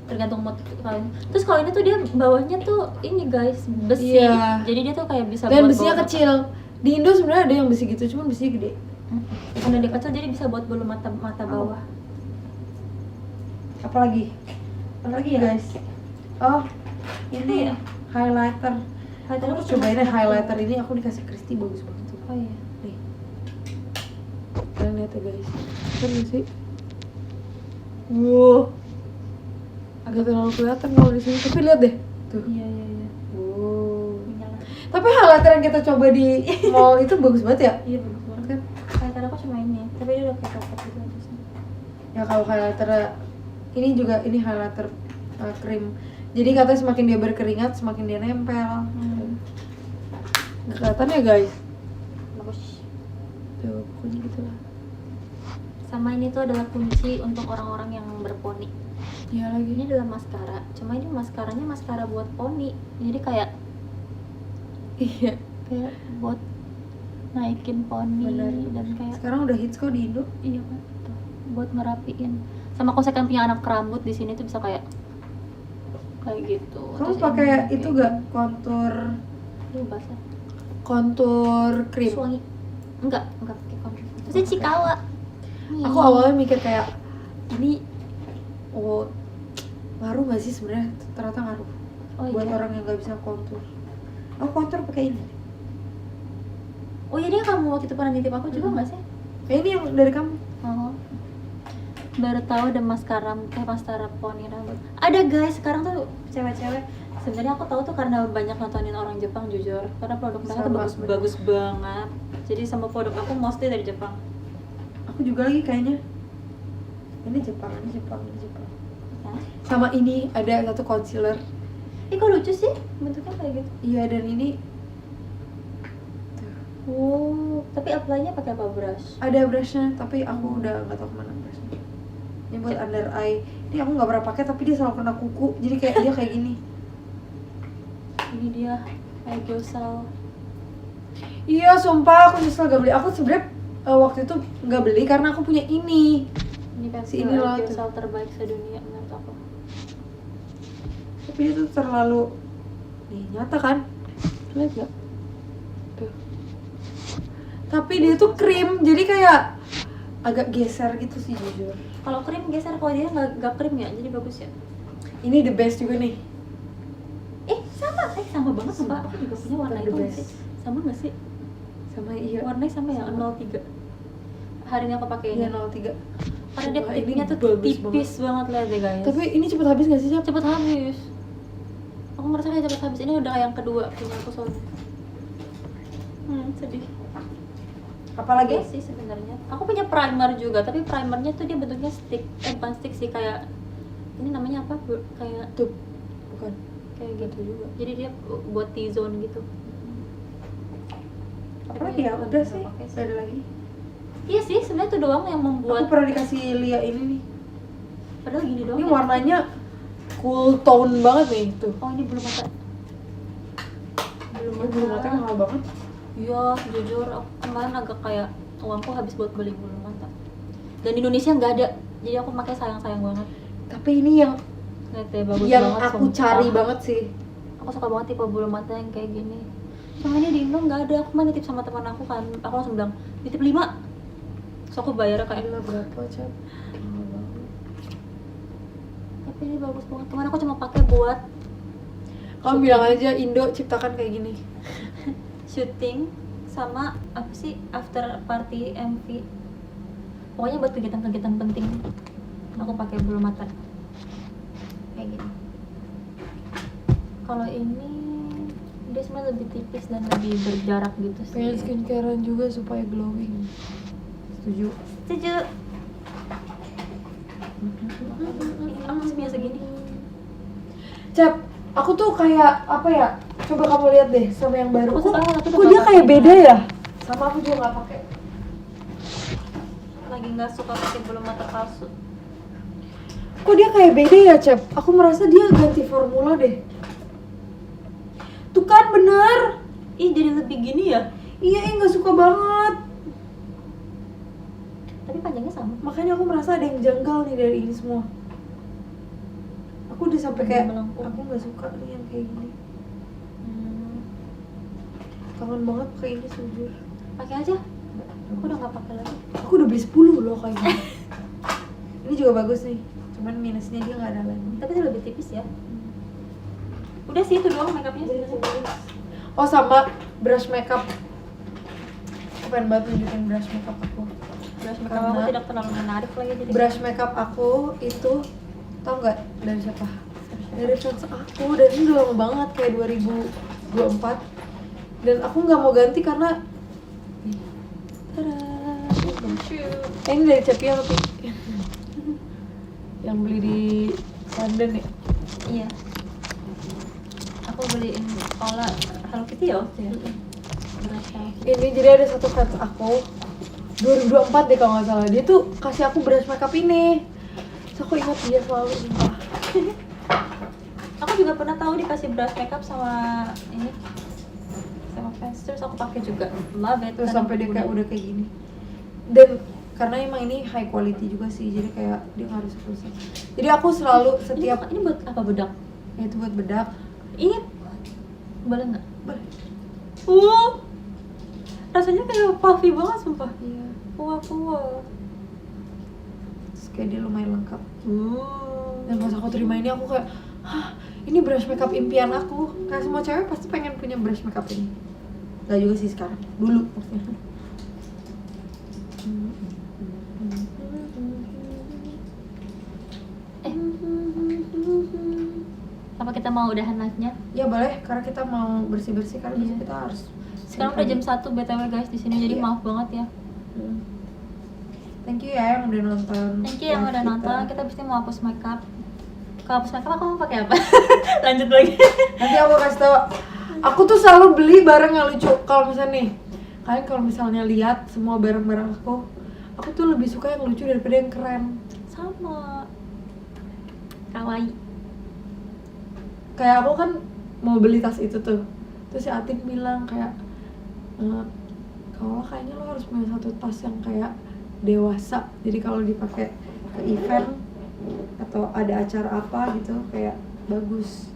tergantung mood kalau ini. Terus kalau ini tuh dia bawahnya tuh ini guys besi. Iya. Jadi dia tuh kayak bisa Dan buat besinya bawah mata. kecil. Di Indo sebenarnya ada yang besi gitu, cuman besinya gede. Karena dia kecil jadi bisa buat bulu mata bawah. Apalagi ya guys? Oh, ini Iya. highlighter. Highlighter Aku aku cobain cuma highlighter ini, aku dikasih Kristi bagus banget tuh. Oh iya. Nih. Kalian lihat ya guys. Kan nggak sih? Wow. Agak terlalu kelihatan kalau di sini, tapi lihat deh. Tuh. Iya. Wow. Menyala. Tapi highlighter yang kita coba di mall itu bagus banget ya? Iya bagus banget. Kan? Highlighter aku cuma ini, tapi dia udah kayak coklat gitu atasnya. Ya kalau highlighter ini juga ini highlighter krim. Jadi katanya semakin dia berkeringat semakin dia nempel. Nggak kelihatan ya guys? bagus. Tuh, pokoknya gitu lah. Sama ini tuh adalah kunci untuk orang-orang yang berponi. Iya lagi. Ini adalah maskara, cuma ini maskaranya maskara buat poni. Jadi kayak Iya. kayak buat naikin poni Bener. dan kayak Sekarang udah hits kok di Indo. iya kan tuh, buat ngerapiin. Sama kalau saya kan punya anak rambut di sini tuh bisa kayak gitu. Kamu Terus pakai ini itu kayak gak kontur ini basah. krim? Suwangi. Enggak pakai kontur. Terus ini Cikawa. Aku awalnya mikir kayak ini ngaruh gak sih sebenarnya? Ternyata ngaruh. Oh Buat iya. orang yang gak bisa kontur. Aku kontur pakai ini. Oh iya, dia kamu waktu itu pernah nitip aku juga nggak sih? Ini yang dari kamu. Oh. Baru tahu ada maskara poni rambut. Ada guys, sekarang tuh cewek-cewek. Sebenarnya aku tahu tuh karena banyak nontonin orang Jepang jujur. Karena produk mereka tuh Sama, bagus banget. Jadi sama produk aku mostly dari Jepang. Aku juga lagi kayaknya. Ini Jepang. Ya. Sama ini ada satu concealer. Ih kok lucu sih bentuknya kayak gitu. Iya, dan ini Oh, tapi apply-nya pakai apa brush? ada brushnya, tapi aku udah nggak tahu kemana brushnya. Ini buat under eye. Ini aku nggak pernah pakai, tapi dia selalu kena kuku. Jadi kayak dia kayak gini. Ini dia kayak Gyosal. Iya, sumpah aku nyesel gak beli. Aku sebenernya waktu itu nggak beli karena aku punya ini. Ini Si pensil ini loh tuh. Gyosal terbaik sedunia menurut aku. Tapi dia tuh terlalu nih nyata kan? Lihat nggak? Tuh. Tapi dia tuh krim, jadi kayak agak geser gitu sih jujur. Kalau krim geser, kalau dia nggak krim ya, jadi bagus ya. Ini the best juga nih. Sama banget sumpah. Aku juga punya warna The itu nggak best. sih? Sama nggak sih? Sama iya. Warnanya sama ya, Sama. 03. Hari ini aku pakai ini. Iya 03. Karena dia Sumpah, ini tipnya tuh bagus tipis banget lihat deh guys. Tapi ini cepet habis gak sih, Cap? cepet habis. Aku merasa kayak cepet habis. Ini udah yang kedua punya aku soalnya. Sedih. Apalagi? Iya sih sebenarnya. Aku punya primer juga, tapi primernya tuh dia bentuknya stick, bukan stick sih, kayak ini namanya apa? Kayak Tuh. Bukan. kayak gitu juga. Jadi dia buat T-zone gitu. Apalagi ya? Udah sih. Gak ada lagi. Iya sih, sebenarnya itu doang yang Aku membuat. pernah dikasih Lia ini nih. Padahal gini doang. Ini ya. warnanya cool tone banget nih tuh. Oh ini belum mata. Ini bulu matanya mahal banget. Iya, jujur aku kemarin agak kayak uangku habis buat beli bulu mata. Dan di Indonesia nggak ada, jadi aku pakai sayang banget. Tapi ini yang Lihat deh, bagus yang banget. aku sumpah. cari banget sih. Aku suka banget tipe bulu mata yang kayak gini. Cuma ini di Indo nggak ada. Aku mah nitip sama teman aku kan. Aku langsung bilang nitip 5. So aku bayar kayak. Gila berapa, Cap? Mahal banget. Tapi ini bagus banget. Kemarin aku cuma pakai buat Kamu bilang aja Indo ciptakan kayak gini. syuting sama apa sih after party MV. Pokoknya buat kegiatan-kegiatan penting aku pakai bulu mata kayak gini. Kalau ini dia sebenarnya lebih tipis dan lebih berjarak gitu sih. Pengen skincarean juga supaya glowing. Setuju. Setuju. Aku sih biasa gini. Cap, aku tuh kayak apa ya? Coba kamu lihat deh sama yang baru. Aku suka, tapi Kok udah dia nggak kayak pakai. beda ya? Sama aku juga nggak pakai. Lagi nggak suka pakai bulu mata palsu. Kok dia kayak beda ya, Cap? Aku merasa dia ganti formula deh. Tuh kan bener. Ih jadi lebih gini ya. Iya, nggak suka banget. Tapi panjangnya sama. Makanya aku merasa ada yang janggal nih dari ini semua. Aku udah sampai kayak Melengkung. aku nggak suka nih yang kayak gini. Kangen banget pakai ini jujur. Pakai aja. Aku udah nggak pakai lagi. Aku udah beli 10 loh kayak gini. Ini juga bagus nih. Cuman minusnya dia nggak ada lagi. Tapi itu lebih tipis ya. Udah sih itu doang makeupnya sebenarnya. Oh sama brush makeup. Aku pengen banget nunjukin brush makeup aku. Brush makeup aku Karena tidak terlalu menarik lagi jadi. Brush makeup aku itu tau nggak dari siapa? Dari fans aku, dan ini udah lama banget kayak 2024. Dan aku nggak mau ganti karena tada. Ini dari Cepia tapi yang beli di London ya. Iya. Aku beliin sekolah Hello Kitty ya waktu ya. Ini jadi ada satu fans aku 2024 deh kalau nggak salah, dia tuh kasih aku brush makeup ini. Terus aku ingat dia selalu, sumpah. Aku juga pernah tahu dikasih brush makeup sama ini, sama fans, terus aku pakai juga, love it. Terus karena sampai dia kayak udah- udah kayak gini. Dan karena emang ini high quality juga sih, jadi kayak dia nggak harus rusak. Jadi aku selalu setiap ini buat apa, bedak? ya itu buat bedak. Ini boleh nggak? Boleh. Rasanya kayak puffy banget sumpah. Iya. Puas. Terus kayak dia lumayan lengkap. Dan pas aku terima ini aku kayak, hah, ini brush makeup impian aku. Kayak semua cewek pasti pengen punya brush makeup ini. Gak juga sih sekarang, dulu maksudnya. Apa kita mau udahan live-nya? Ya boleh, karena kita mau bersih-bersih karena besok kita harus. Sekarang udah jam 1 BTW guys di sini, jadi Iya. maaf banget ya. Thank you ya yang udah nonton. Thank you yang live udah kita. nonton. Kita pasti mau hapus makeup. Kalau hapus makeup aku mau pakai apa? Lanjut lagi. Nanti aku kasih tau. Aku tuh selalu beli barang yang lucu. Kalau misalnya nih, kalian kalau misalnya lihat semua barang-barang aku tuh lebih suka yang lucu daripada yang keren. Sama. Kawaii. Kayak aku kan mau beli tas itu tuh, terus si Atin bilang kayak, kalau kayaknya lo harus punya satu tas yang kayak dewasa. Jadi kalau dipakai ke event atau ada acara apa gitu kayak bagus.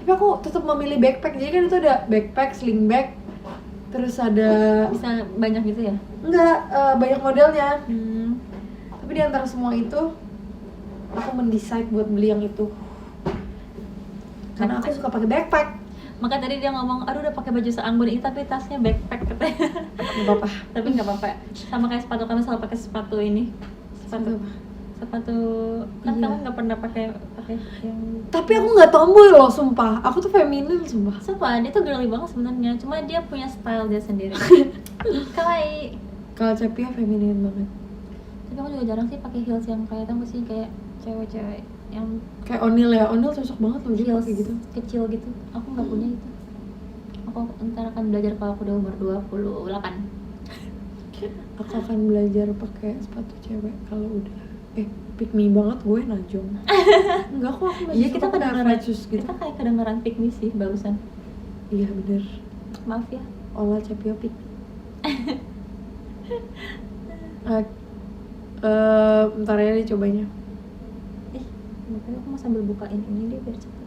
Tapi aku tetap memilih backpack. Jadi kan itu ada backpack, sling bag, terus ada Bisa banyak gitu ya? enggak banyak modelnya. Tapi di antara semua itu aku mendesain buat beli yang itu. Karena aku suka pakai backpack. Maka tadi dia ngomong, aduh udah pakai baju seanggun ini tapi tasnya backpack katanya. Enggak apa-apa. Tapi nggak apa-apa. Sama kayak sepatu, kamu selalu pakai sepatu ini. Sepatu kan Iya. kamu nggak pernah pakai yang. Tapi aku nggak tomboy loh, sumpah. Aku tuh feminin, sumpah. Sumpah, dia tuh girly banget sebenarnya. Cuma dia punya style dia sendiri. Kawaii. Kalau Cepia feminin banget. Tapi aku juga jarang sih pakai heels yang kayak tahu sih kayak cewek-cewek yang Kayak Onil ya, Onil cocok banget loh dia heels pakai gitu. kecil gitu. Aku nggak punya itu. Aku ntar akan belajar kalau aku udah umur 28. Aku akan belajar pakai sepatu cewek kalau udah. Pick me banget gue najong. Enggak kok, aku masih Iya, kita suka pakai kedengeran flat shoes gitu. kita kayak kedengeran pick me sih barusan. Iya bener. Maaf ya. Olah Cepia pick me. Bentar ya dicobanya. Makanya aku mau sambil bukain ini deh biar cepet.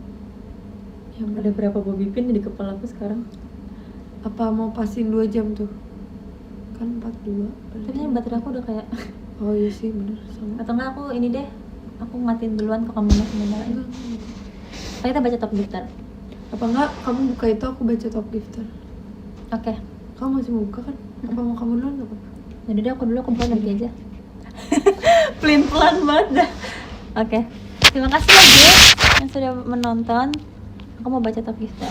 Yang Ada berapa bobby pin di kepala aku sekarang? apa mau pasin 2 jam tuh? Kan 42. Tapi ini baterai aku udah kayak Oh iya sih bener sama. atau enggak aku ini deh. Aku matiin duluan kok kamu masih nyalain. Tapi kita baca top gifter. Apa enggak kamu buka itu aku baca top gifter. Oke. Kamu masih mau buka kan? Apa mau kamu duluan enggak apa-apa? Jadi deh aku dulu, aku buka lagi aja. Pelin-pelan banget dah. Oke. Terima kasih ya J yang sudah menonton. Aku mau baca top gifter.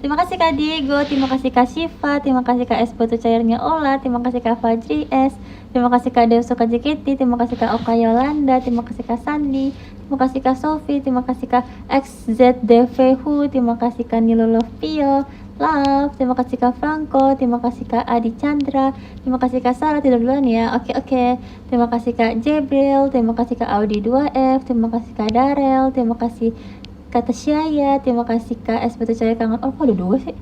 Terima kasih Kak Diego, terima kasih Kak Syifa, terima kasih Kak Es Batu Cairnya Ola, terima kasih Kak Fajri S, terima kasih Kak Deus Suka JKT, terima kasih Kak Oka Yolanda, terima kasih Kak Sandi, terima kasih Kak Sofi, terima kasih Kak XZDVHU, terima kasih Kak Nilo Lovio, Love, terima kasih Kak Franco, terima kasih Kak Adi Chandra, terima kasih Kak Sarah, tidur duluan ya, oke. Terima kasih Kak Jebril, terima kasih Kak Audi 2F, terima kasih Kak Darel, terima kasih Kak Tasyaya, terima kasih Kak Es Batu Cahaya Kangen. Oh, kok ada 2 sih?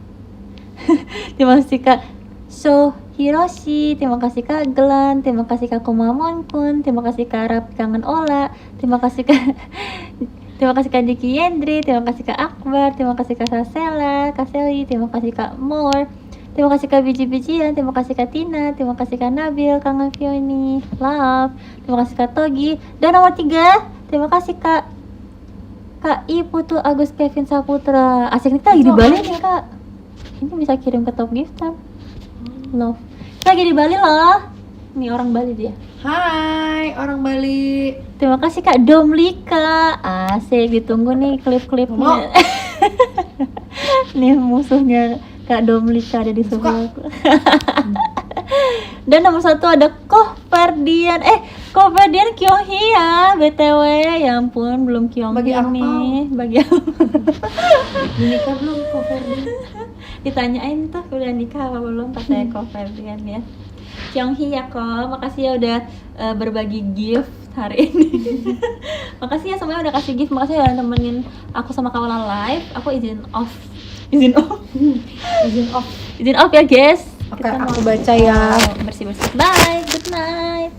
Terima kasih Kak So Hiroshi, terima kasih Kak Glan, terima kasih Kak Kumamon Kun, terima kasih Kak Rapi Kangen Ola, terima kasih Kak terima kasih Kak Diki Yendri, terima kasih Kak Akbar, terima kasih Kak Sasela, Kak Seli, terima kasih Kak Moore, terima kasih Kak Biji-bijian, terima kasih Kak Tina, terima kasih Kak Nabil, Kak Fioni, Love, terima kasih Kak Togi, dan nomor 3, terima kasih Kak I Putu Agus Kevin Saputra. Asik nih, kita lagi di Bali nih Kak. Ini bisa kirim ke top gifter. Love. Kita lagi di Bali loh. Nih orang Bali dia. Hai orang Bali. Terima kasih Kak Domlika. Asik, ditunggu nih klip-klipnya. Nih musuhnya Kak Domlika ada di sebelah aku. Dan nomor 1 ada Koh Ferdian. Cover Dian Kyunghi ya, BTW. Ya ampun, belum Kyunghi Bagi angpau. nih. Bagi Menikah belum cover dia? ditanyain tuh udah nikah apa belum pas saya cover Dian ya. Kyunghi ya kok, makasih ya udah berbagi gift hari ini. Makasih ya semuanya udah kasih gift, makasih ya udah nemenin aku sama kawalan live. Aku izin off Izin off ya guys. Oke, aku baca ya. Bersih. Bye, good night.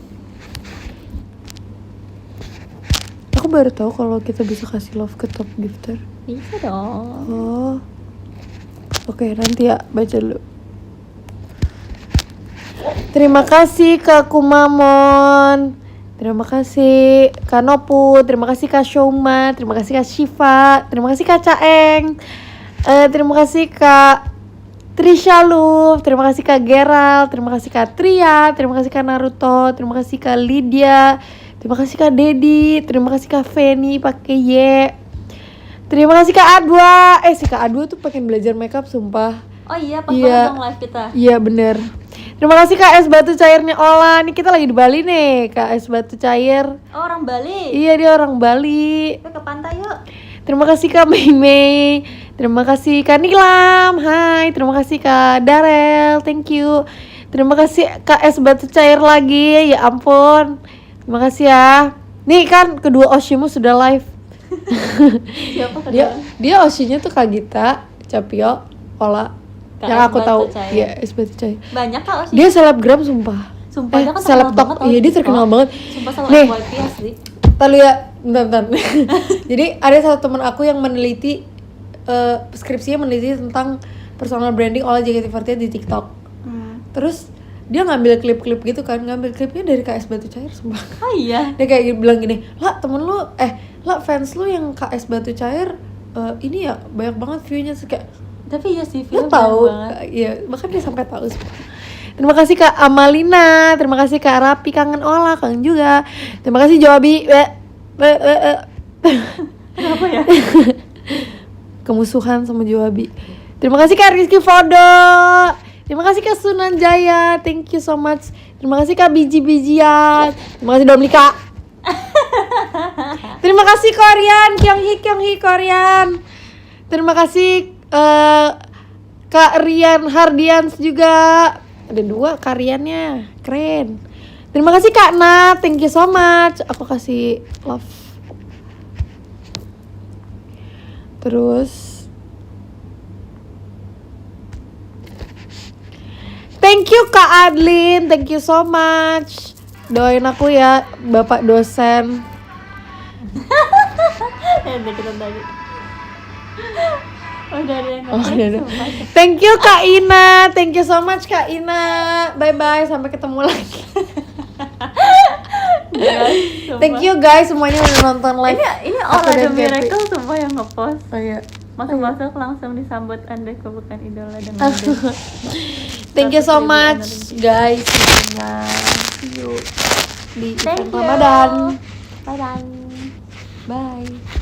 Aku baru tahu kalau kita bisa kasih love ke top gifter. Bisa dong. Oh. Oke, nanti ya baca dulu. Terima kasih Kak Kumamon. Terima kasih Kak Nopu. Terima kasih Kak Shoma. Terima kasih Kak Shiva. Terima kasih Kak Caeng. Terima kasih Kak Trisha Luf. Terima kasih Kak Gerald. Terima kasih Kak Tria. Terima kasih Kak Naruto. Terima kasih Kak Lydia. Terima kasih Kak Dedi. Terima kasih Kak Feni pakai Y. Terima kasih Kak Adwa. Si Kak Adwa tuh pengen belajar makeup sumpah. Oh iya, pas Iya. banget dong live kita. Iya bener. Terima kasih Kak es batu cairnya Ola. Nih kita lagi di Bali nih Kak es batu cair. Oh, orang Bali. Iya dia orang Bali. Kita ke pantai yuk. Terima kasih Kak Mei Mei. Terima kasih Kak Nilam. Hai. Terima kasih Kak Darel. Thank you. Terima kasih Kak es batu cair lagi. Ya ampun. Terima kasih ya. Nih kan kedua Oshimu sudah live. Siapa Dia Oshinya tuh Kak Gita, Capio, Ola. Kak yang es aku batu tahu. cair. Iya, es batu cair. Banyak Kak Oshi. Dia selebgram sumpah. Sumpah dia kan seleb terkenal top. banget Iya orang dia terkenal TikTok. banget. Sumpah sama Nih. FYP asli. Lalu ya, bentar. Jadi ada satu teman aku yang meneliti skripsinya meneliti tentang personal branding oleh JKT48 di TikTok. Terus dia ngambil klip-klip gitu kan, ngambil klipnya dari KS Batu Cair sumpah. Oh iya. Dia kayak bilang gini, "Lah, temen lu fans lu yang KS Batu Cair ini ya banyak banget view-nya." Terus kayak Tapi iya sih, lu film tahu, banget. iya bahkan dia sampai tahu. Terima kasih Kak Amalina, terima kasih Kak Rapi, kangen Ola, kangen juga. Terima kasih Joabi. Kenapa ya? Kemusuhan sama Joabi. Terima kasih Kak Rizky Fodo. Terima kasih Kak Sunan Jaya, thank you so much. Terima kasih Kak Biji-bijian. Terima kasih Domlika. Terima kasih Korean, Kyunghi Korean. Terima kasih Kak Rian Hardians juga. Ada 2 karyannya, keren. Terima kasih Kak Nat, thank you so much. Aku kasih love. Terus thank you Kak Adlin, thank you so much. Doain aku ya Bapak dosen. Udah kita tadi. Udah ada yang Oh, nge-click, udah. sumpah. Thank you Kak Ina, thank you so much Kak Ina. Bye bye, sampai ketemu lagi. Guys, sumpah. Thank you guys semuanya udah nonton live. Ini Aku Ola dan The Kepi. Miracle sumpah yang ngepost. Oh, iya. Masuk-masuk langsung disambut Anda bukan idola dengan dia. Thank you so 100.000 much energi. guys. See you di Thank event you. Ramadan. Bye bye. Bye.